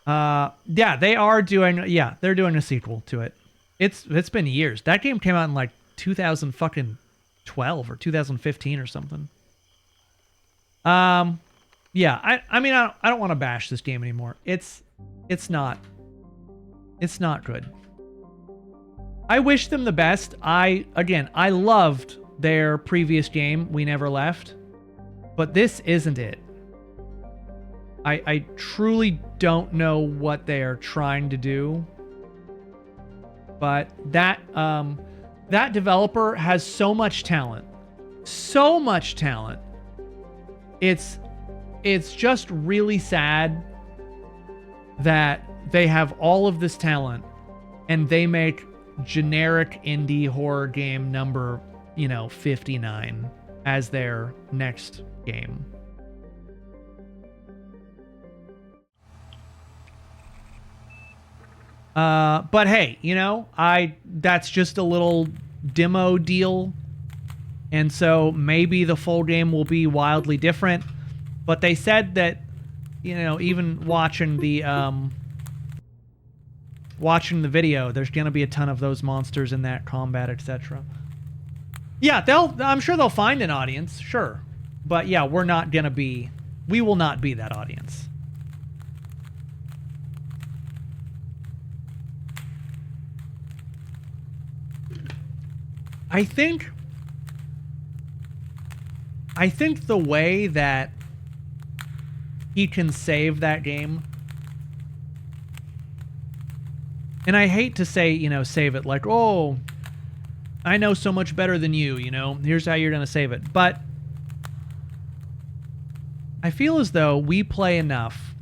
Yeah, they're doing a sequel to it. It's been years. That game came out in like 2012 or 2015 or something. Yeah, I mean, I don't want to bash this game anymore. It's not good. I wish them the best. I loved their previous game, We Never Left, but this isn't it. I truly don't know what they are trying to do, but that developer has so much talent. It's just really sad that they have all of this talent and they make generic indie horror game number 59 as their next game. But hey, that's just a little demo deal. And so maybe the full game will be wildly different. But they said that, even watching the video, there's going to be a ton of those monsters in that combat, etc. Yeah, I'm sure they'll find an audience, sure. But yeah, we will not be that audience. I think the way that he can save that game, and I hate to say, save it like, oh, I know so much better than you, here's how you're going to save it. But I feel as though we play enough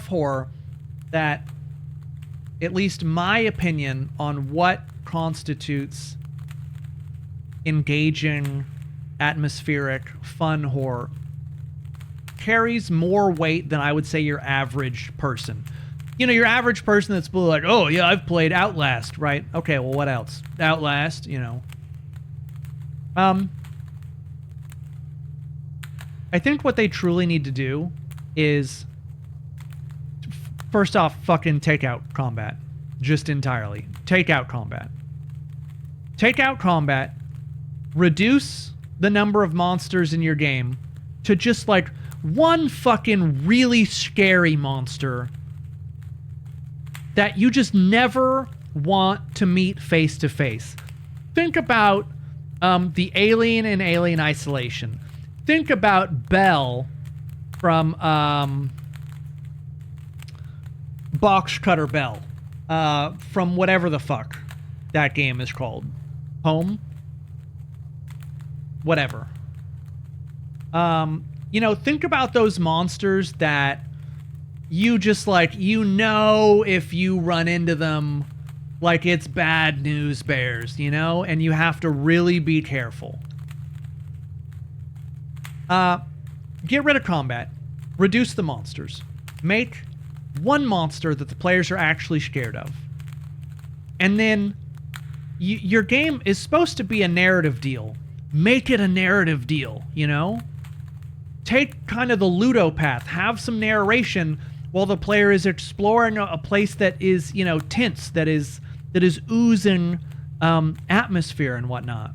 horror that at least my opinion on what constitutes engaging, atmospheric, fun horror carries more weight than I would say your average person. Your average person that's like, oh yeah, I've played Outlast, right? Okay, well, what else? Outlast, I think what they truly need to do is, first off, fucking take out combat. Just entirely. Take out combat. Take out combat. Reduce the number of monsters in your game to just like one fucking really scary monster that you just never want to meet face to face. Think about the alien in Alien Isolation. Think about Belle from Box Cutter Belle from whatever the fuck that game is called. Home? Whatever. You know, think about those monsters that you just like, you know, if you run into them, like it's bad news bears, you know, and you have to really be careful. Get rid of combat. Reduce the monsters. Make one monster that the players are actually scared of. And then your game is supposed to be a narrative deal. Make it a narrative deal, you know? Take kind of the Ludo path. Have some narration while the player is exploring a place that is, you know, tense, that is oozing atmosphere and whatnot.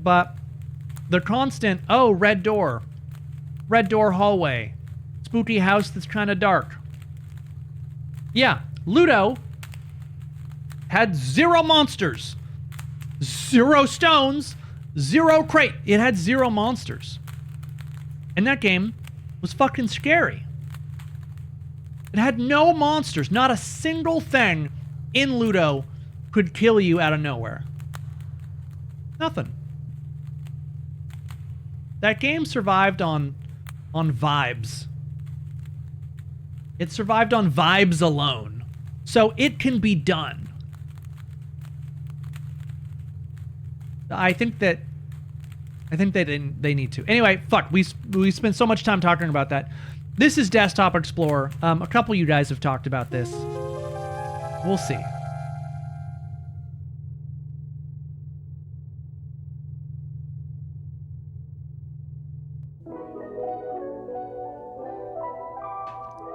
But the constant, oh, red door hallway, spooky house that's kind of dark. Yeah, Ludo had 0 monsters, 0 stones, 0 crate. It had 0 monsters. And that game was fucking scary. It had no monsters. Not a single thing in Ludo could kill you out of nowhere. Nothing. That game survived on vibes. It survived on vibes alone. So it can be done. I think they need to. Anyway, fuck. We spent so much time talking about that. This is Desktop Explorer. A couple of you guys have talked about this. We'll see.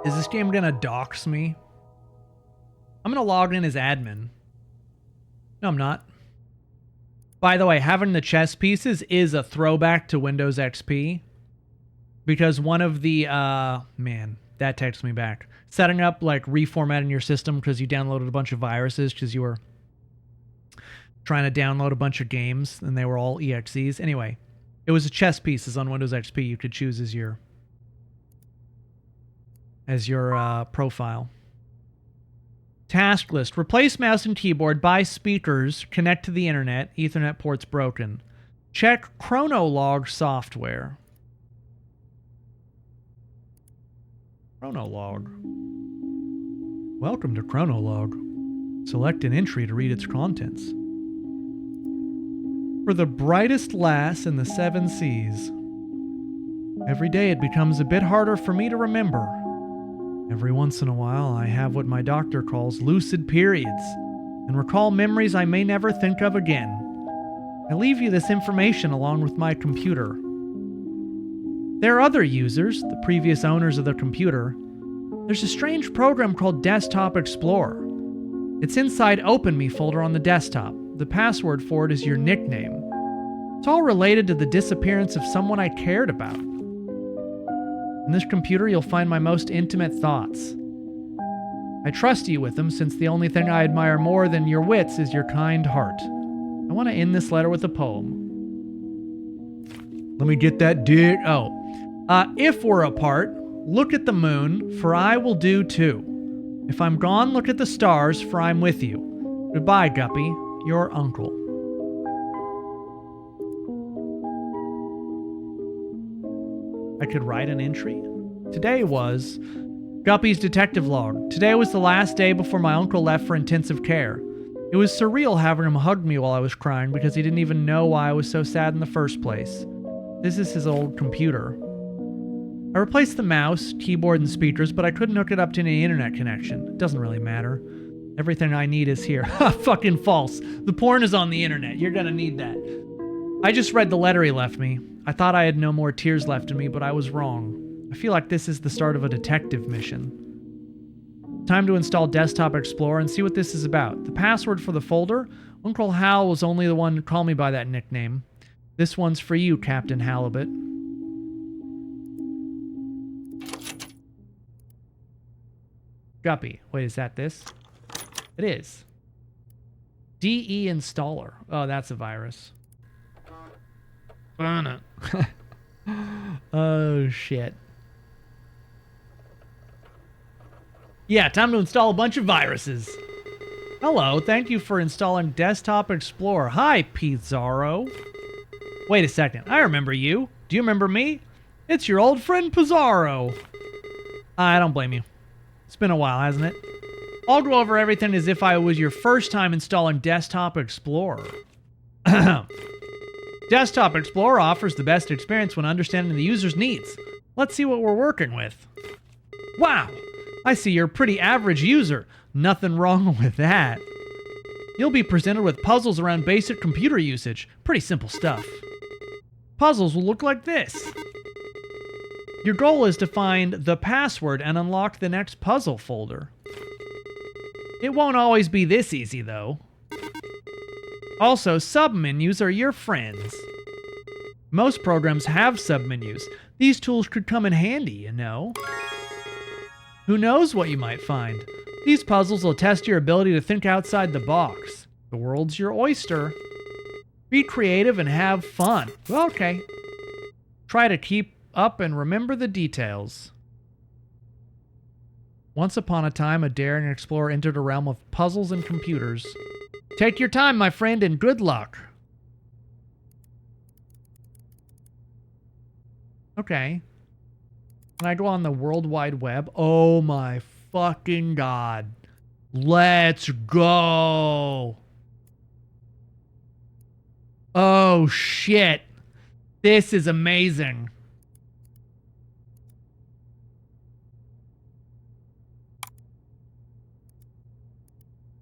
Is this game gonna dox me? I'm gonna log in as admin. No, I'm not. By the way, having the chess pieces is a throwback to Windows XP. Because one of the, man, that takes me back. Setting up, like, reformatting your system because you downloaded a bunch of viruses because you were trying to download a bunch of games and they were all EXEs. Anyway, it was a chess pieces on Windows XP you could choose as your profile. Task list. Replace mouse and keyboard. Buy speakers. Connect to the internet. Ethernet ports broken. Check Chronolog software. Chronolog. Welcome to Chronolog. Select an entry to read its contents. For the brightest lass in the 7 seas. Every day it becomes a bit harder for me to remember. Every once in a while, I have what my doctor calls lucid periods, and recall memories I may never think of again. I leave you this information along with my computer. There are other users, the previous owners of the computer. There's a strange program called Desktop Explorer. It's inside Open Me folder on the desktop. The password for it is your nickname. It's all related to the disappearance of someone I cared about. In this computer, you'll find my most intimate thoughts. I trust you with them since the only thing I admire more than your wits is your kind heart. I want to end this letter with a poem. Let me get that dick. If we're apart, look at the moon, for I will do too. If I'm gone, look at the stars, for I'm with you. Goodbye, Guppy, your uncle. I could write an entry. Today was Guppy's detective log. Today was the last day before my uncle left for intensive care. It was surreal having him hug me while I was crying because he didn't even know why I was so sad in the first place. This is his old computer. I replaced the mouse, keyboard, and speakers, but I couldn't hook it up to any internet connection. It doesn't really matter. Everything I need is here. Ha, fucking false. The porn is on the internet. You're gonna need that. I just read the letter he left me. I thought I had no more tears left in me, but I was wrong. I feel like this is the start of a detective mission. Time to install Desktop Explorer and see what this is about. The password for the folder? Uncle Hal was only the one to call me by that nickname. This one's for you, Captain Halibut. Guppy. Wait, is that this? It is. DE installer. Oh, that's a virus. Oh, shit. Yeah, time to install a bunch of viruses. Hello, thank you for installing Desktop Explorer. Hi, Pizarro. Wait a second, I remember you. Do you remember me? It's your old friend Pizarro. I don't blame you. It's been a while, hasn't it? I'll go over everything as if I was your first time installing Desktop Explorer. Desktop Explorer offers the best experience when understanding the user's needs. Let's see what we're working with. Wow! I see you're a pretty average user. Nothing wrong with that. You'll be presented with puzzles around basic computer usage. Pretty simple stuff. Puzzles will look like this. Your goal is to find the password and unlock the next puzzle folder. It won't always be this easy, though. Also, submenus are your friends. Most programs have submenus. These tools could come in handy, you know. Who knows what you might find? These puzzles will test your ability to think outside the box. The world's your oyster. Be creative and have fun. Okay. Try to keep up and remember the details. Once upon a time, a daring explorer entered a realm of puzzles and computers. Take your time, my friend, and good luck. Okay. Can I go on the World Wide Web? Oh my fucking god. Let's go. Oh shit. This is amazing.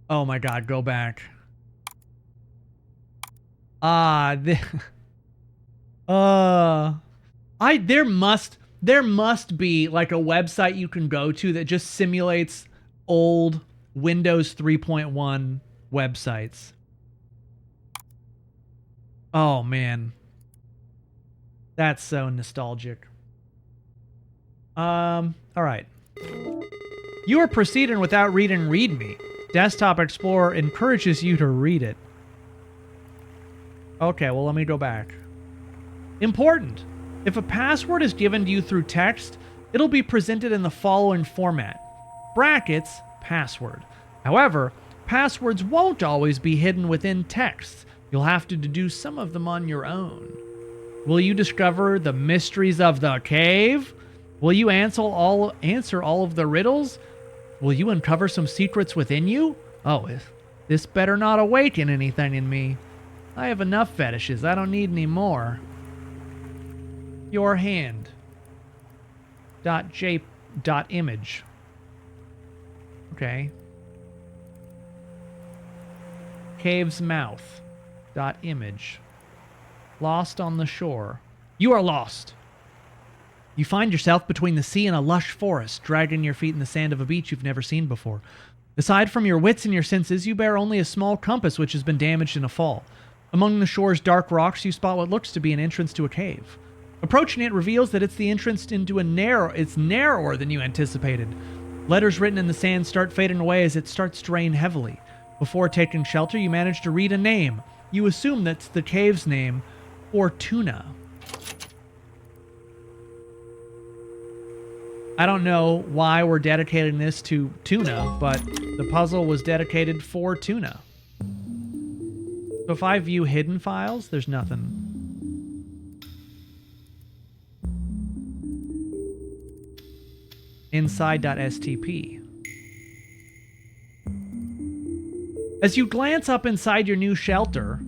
Oh my god, go back. There must be like a website you can go to that just simulates old Windows 3.1 websites. Oh man. That's so nostalgic. All right. You are proceeding without reading README. Desktop Explorer encourages you to read it. Okay, well, let me go back. Important. If a password is given to you through text, it'll be presented in the following format. Brackets, password. However, passwords won't always be hidden within text. You'll have to deduce some of them on your own. Will you discover the mysteries of the cave? Will you answer all of the riddles? Will you uncover some secrets within you? Oh, this better not awaken anything in me. I have enough fetishes. I don't need any more. Your hand. .image. Okay. Cave's mouth. .image. Lost on the shore. You are lost. You find yourself between the sea and a lush forest, dragging your feet in the sand of a beach you've never seen before. Aside from your wits and your senses, you bear only a small compass which has been damaged in a fall. Among the shore's dark rocks, you spot what looks to be an entrance to a cave. Approaching it reveals that it's the entrance into it's narrower than you anticipated. Letters written in the sand start fading away as it starts to rain heavily. Before taking shelter, you manage to read a name. You assume that's the cave's name, Fortuna. I don't know why we're dedicating this to tuna, but the puzzle was dedicated for tuna. So if I view hidden files, there's nothing. Inside.stp. As you glance up inside your new shelter,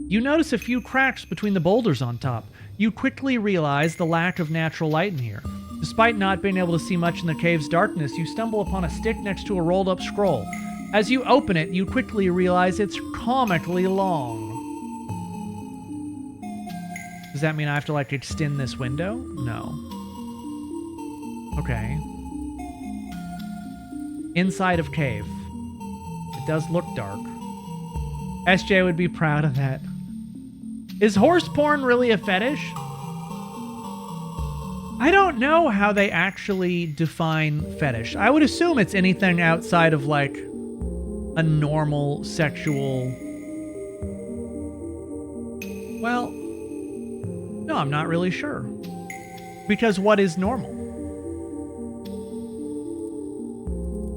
you notice a few cracks between the boulders on top. You quickly realize the lack of natural light in here. Despite not being able to see much in the cave's darkness, you stumble upon a stick next to a rolled-up scroll. As you open it, you quickly realize it's comically long. Does that mean I have to, like, extend this window? No. Okay. Inside of cave. It does look dark. SJ would be proud of that. Is horse porn really a fetish? I don't know how they actually define fetish. I would assume it's anything outside of, like, a normal sexual... Well, no, I'm not really sure. Because what is normal?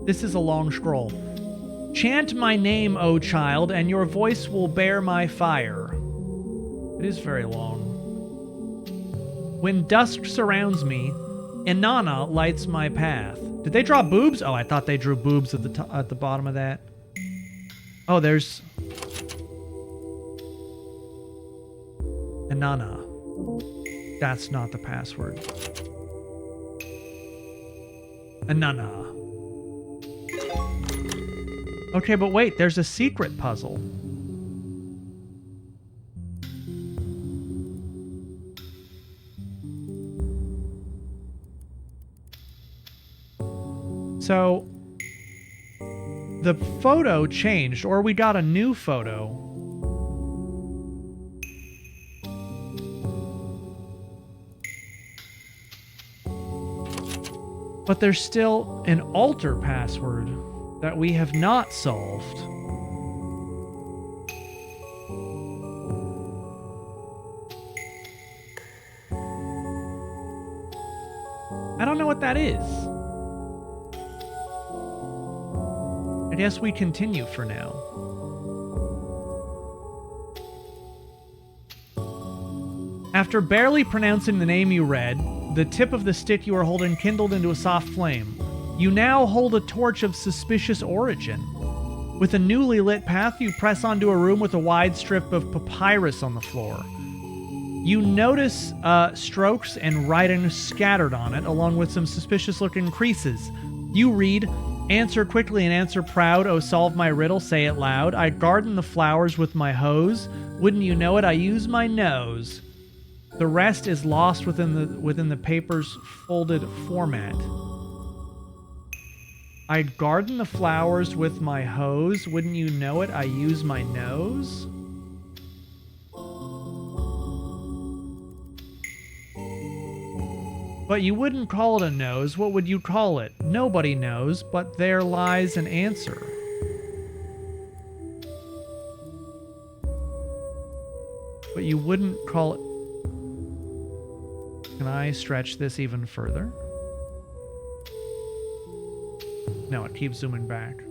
This is a long scroll. Chant my name, O child, and your voice will bear my fire. It is very long. When dusk surrounds me, Inanna lights my path. Did they draw boobs? Oh, I thought they drew boobs at the bottom of that. Oh, there's... Inanna. That's not the password. Inanna. Okay, but wait, there's a secret puzzle. So, the photo changed, or we got a new photo. But there's still an alter password that we have not solved. I don't know what that is. I guess we continue for now. After barely pronouncing the name you read, the tip of the stick you are holding kindled into a soft flame. You now hold a torch of suspicious origin. With a newly lit path, you press onto a room with a wide strip of papyrus on the floor. You notice strokes and writing scattered on it, along with some suspicious-looking creases. You read, "Answer quickly and answer proud, oh solve my riddle, say it loud. I garden the flowers with my hose. Wouldn't you know it, I use my nose." The rest is lost within the paper's folded format. I garden the flowers with my hose. Wouldn't you know it, I use my nose? But you wouldn't call it a nose. What would you call it? Nobody knows, but there lies an answer. But you wouldn't call it... Can I stretch this even further? No, it keeps zooming back.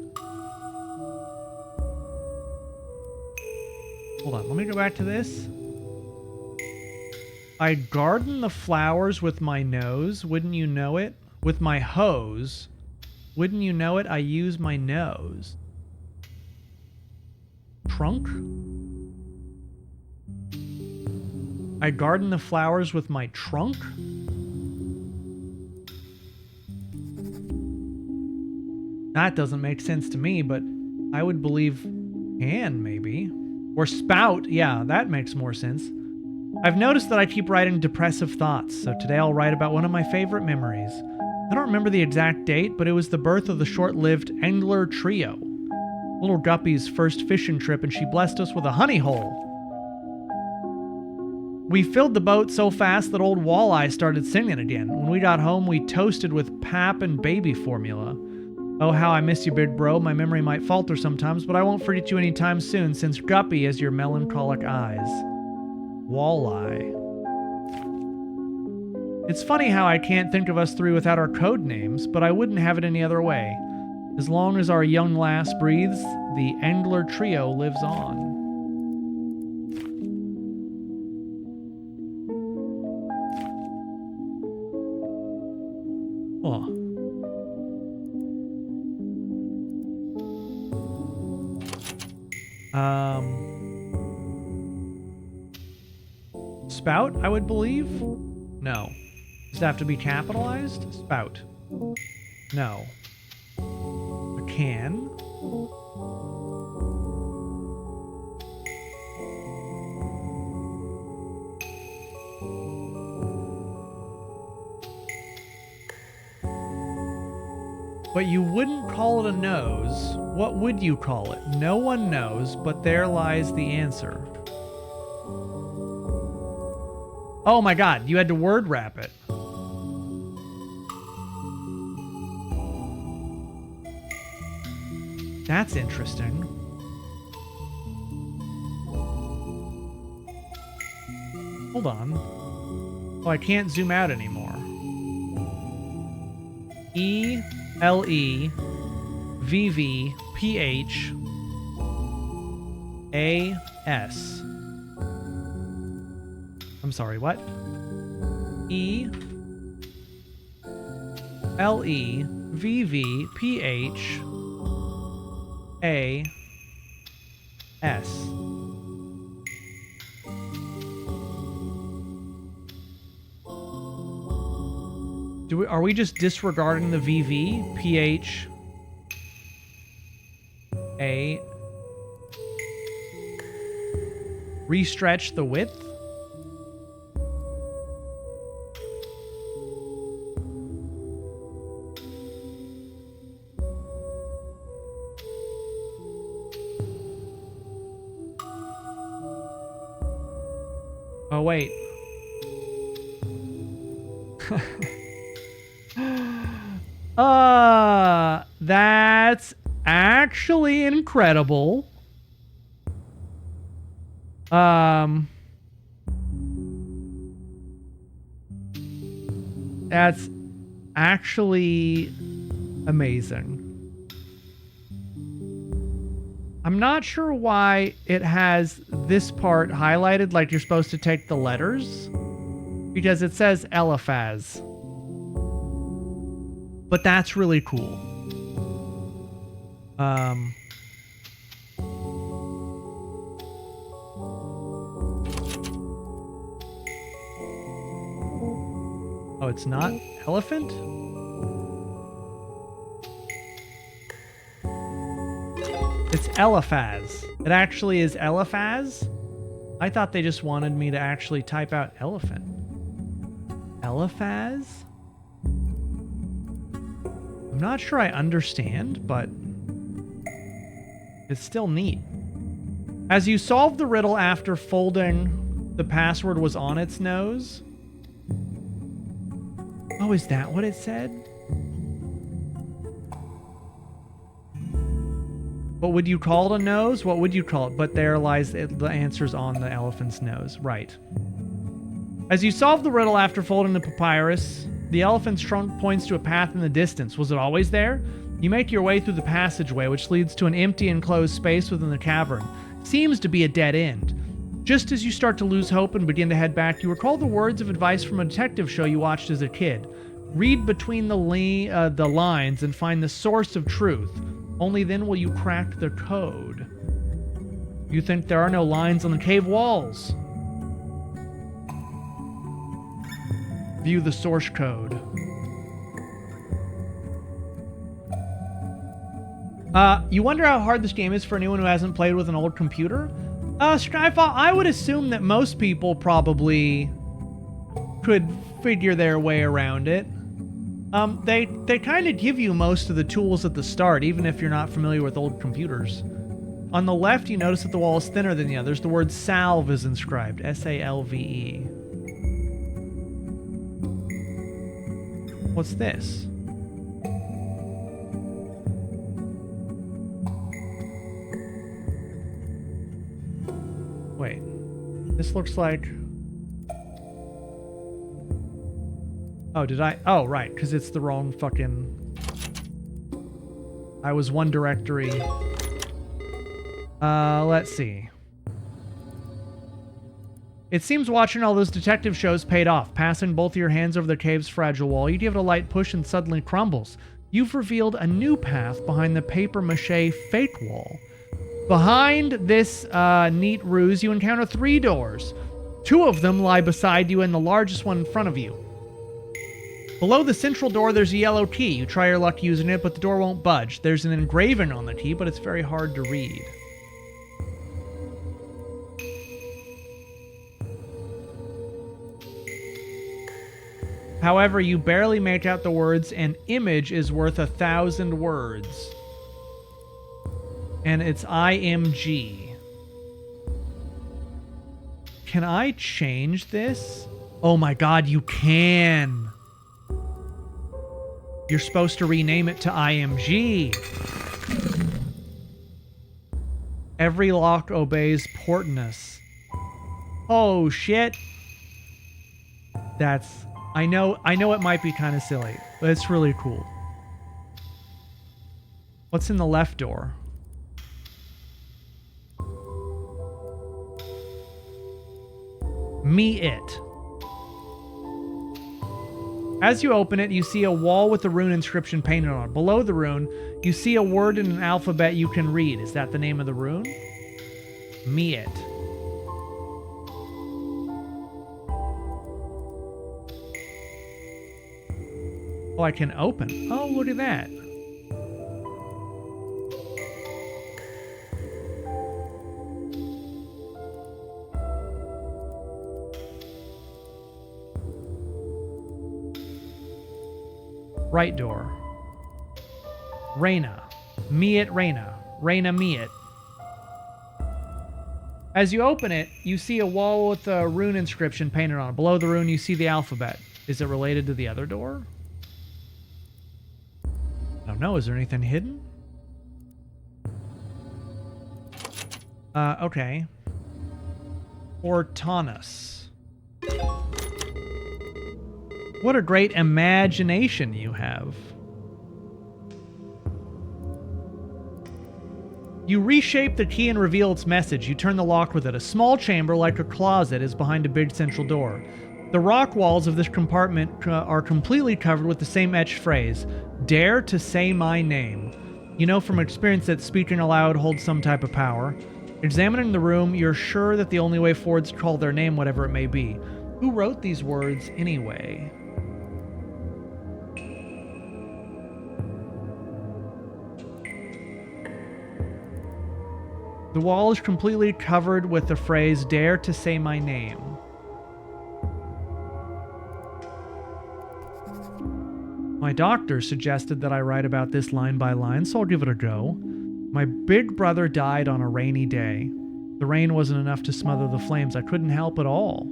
Hold on, let me go back to this. I garden the flowers with my nose. Wouldn't you know it? With my hose. Wouldn't you know it? I use my nose. Trunk? I garden the flowers with my trunk? That doesn't make sense to me, but I would believe can, maybe. Or spout, yeah, that makes more sense. I've noticed that I keep writing depressive thoughts, so today I'll write about one of my favorite memories. I don't remember the exact date, but it was the birth of the short-lived Angler Trio. Little Guppy's first fishing trip, and she blessed us with a honey hole. We filled the boat so fast that old Walleye started singing again. When we got home, we toasted with pap and baby formula. Oh, how I miss you, big bro. My memory might falter sometimes, but I won't forget you anytime soon, since Guppy has your melancholic eyes. Walleye. It's funny how I can't think of us three without our code names, but I wouldn't have it any other way. As long as our young lass breathes, the Angler Trio lives on. Oh. Spout, I would believe? No. Does it have to be capitalized? Spout. No. A can? But you wouldn't call it a nose. What would you call it? No one knows, but there lies the answer. Oh my god, you had to word wrap it. That's interesting. Hold on. Oh, I can't zoom out anymore. ELEVVPHAS. I'm sorry, what? ELEVVPHAS. Are we just disregarding the VV? PH A restretch the width? Oh wait. That's actually incredible. That's actually amazing. I'm not sure why it has this part highlighted like you're supposed to take the letters, because it says Eliphaz. But that's really cool. Oh, it's not elephant? It's Eliphaz. It actually is Eliphaz? I thought they just wanted me to actually type out elephant. Eliphaz? I'm not sure I understand, but it's still neat. As you solve the riddle after folding, the password was on its nose. Oh, is that what it said? What would you call it, a nose? What would you call it? But there lies the answer's on the elephant's nose. Right. As you solve the riddle after folding the papyrus, the elephant's trunk points to a path in the distance. Was it always there? You make your way through the passageway, which leads to an empty enclosed space within the cavern. Seems to be a dead end. Just as you start to lose hope and begin to head back, you recall the words of advice from a detective show you watched as a kid. Read between the lines and find the source of truth. Only then will you crack the code. You think there are no lines on the cave walls. View the source code. You wonder how hard this game is for anyone who hasn't played with an old computer? Skyfall, I would assume that most people probably could figure their way around it. They kind of give you most of the tools at the start, even if you're not familiar with old computers. On the left, you notice that the wall is thinner than the others. The word salve is inscribed. S-A-L-V-E. What's this? Wait. This looks like... Oh, did I? Oh, right, because it's the wrong fucking... I was one directory. Let's see. It seems watching all those detective shows paid off. Passing both your hands over the cave's fragile wall, you give it a light push and suddenly crumbles. You've revealed a new path behind the papier-mâché fake wall. Behind this neat ruse, you encounter 3 doors. 2 of them lie beside you and the largest one in front of you. Below the central door, there's a yellow key. You try your luck using it, but the door won't budge. There's an engraving on the key, but it's very hard to read. However, you barely make out the words, "An image is worth 1,000 words." And it's IMG. Can I change this? Oh my god, you can! You're supposed to rename it to IMG. Every lock obeys Portness. Oh shit. That's... I know it might be kind of silly, but it's really cool. What's in the left door? Me It. As you open it, you see a wall with a rune inscription painted on it. Below the rune, you see a word in an alphabet you can read. Is that the name of the rune? Me It. Oh, I can open. Oh, look at that. Right door. Reina. Me It Reina. Reina Me It. As you open it, you see a wall with a rune inscription painted on it. Below the rune, you see the alphabet. Is it related to the other door? I don't know. Is there anything hidden? Okay. Ortonus. What a great imagination you have. You reshape the key and reveal its message. You turn the lock with it. A small chamber, like a closet, is behind a big central door. The rock walls of this compartment are completely covered with the same etched phrase, "Dare to say my name." You know from experience that speaking aloud holds some type of power. Examining the room, you're sure that the only way forward is to call their name, whatever it may be. Who wrote these words anyway? The wall is completely covered with the phrase, "Dare to say my name." My doctor suggested that I write about this line by line, so I'll give it a go. My big brother died on a rainy day. The rain wasn't enough to smother the flames. I couldn't help at all.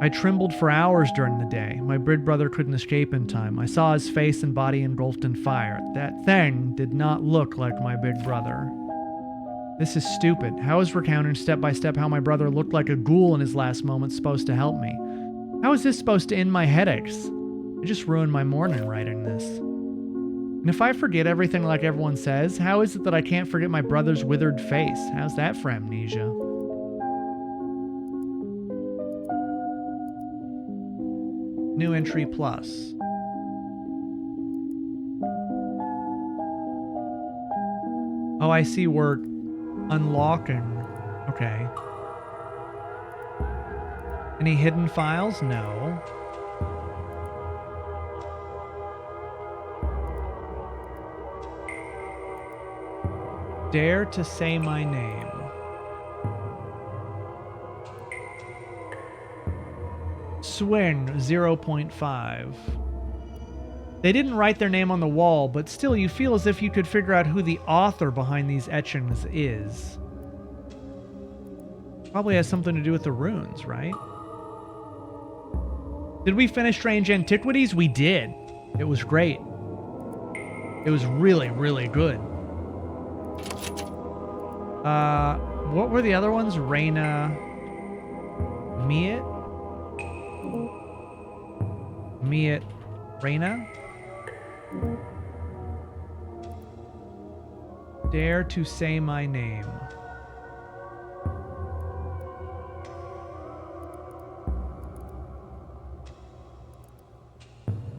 I trembled for hours during the day. My big brother couldn't escape in time. I saw his face and body engulfed in fire. That thing did not look like my big brother. This is stupid. How is recounting step by step how my brother looked like a ghoul in his last moments supposed to help me? How is this supposed to end my headaches? I just ruined my morning writing this. And if I forget everything like everyone says, how is it that I can't forget my brother's withered face? How's that for amnesia? New entry plus. Oh, I see we're unlocking. Okay. Any hidden files? No. Dare to say my name. Swing 0.5. They didn't write their name on the wall, but still you feel as if you could figure out who the author behind these etchings is. Probably has something to do with the runes, right? Did we finish Strange Antiquities? We did. It was great. It was really, really good. What were the other ones? Reina... Me It? Reina? Dare to say my name.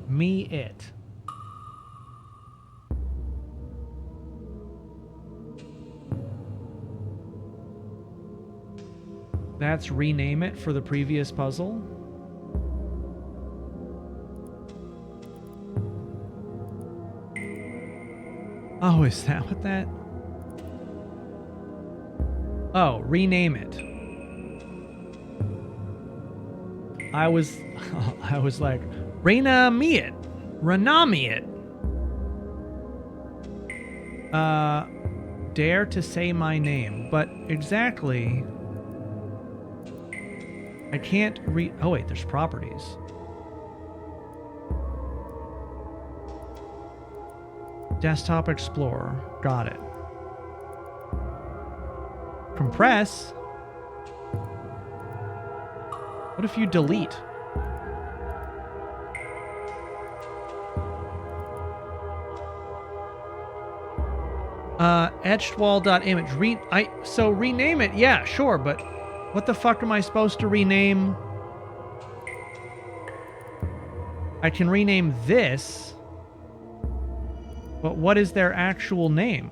Me It. That's rename it for the previous puzzle. Oh, is that what that? Oh, rename it. I was like, rename it. Dare to say my name, but exactly. I can't read. Oh wait, there's properties. Desktop Explorer. Got it. Compress? What if you delete? Etchedwall.image. So rename it, yeah, sure, but what the fuck am I supposed to rename? I can rename this, but what is their actual name?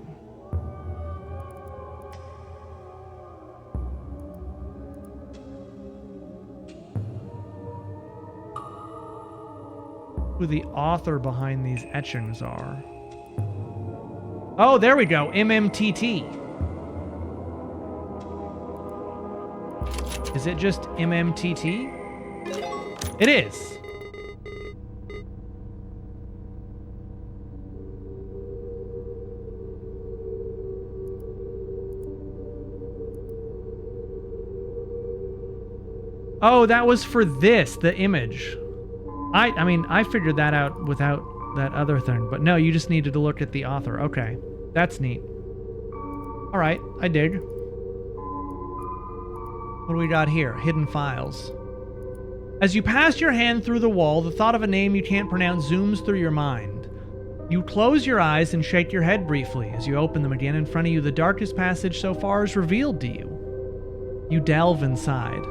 Who the author behind these etchings are. Oh, there we go. MMTT. Is it just MMTT? It is. Oh, that was for this, the image. I mean, I figured that out without that other thing, but no, you just needed to look at the author. Okay, that's neat. All right, I dig. What do we got here? Hidden files. As you pass your hand through the wall, the thought of a name you can't pronounce zooms through your mind. You close your eyes and shake your head briefly. As you open them again, in front of you, the darkest passage so far is revealed to you. You delve inside.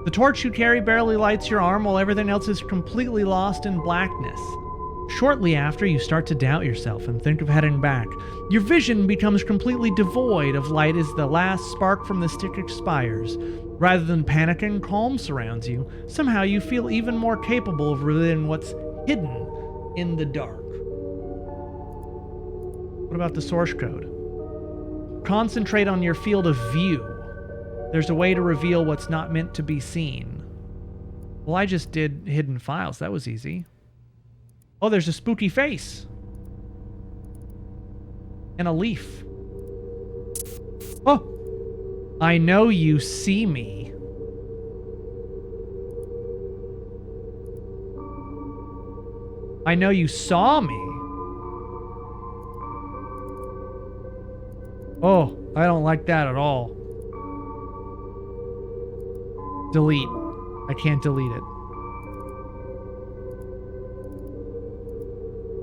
The torch you carry barely lights your arm while everything else is completely lost in blackness. Shortly after, you start to doubt yourself and think of heading back. Your vision becomes completely devoid of light as the last spark from the stick expires. Rather than panicking, calm surrounds you. Somehow you feel even more capable of revealing what's hidden in the dark. What about the source code? Concentrate on your field of view. There's a way to reveal what's not meant to be seen. Well, I just did hidden files. That was easy. Oh, there's a spooky face. And a leaf. Oh! I know you see me. I know you saw me. Oh, I don't like that at all. Delete. I can't delete it.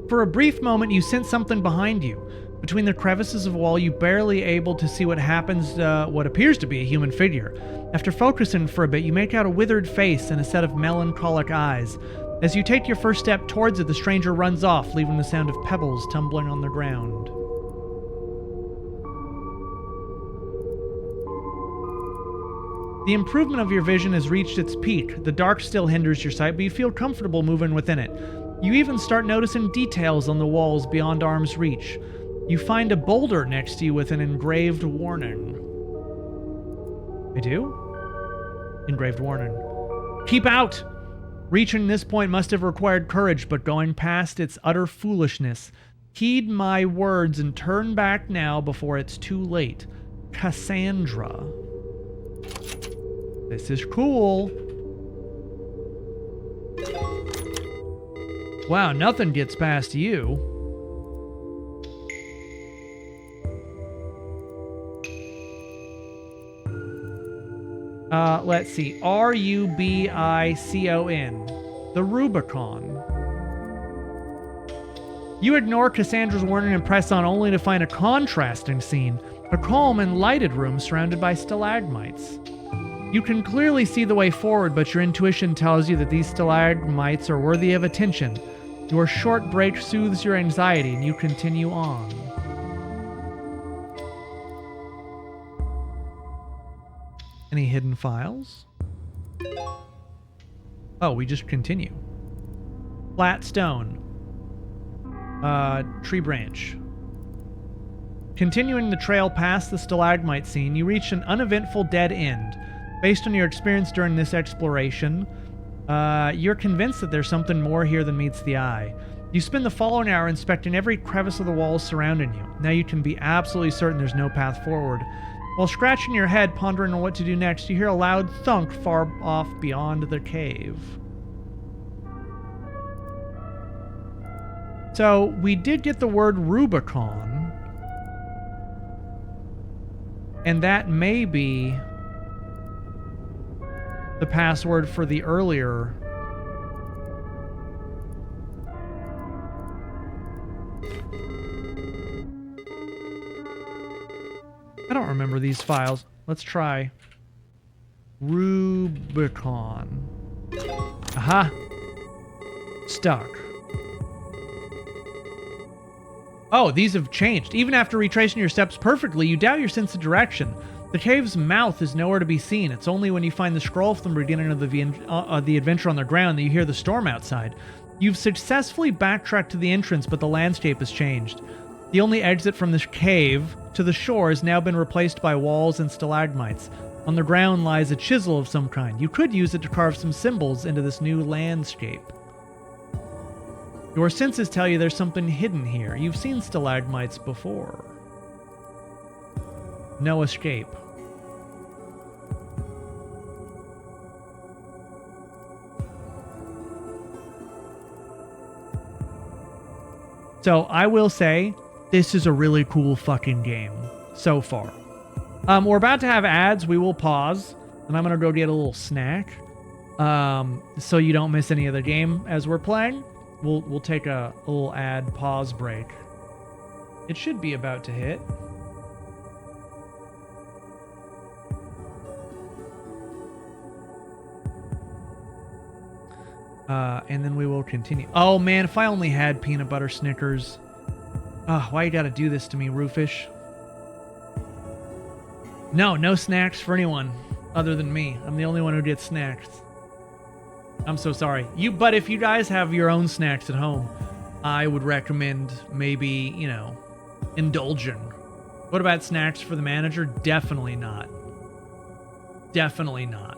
For a brief moment, you sense something behind you. Between the crevices of wall, you're barely able to see what appears to be a human figure. After focusing for a bit, you make out a withered face and a set of melancholic eyes. As you take your first step towards it, the stranger runs off, leaving the sound of pebbles tumbling on the ground. The improvement of your vision has reached its peak. The dark still hinders your sight, but you feel comfortable moving within it. You even start noticing details on the walls beyond arm's reach. You find a boulder next to you with an engraved warning. I do? Engraved warning. Keep out! Reaching this point must have required courage, but going past its utter foolishness. Heed my words and turn back now before it's too late. Cassandra. This is cool. Wow, nothing gets past you. Let's see. Rubicon. The Rubicon. You ignore Cassandra's warning and press on only to find a contrasting scene. A calm and lighted room surrounded by stalagmites. You can clearly see the way forward, but your intuition tells you that these stalagmites are worthy of attention. Your short break soothes your anxiety, and you continue on. Any hidden files? Oh, we just continue. Flat stone. Tree branch. Continuing the trail past the stalagmite scene, you reach an uneventful dead end. Based on your experience during this exploration, you're convinced that there's something more here than meets the eye. You spend the following hour inspecting every crevice of the walls surrounding you. Now you can be absolutely certain there's no path forward. While scratching your head, pondering on what to do next, you hear a loud thunk far off beyond the cave. So, we did get the word Rubicon. And that may be the password for the earlier. I don't remember these files. Let's try Rubicon. Aha! Stuck. Oh, these have changed. Even after retracing your steps perfectly, you doubt your sense of direction. The cave's mouth is nowhere to be seen. It's only when you find the scroll from the beginning of the adventure on the ground that you hear the storm outside. You've successfully backtracked to the entrance, but the landscape has changed. The only exit from this cave to the shore has now been replaced by walls and stalagmites. On the ground lies a chisel of some kind. You could use it to carve some symbols into this new landscape. Your senses tell you there's something hidden here. You've seen stalagmites before. No escape. So, I will say, this is a really cool fucking game so far. We're about to have ads. We will pause, and I'm going to go get a little snack so you don't miss any of the game as we're playing. We'll take a little ad pause break. It should be about to hit. And then we will continue. Oh man, if I only had peanut butter Snickers. Oh, why you gotta do this to me, Roofish? No snacks for anyone other than me. I'm the only one who gets snacks. I'm so sorry. But if you guys have your own snacks at home, I would recommend maybe, indulging. What about snacks for the manager? Definitely not. Definitely not.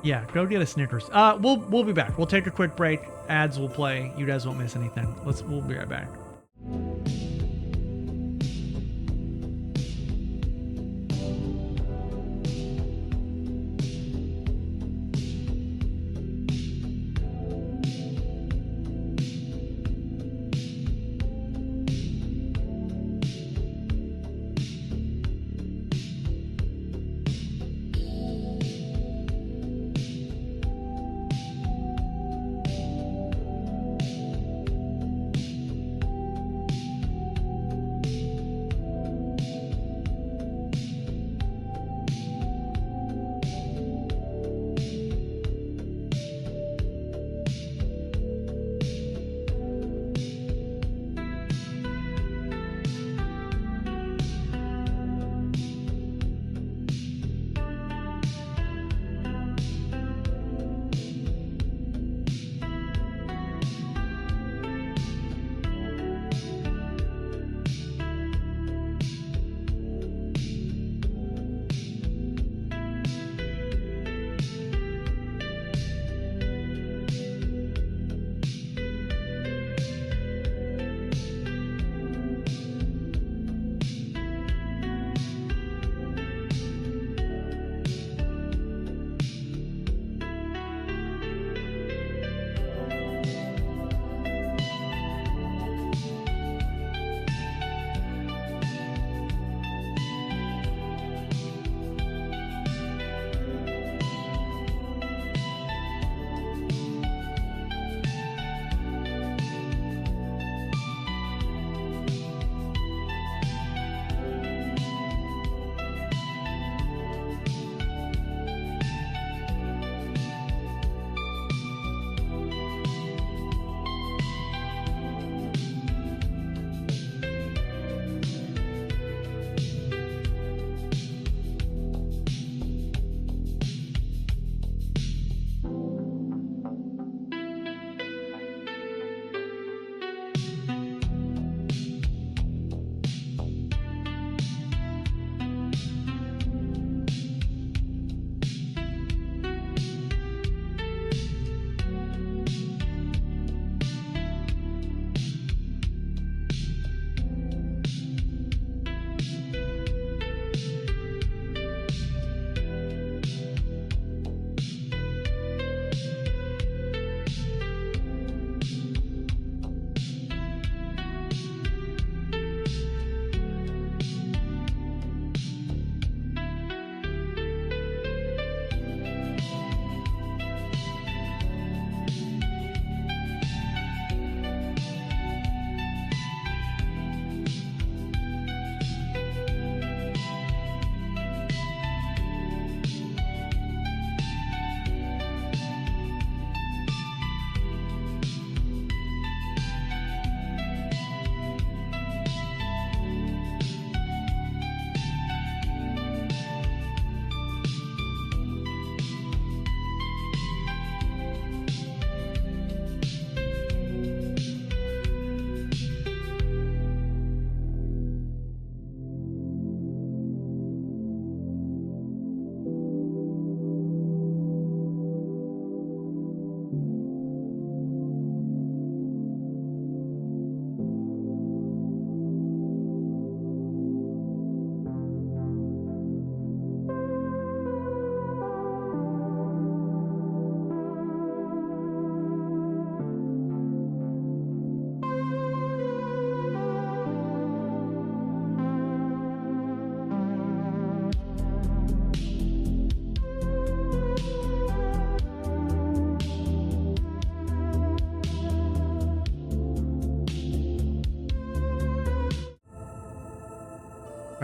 Yeah, go get a Snickers. We'll be back. We'll take a quick break. Ads will play. You guys won't miss anything. We'll be right back.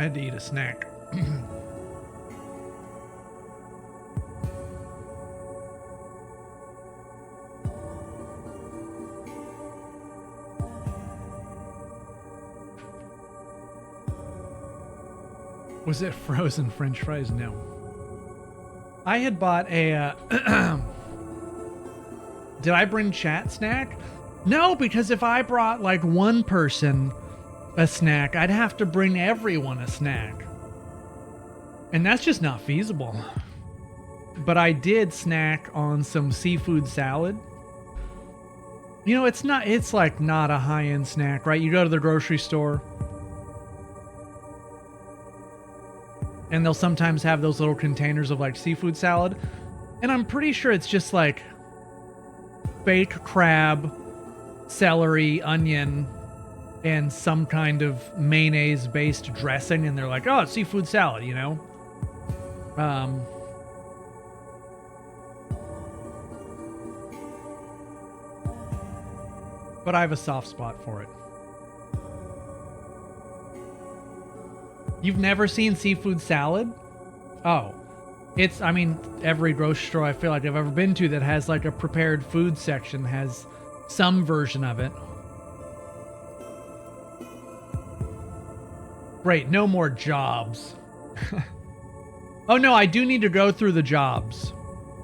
I had to eat a snack. Was it frozen French fries? No. I had bought a... Did I bring chat snack? No, because if I brought like one person a snack, I'd have to bring everyone a snack. And that's just not feasible. But I did snack on some seafood salad. You know, it's like not a high-end snack, right? You go to the grocery store and they'll sometimes have those little containers of like seafood salad. And I'm pretty sure it's just like fake crab, celery, onion, and some kind of mayonnaise-based dressing. And they're like, oh, it's seafood salad, you know? But I have a soft spot for it. You've never seen seafood salad? Oh. I mean, every grocery store I feel like I've ever been to that has like a prepared food section has some version of it. Great, no more jobs. Oh no, I do need to go through the jobs.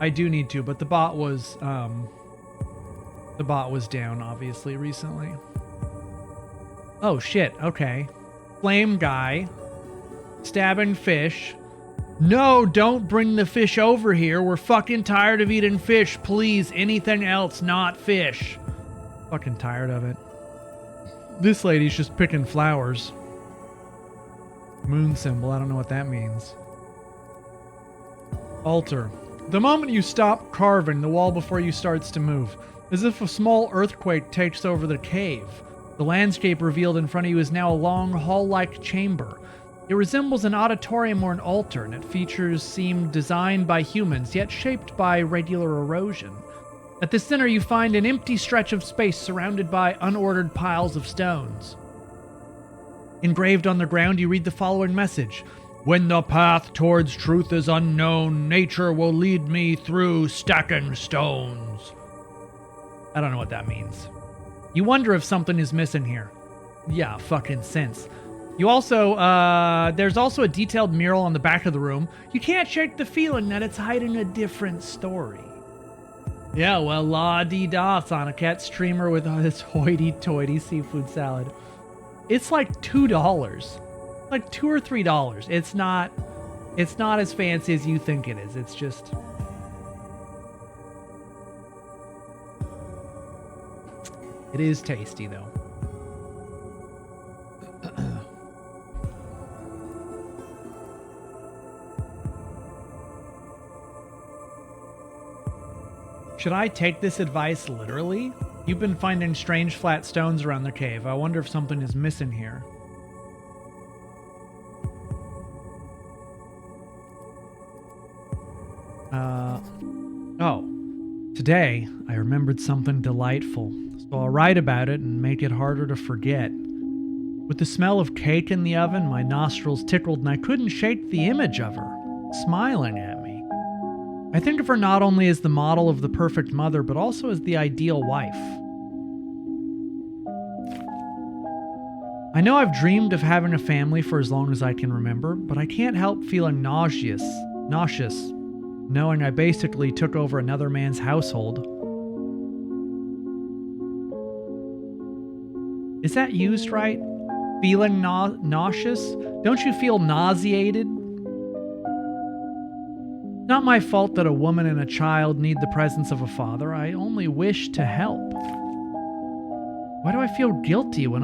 I do need to, but the bot was down obviously recently. Oh shit, okay. Flame guy. Stabbing fish. No, don't bring the fish over here. We're fucking tired of eating fish. Please, anything else, not fish. Fucking tired of it. This lady's just picking flowers. Moon symbol, I don't know what that means. Altar. The moment you stop carving, the wall before you starts to move, as if a small earthquake takes over the cave. The landscape revealed in front of you is now a long hall-like chamber. It resembles an auditorium or an altar, and its features seem designed by humans, yet shaped by regular erosion. At the center, you find an empty stretch of space surrounded by unordered piles of stones. Engraved on the ground, you read the following message. When the path towards truth is unknown, nature will lead me through stacking stones. I don't know what that means. You wonder if something is missing here. Yeah, fucking sense. You also, there's also a detailed mural on the back of the room. You can't shake the feeling that it's hiding a different story. Yeah, well, la-dee-da, Sonicat streamer with this hoity-toity seafood salad. It's like $2. Like $2 or $3. It's not as fancy as you think it is. It's just... It is tasty, though. Should I take this advice literally? You've been finding strange flat stones around the cave. I wonder if something is missing here. Oh. Today, I remembered something delightful, so I'll write about it and make it harder to forget. With the smell of cake in the oven, my nostrils tickled and I couldn't shake the image of her, smiling at me. I think of her not only as the model of the perfect mother, but also as the ideal wife. I know I've dreamed of having a family for as long as I can remember, but I can't help feeling nauseous, knowing I basically took over another man's household. Is that used right? Feeling nauseous? Don't you feel nauseated? Not my fault that a woman and a child need the presence of a father. I only wish to help. Why do I feel guilty when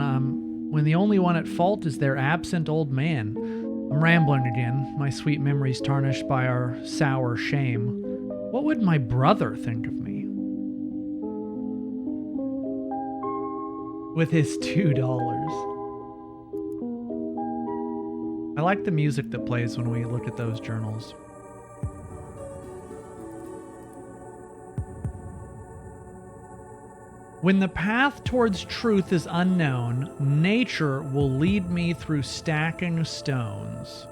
the only one at fault is their absent old man? I'm rambling again, my sweet memories tarnished by our sour shame. What would my brother think of me? With his $2. I like the music that plays when we look at those journals. When the path towards truth is unknown, nature will lead me through stacking stones.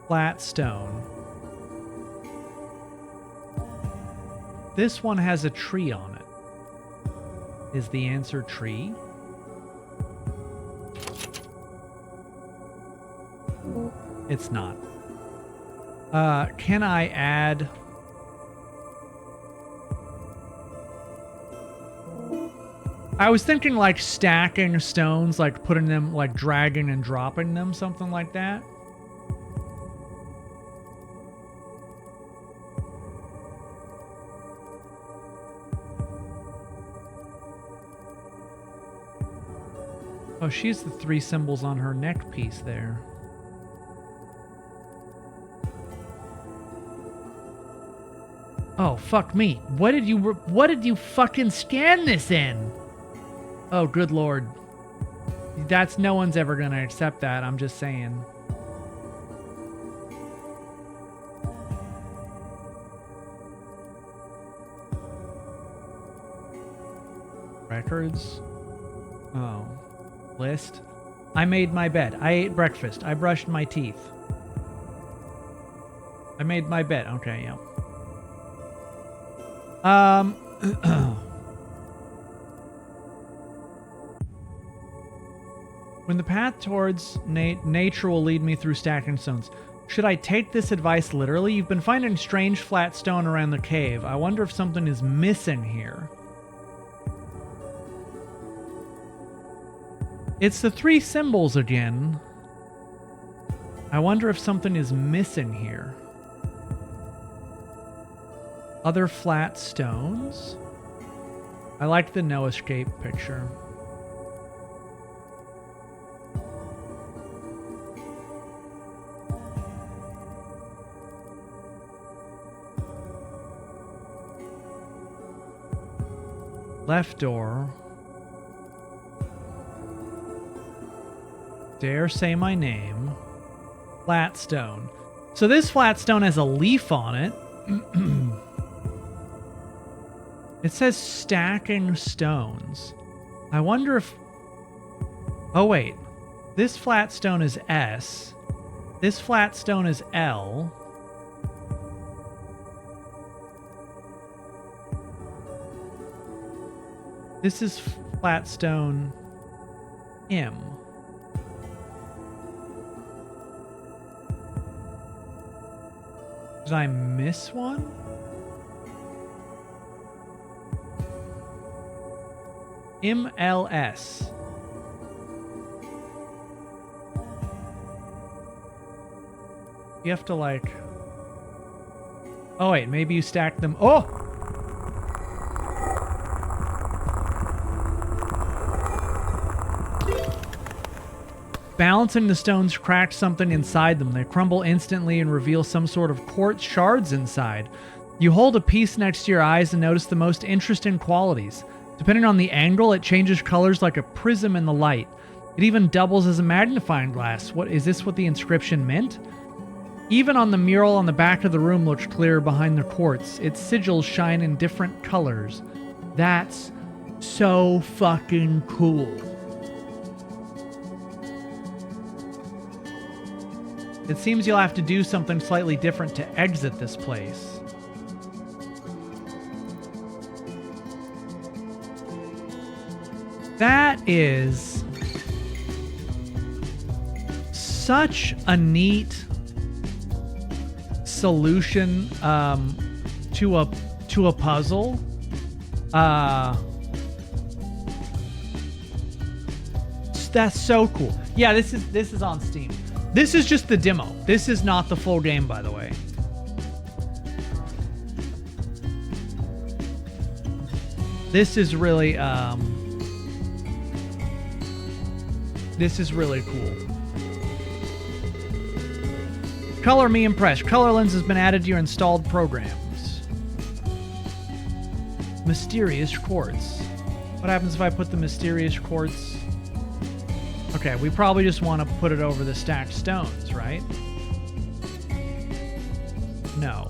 Flat stone. This one has a tree on it. Is the answer tree? It's not. Can I add... I was thinking like stacking stones, like putting them, like dragging and dropping them, something like that. Oh, she's the 3 symbols on her neck piece there. Oh, fuck me. What did you fucking scan this in? Oh, good lord. That's, no one's ever gonna accept that, I'm just saying. Records? Oh. List. I made my bed. I ate breakfast. I brushed my teeth. I made my bed. Okay, yeah. When the path towards nature will lead me through stacking stones. Should I take this advice literally? You've been finding strange flat stone around the cave. I wonder if something is missing here. It's the 3 symbols again. I wonder if something is missing here. Other flat stones? I like the no escape picture. Left door. Dare say my name. Flat stone. So this flat stone has a leaf on it. It says stacking stones. I wonder if... Oh, wait. This flat stone is S. This flat stone is L. This is flat stone M. Did I miss one? MLS. You have to like... Oh wait, maybe you stack them... Oh! Balancing the stones cracked something inside them. They crumble instantly and reveal some sort of quartz shards inside. You hold a piece next to your eyes and notice the most interesting qualities. Depending on the angle, it changes colors like a prism in the light. It even doubles as a magnifying glass. What is this what the inscription meant? Even on the mural on the back of the room looks clearer behind the quartz. Its sigils shine in different colors. That's so fucking cool. It seems you'll have to do something slightly different to exit this place. That is such a neat solution to a puzzle. That's so cool. Yeah, this is on Steam. This is just the demo. This is not the full game, by the way. This is really cool. Color me impressed. Color lens has been added to your installed programs. Mysterious quartz. What happens if I put the mysterious quartz? Okay, we probably just want to put it over the stacked stones, right? No.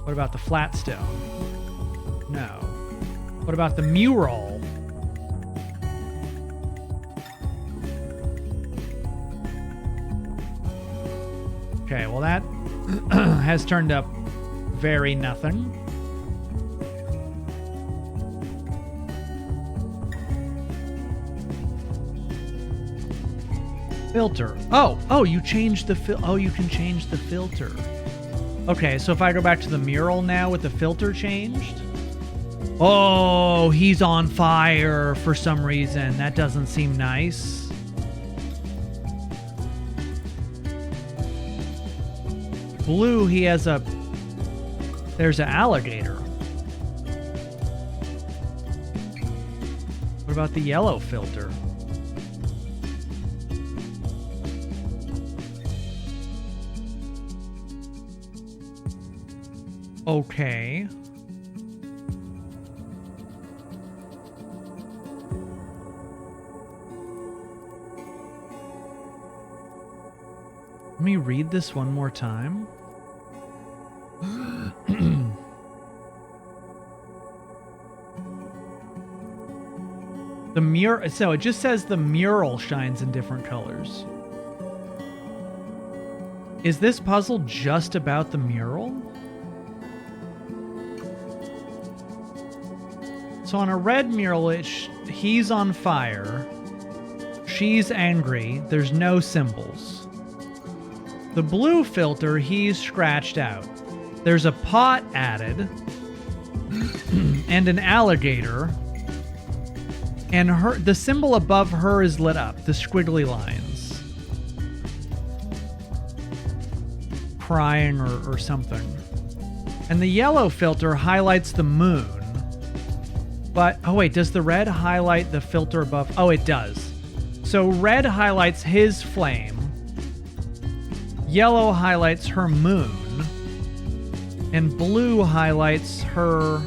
What about the flat stone? No. What about the mural? Okay, well that has turned up very nothing. Filter. Oh, you changed the oh, you can change the filter. Okay, so if I go back to the mural now with the filter changed. Oh, he's on fire for some reason. That doesn't seem nice. Blue, he has a... There's an alligator. What about the yellow filter? Okay. Let me read this one more time. The mural, so it just says the mural shines in different colors. Is this puzzle just about the mural? So on a red mural, he's on fire. She's angry. There's no symbols. The blue filter, he's scratched out. There's a pot added. And an alligator. And the symbol above her is lit up. The squiggly lines. Crying or something. And the yellow filter highlights the moon. But, oh wait, does the red highlight the filter above? Oh, it does. So red highlights his flame. Yellow highlights her moon. And blue highlights her...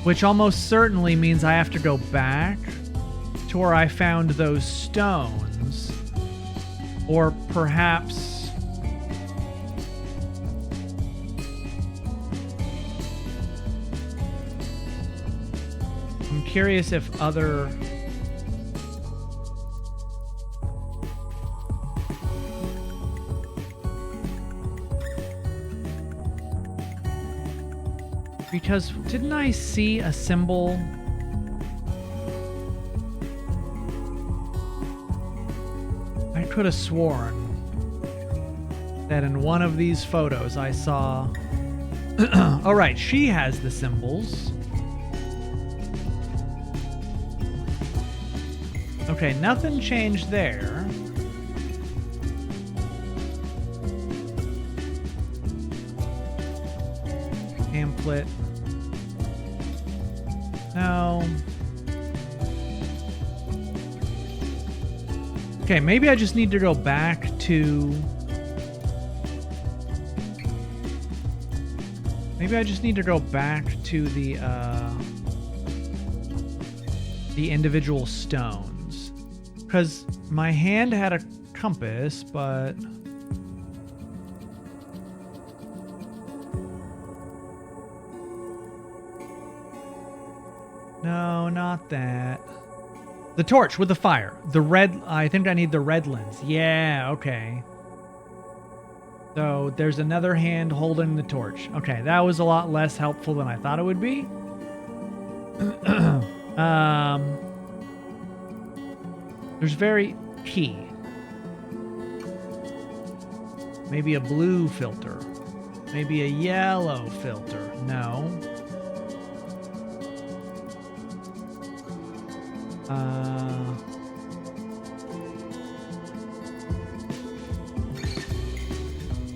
Which almost certainly means I have to go back to where I found those stones. Or perhaps... I'm curious if other... Because didn't I see a symbol? I could have sworn that in one of these photos I saw... All right, she has the symbols. Okay, nothing changed there. Pamphlet. No. Okay, maybe I just need to go back to... Maybe I just need to go back to the individual stones. Because my hand had a compass, but... No, not that. The torch with the fire. The red... I think I need the red lens. Yeah, okay. So there's another hand holding the torch. Okay, that was a lot less helpful than I thought it would be. There's very key. Maybe a blue filter. Maybe a yellow filter. No.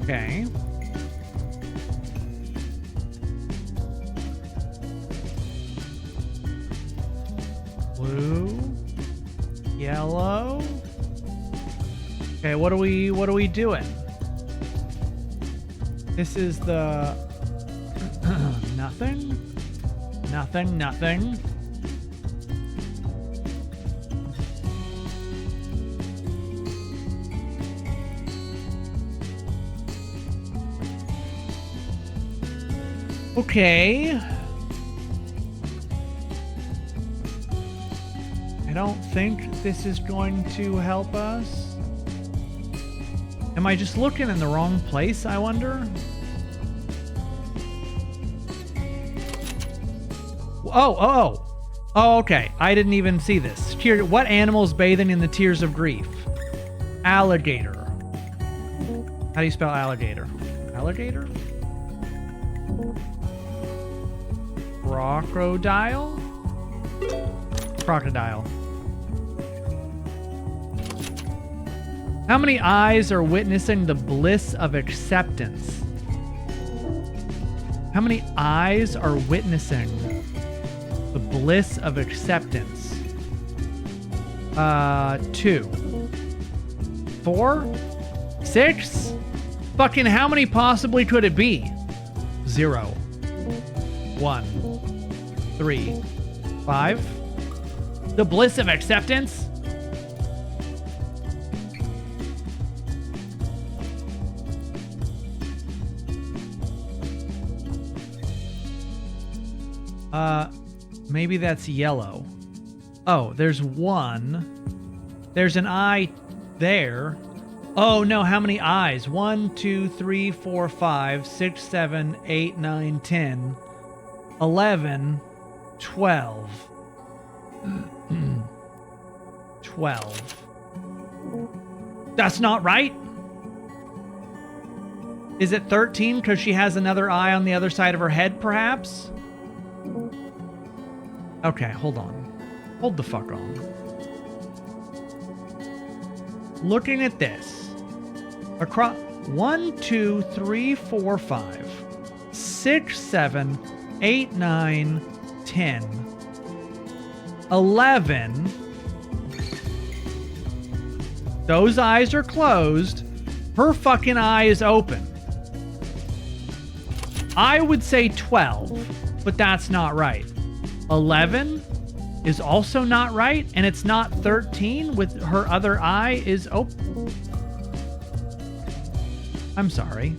Okay. Blue, yellow. Okay, what are we doing? This is the nothing. Nothing. Okay. I don't think this is going to help us. Am I just looking in the wrong place, I wonder? Oh, okay. I didn't even see this. What animal's bathing in the tears of grief? Alligator. How do you spell alligator? Alligator? Crocodile? Crocodile. How many eyes are witnessing the bliss of acceptance? How many eyes are witnessing the bliss of acceptance? 2. 4? 6? Fucking how many possibly could it be? 0. 1. 3. 5. The bliss of acceptance? Maybe that's yellow. Oh, there's 1. There's an eye there. Oh no, how many eyes? 1, 2, 3, 4, 5, 6, 7, 8, 9, 10, 11, 12. 12. That's not right. Is it 13 because she has another eye on the other side of her head, perhaps? Okay, hold on. Hold the fuck on. Looking at this. Across 1, 2, 3, 4, 5, 6, 7, 8, 9, 10, 11. Those eyes are closed. Her fucking eye is open. I would say 12, but that's not right. 11 is also not right, and it's not 13 with her other eye is open. I'm sorry.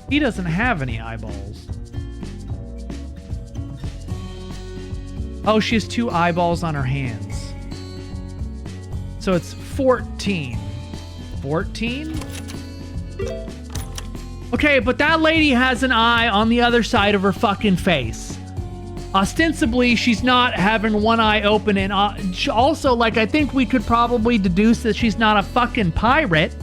He doesn't have any eyeballs. Oh, she has 2 eyeballs on her hands. So it's 14. 14? Okay, but that lady has an eye on the other side of her fucking face. Ostensibly, she's not having one eye open, and also, like, I think we could probably deduce that she's not a fucking pirate.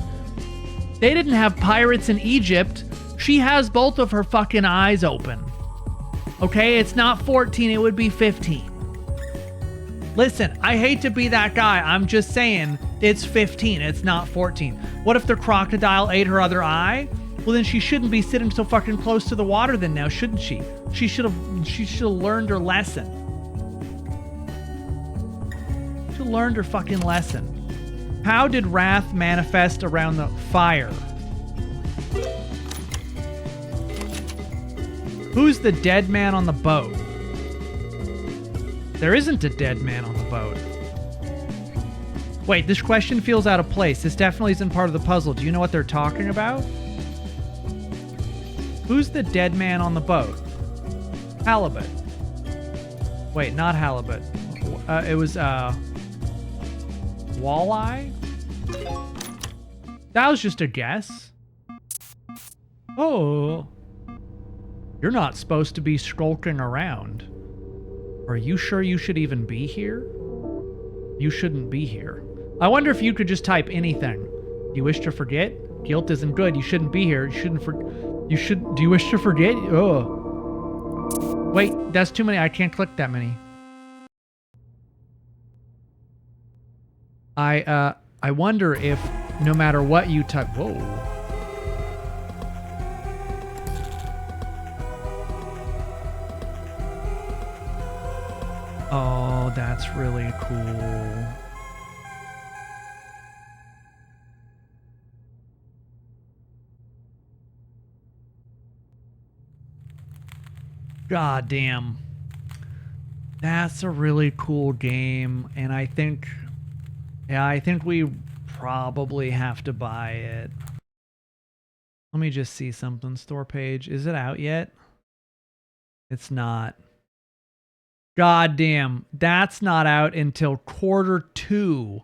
They didn't have pirates in Egypt. She has both of her fucking eyes open. Okay, it's not 14, it would be 15. Listen, I hate to be that guy. I'm just saying it's 15, it's not 14. What if the crocodile ate her other eye? Well, then she shouldn't be sitting so fucking close to the water then now, shouldn't she? She should have learned her lesson. She learned her fucking lesson. How did wrath manifest around the fire? Who's the dead man on the boat? There isn't a dead man on the boat. Wait, this question feels out of place. This definitely isn't part of the puzzle. Do you know what they're talking about? Who's the dead man on the boat? Halibut. Wait, not halibut. It was, walleye? That was just a guess. Oh. You're not supposed to be skulking around. Are you sure you should even be here? You shouldn't be here. I wonder if you could just type anything. Do you wish to forget? Guilt isn't good. You shouldn't be here. You shouldn't do you wish to forget? Oh. Wait, that's too many. I can't click that many. I wonder if no matter what you type... Whoa. Oh, that's really cool. God damn. That's a really cool game, and I think we probably have to buy it. Let me just see something. Store page. Is it out yet? It's not. God damn, that's not out until Q2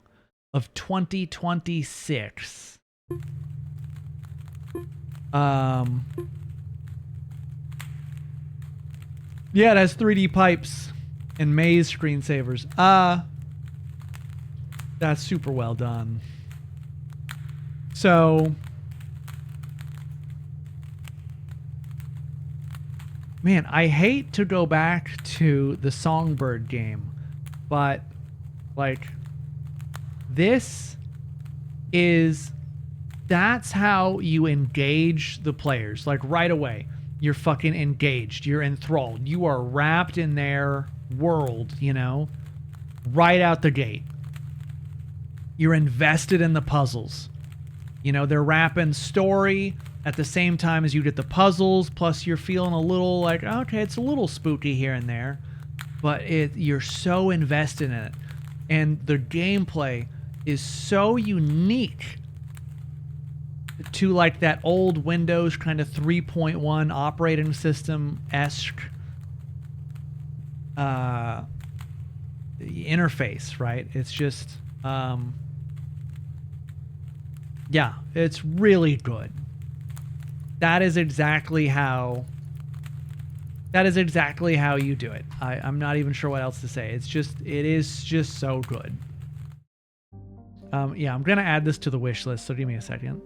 of 2026. Yeah, it has 3D pipes and maze screensavers. That's super well done. So, man, I hate to go back to the Songbird game, but like this is, that's how you engage the players. Like right away, you're fucking engaged. You're enthralled. You are wrapped in their world, you know, right out the gate. You're invested in the puzzles. You know, they're wrapping story at the same time as you get the puzzles. Plus, you're feeling a little like, okay, it's a little spooky here and there, but you're so invested in it. And the gameplay is so unique to like that old Windows kind of 3.1 operating system-esque interface, right? It's just, yeah, it's really good. That is exactly how you do it. I'm not even sure what else to say. It is just so good. Yeah, I'm gonna add this to the wish list, so give me a second.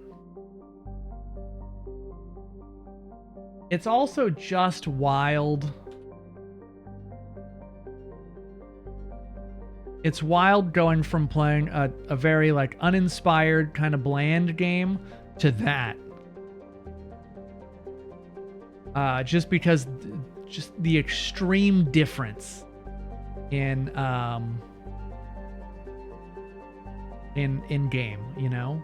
It's also just wild. It's wild going from playing a very like uninspired kind of bland game to that. Just because just the extreme difference in game, you know?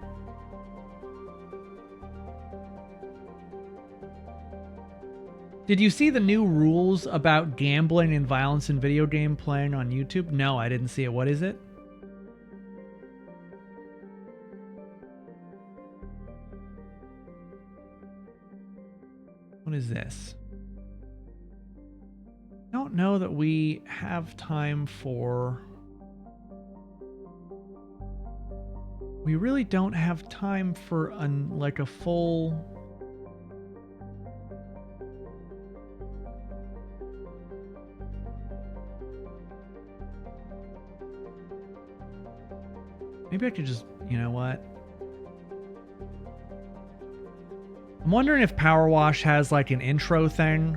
Did you see the new rules about gambling and violence in video game playing on YouTube? No, I didn't see it. What is it? What is this? I don't know that we have time for... We really don't have time for like a full... Maybe I could just, you know what? I'm wondering if PowerWash has like an intro thing.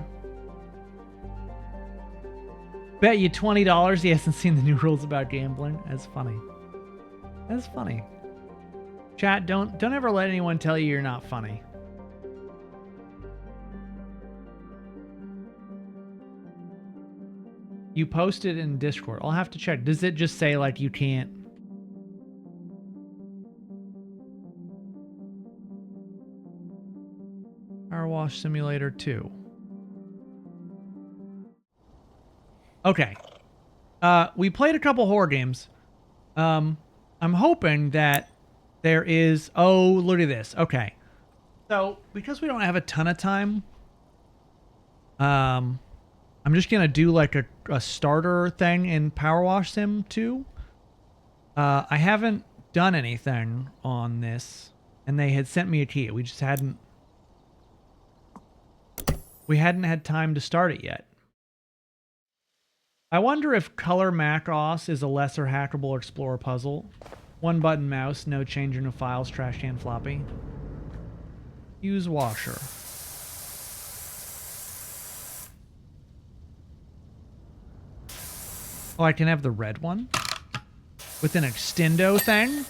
Bet you $20 he hasn't seen the new rules about gambling. That's funny. That's funny. Chat, don't ever let anyone tell you you're not funny. You posted in Discord. I'll have to check. Does it just say like you can't? PowerWash Simulator 2. Okay. We played a couple horror games. I'm hoping that there is... Oh, look at this. Okay. So, because we don't have a ton of time, I'm just going to do like a starter thing in PowerWash Sim 2. I haven't done anything on this, and they had sent me a key. We just hadn't... We hadn't had time to start it yet. I wonder if Color Macross is a lesser hackable Explorer puzzle. One button mouse, no changer, no files, trash can floppy. Use washer. Oh, I can have the red one? With an extendo thing?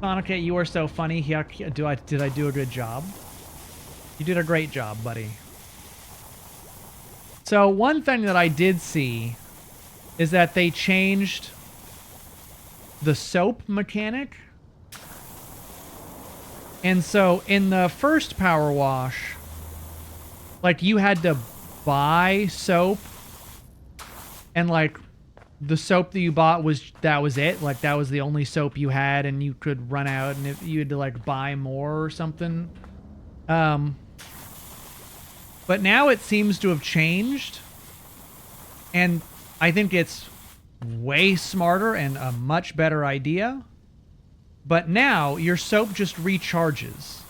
Sonicate, you are so funny. Did I do a good job? You did a great job, buddy. So one thing that I did see is that they changed the soap mechanic. And so in the first Power Wash, like you had to buy soap and like the soap that you bought that was it? Like that was the only soap you had and you could run out and if you had to like buy more or something? But now it seems to have changed. And I think it's way smarter and a much better idea. But now your soap just recharges.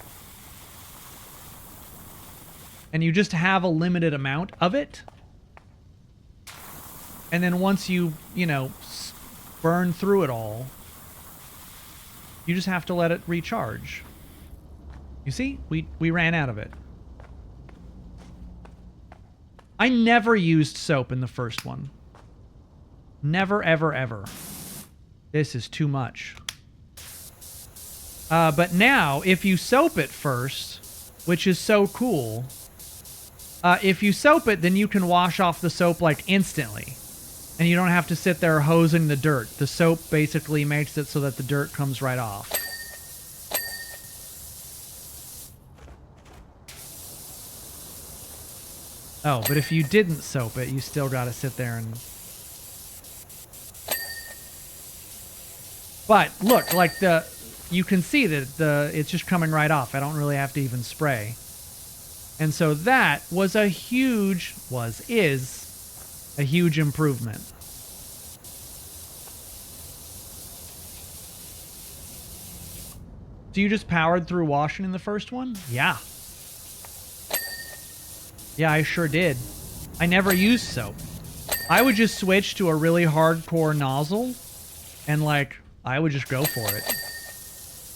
And you just have a limited amount of it. And then once you know, burn through it all, you just have to let it recharge. You see? We ran out of it. I never used soap in the first one. Never, ever, ever. This is too much. But now, if you soap it first, which is so cool, if you soap it, then you can wash off the soap, like, instantly. And you don't have to sit there hosing the dirt. The soap basically makes it so that the dirt comes right off. Oh, but if you didn't soap it, you still gotta sit there and... But, look, like you can see that it's just coming right off. I don't really have to even spray. And so that was is a huge improvement. So you just powered through washing in the first one? Yeah. Yeah, I sure did. I never used soap. I would just switch to a really hardcore nozzle and like, I would just go for it.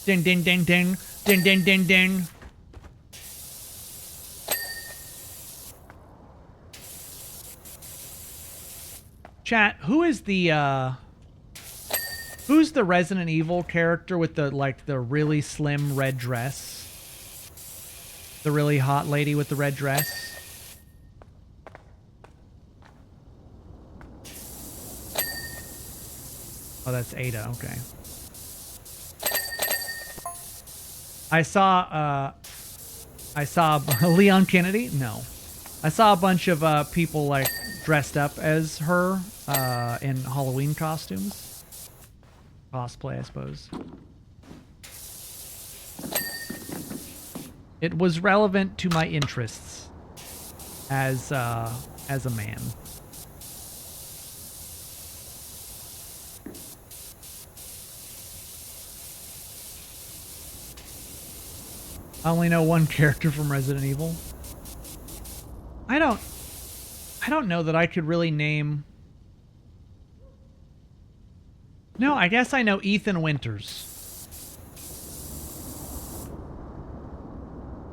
Ding, ding, ding, ding. Ding, ding, ding, ding. Chat, who's the Resident Evil character with the really slim red dress? The really hot lady with the red dress? Oh, that's Ada, okay. I saw Leon Kennedy? No. I saw a bunch of people like dressed up as her in Halloween costumes. Cosplay, I suppose. It was relevant to my interests as a man. I only know one character from Resident Evil. I don't know that I could really name... No, I guess I know Ethan Winters.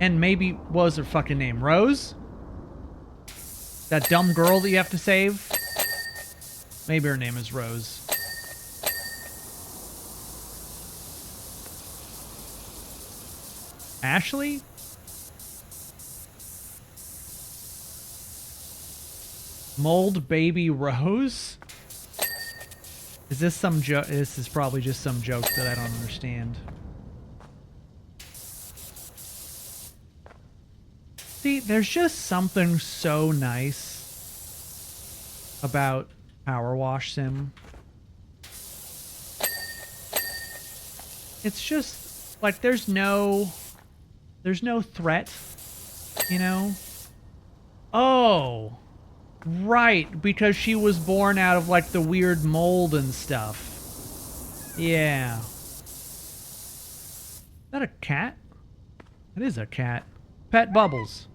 And maybe, what was her fucking name? Rose? That dumb girl that you have to save? Maybe her name is Rose. Ashley? Mold Baby Rose? Is this some joke? This is probably just some joke that I don't understand. See, there's just something so nice about PowerWash Sim. It's just like there's no threat, you know? Oh, right, because she was born out of like the weird mold and stuff. Yeah. Is that a cat? It is a cat. Pet Bubbles.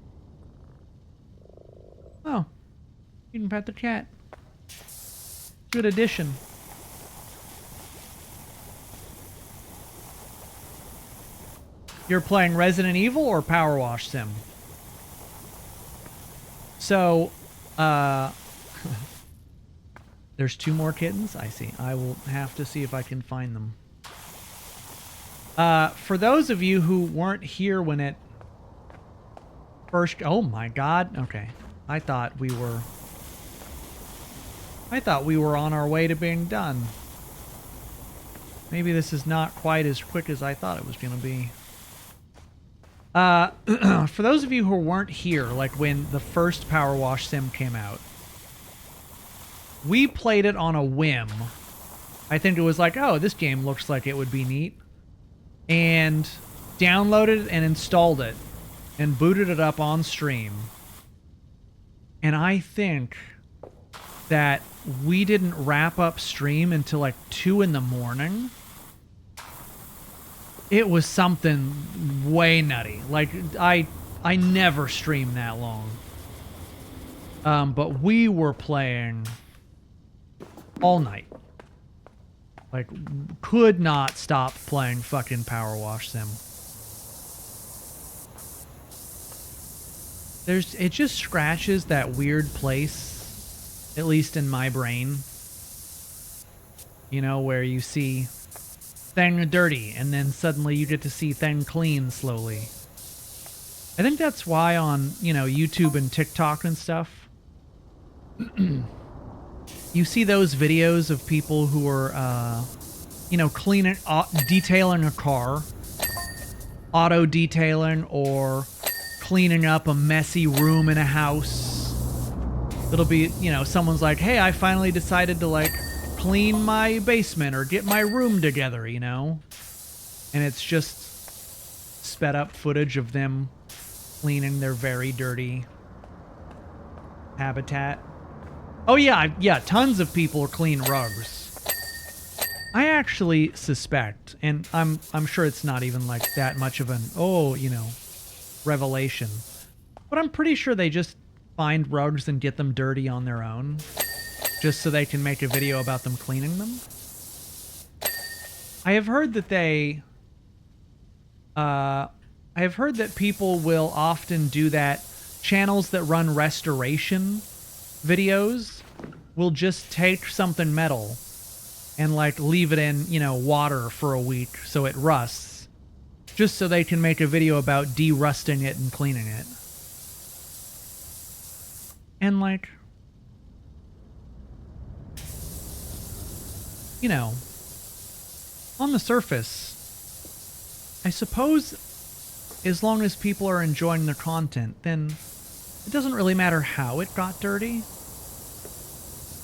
Oh, you can pet the cat. Good addition. You're playing Resident Evil or PowerWash Sim? So, there's 2 more kittens? I see. I will have to see if I can find them. For those of you who weren't here when it first... Oh my god. Okay. I thought we were on our way to being done. Maybe this is not quite as quick as I thought it was going to be. For those of you who weren't here, like when the first PowerWash Sim came out, We played it on a whim. I think it was like, oh, this game looks like it would be neat. And downloaded and installed it. And booted it up on stream. And I think that we didn't wrap up stream until like 2 in the morning. It was something way nutty. Like, I never streamed that long. But we were playing all night. Like, could not stop playing fucking PowerWash Sim. It just scratches that weird place, at least in my brain. You know, where you see thing dirty, and then suddenly you get to see thing clean slowly. I think that's why on, you know, YouTube and TikTok and stuff, you see those videos of people who are, you know, cleaning, detailing a car, auto detailing, or cleaning up a messy room in a house. It'll be, you know, someone's like, hey, I finally decided to, like, clean my basement or get my room together, you know? And it's just sped up footage of them cleaning their very dirty habitat. Oh yeah, tons of people clean rugs. I actually suspect, and I'm sure it's not even like that much of an, you know, revelation, but I'm pretty sure they just find rugs and get them dirty on their own, just so they can make a video about them cleaning them. I have heard that I have heard that people will often do that. Channels that run restoration videos will just take something metal and, like, leave it in, you know, water for a week so it rusts, just so they can make a video about de-rusting it and cleaning it. And, like, you know, on the surface, I suppose as long as people are enjoying the content, then it doesn't really matter how it got dirty.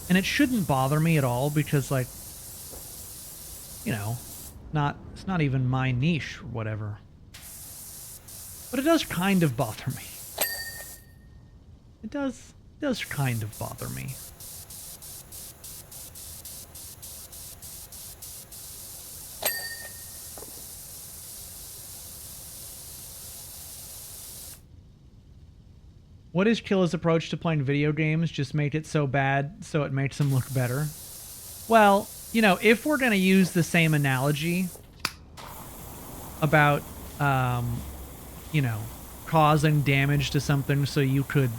And it shouldn't bother me at all because, like, you know, it's not even my niche or whatever. But it does kind of bother me. It does kind of bother me. What is Killa's approach to playing video games? Just make it so bad so it makes them look better? Well, you know, if we're going to use the same analogy about, you know, causing damage to something so you can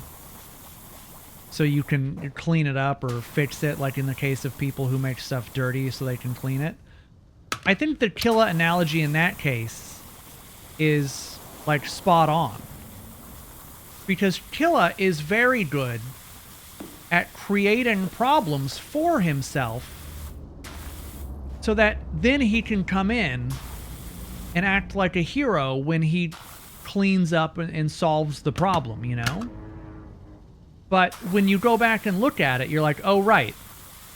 clean it up or fix it, like in the case of people who make stuff dirty so they can clean it, I think the Killa analogy in that case is, like, spot on. Because Killa is very good at creating problems for himself so that then he can come in and act like a hero when he cleans up and solves the problem, you know? But when you go back and look at it, you're like, oh, right.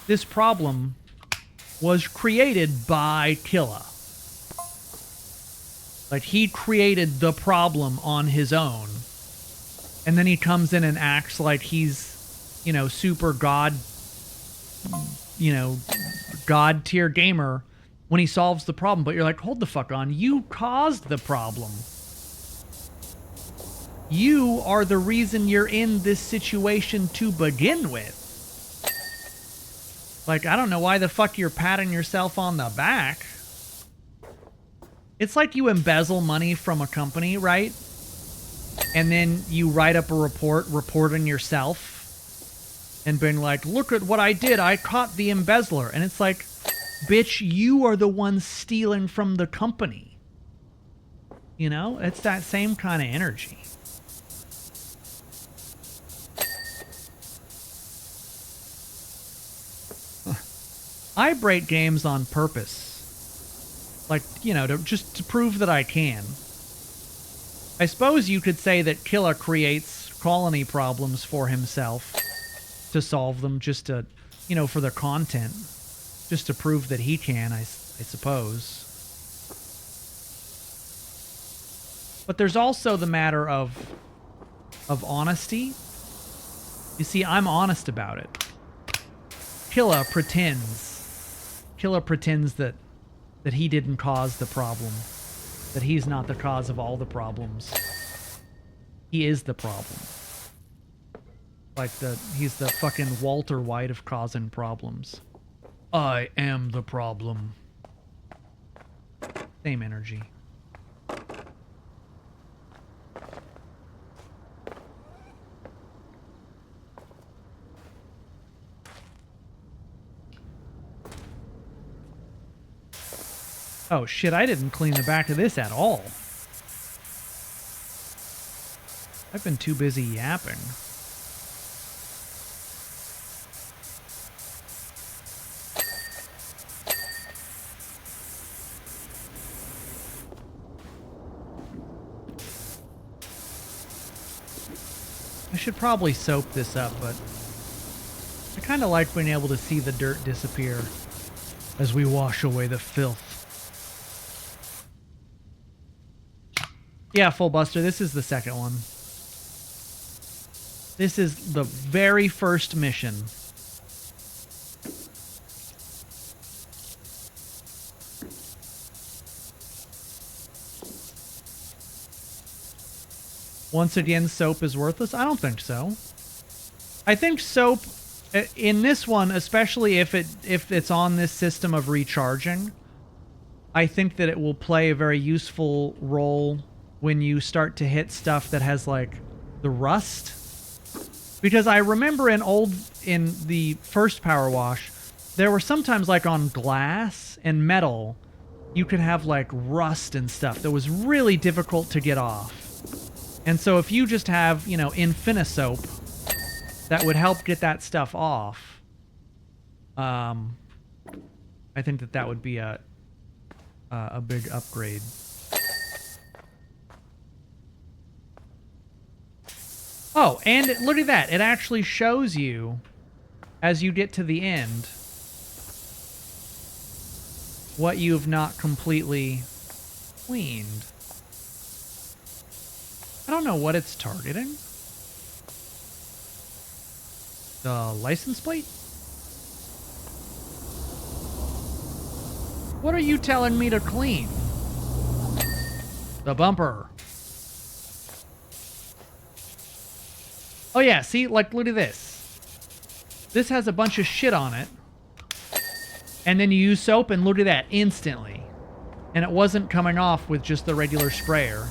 This problem was created by Killa. Like, he created the problem on his own. And then he comes in and acts like he's, you know, super god tier gamer when he solves the problem. But you're like, hold the fuck on. You caused the problem. You are the reason you're in this situation to begin with. Like, I don't know why the fuck you're patting yourself on the back. It's like you embezzle money from a company, right? And then you write up a report reporting yourself and being like, look at what I did. I caught the embezzler. And it's like, bitch, you are the one stealing from the company. You know, it's that same kind of energy. I break games on purpose. Like, you know, just to prove that I can. I suppose you could say that Killa creates colony problems for himself to solve them, just to you know, for the content, just to prove that he can, I suppose. But there's also the matter of honesty. You see, I'm honest about it. Killa pretends that he didn't cause the problem, that he's not the cause of all the problems. He is the problem. Like he's the fucking Walter White of causing problems. I am the problem. Same energy. Oh shit, I didn't clean the back of this at all. I've been too busy yapping. I should probably soap this up, but I kind of like being able to see the dirt disappear as we wash away the filth. Yeah, Full Buster, this is the second one. This is the very first mission. Once again, soap is worthless? I don't think so. I think soap, in this one, especially if it's on this system of recharging, I think that it will play a very useful role when you start to hit stuff that has, like, the rust. Because I remember in the first Power Wash, there were sometimes, like, on glass and metal, you could have, like, rust and stuff that was really difficult to get off. And so if you just have, you know, Infinisoap, that would help get that stuff off. I think that would be a big upgrade. Oh, and look at that. It actually shows you, as you get to the end, what you've not completely cleaned. I don't know what it's targeting. The license plate? What are you telling me to clean? The bumper. Oh yeah, see, like, look at this. This has a bunch of shit on it. And then you use soap and look at that, instantly. And it wasn't coming off with just the regular sprayer.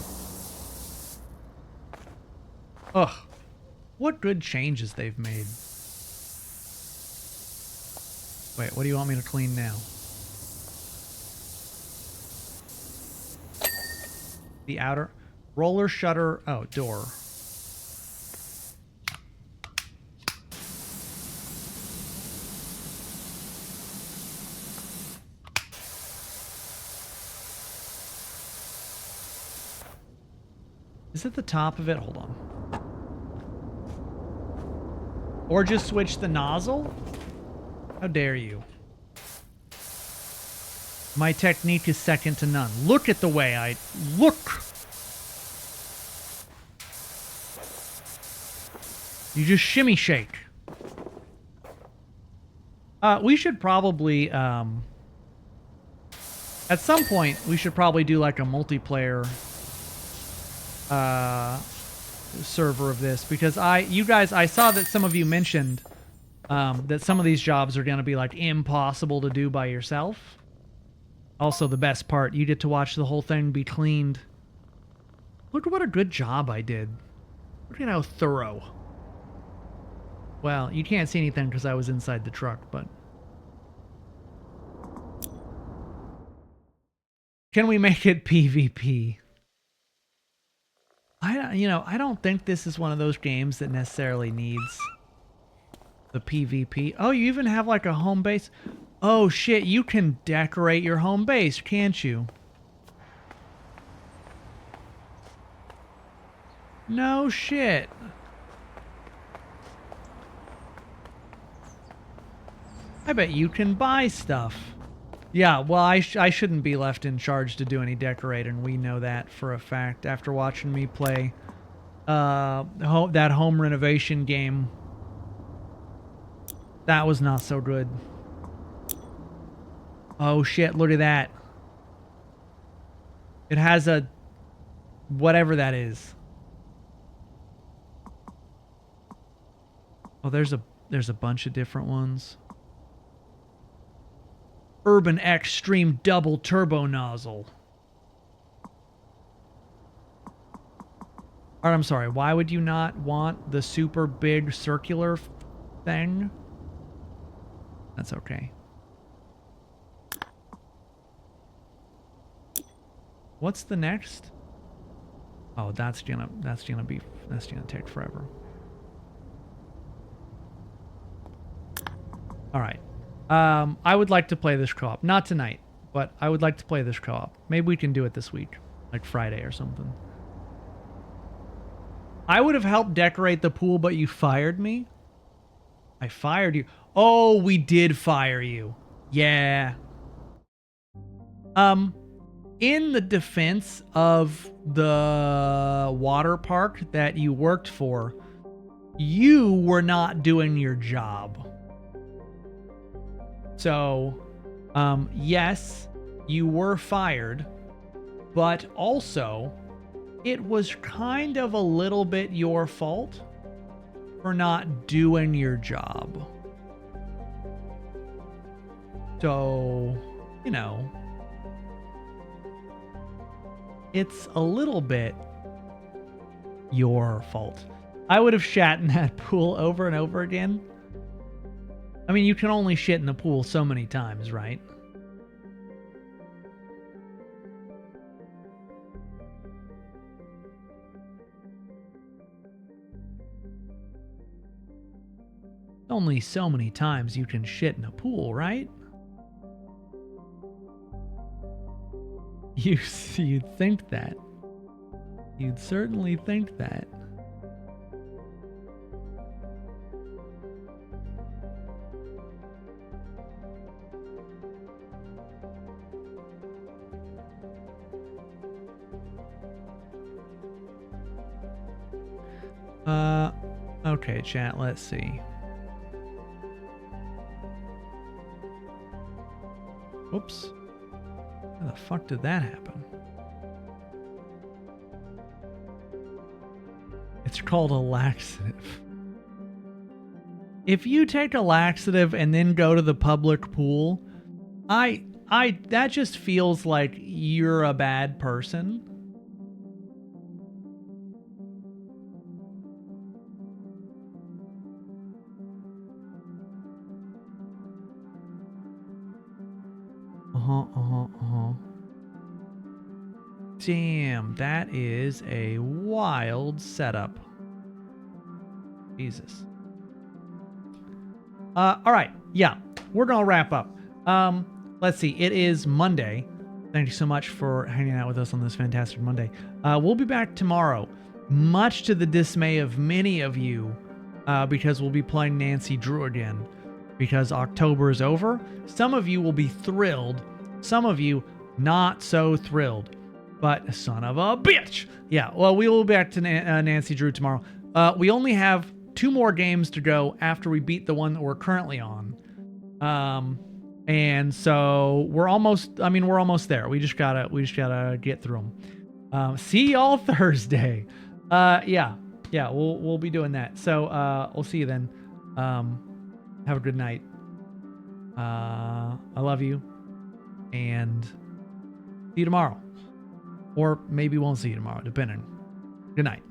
Ugh. What good changes they've made. Wait, what do you want me to clean now? The outer roller shutter, oh, door. Is it the top of it? Hold on. Or just switch the nozzle? How dare you? My technique is second to none. Look at the way I look. You just shimmy shake. We should probably, at some point, we should probably do like a multiplayer server of this, because I saw that some of you mentioned that some of these jobs are going to be like impossible to do by yourself. Also, the best part, you get to watch the whole thing be cleaned. Look at what a good job I did. Look at how thorough. Well, you can't see anything because I was inside the truck, but... Can we make it PvP? I don't think this is one of those games that necessarily needs the PvP. Oh, you even have like a home base? Oh shit, you can decorate your home base, can't you? No shit. I bet you can buy stuff. Yeah, well, I shouldn't be left in charge to do any decorating. We know that for a fact after watching me play that home renovation game. That was not so good. Oh shit, look at that. It has a whatever that is. Oh, there's a bunch of different ones. Urban Extreme Double Turbo Nozzle. Or, I'm sorry, why would you not want the super big circular thing? That's okay. What's the next? Oh, that's gonna take forever. All right. I would like to play this co-op. Not tonight, but I would like to play this co-op. Maybe we can do it this week, like Friday or something. I would have helped decorate the pool, but you fired me? I fired you. Oh, we did fire you. Yeah. In the defense of the water park that you worked for, you were not doing your job. So, yes, you were fired, but also it was kind of a little bit your fault for not doing your job. So, you know, it's a little bit your fault. I would have shat in that pool over and over again. I mean, you can only shit in the pool so many times, right? Only so many times you can shit in a pool, right? You'd think that. You'd certainly think that. Okay, chat, let's see. Whoops. How the fuck did that happen? It's called a laxative. If you take a laxative and then go to the public pool, that just feels like you're a bad person. Damn, that is a wild setup. Jesus. All right. Yeah, we're going to wrap up. Let's see. It is Monday. Thank you so much for hanging out with us on this fantastic Monday. We'll be back tomorrow, much to the dismay of many of you, because we'll be playing Nancy Drew again, because October is over. Some of you will be thrilled. Some of you not so thrilled. But son of a bitch. Yeah, well, we will be back to Nancy Drew tomorrow. We only have 2 more games to go after we beat the one that we're currently on. And so we're almost there. We just gotta get through them. See y'all Thursday. Yeah, we'll be doing that. So we'll see you then. Have a good night. I love you. And see you tomorrow. Or maybe won't see you tomorrow, depending. Good night.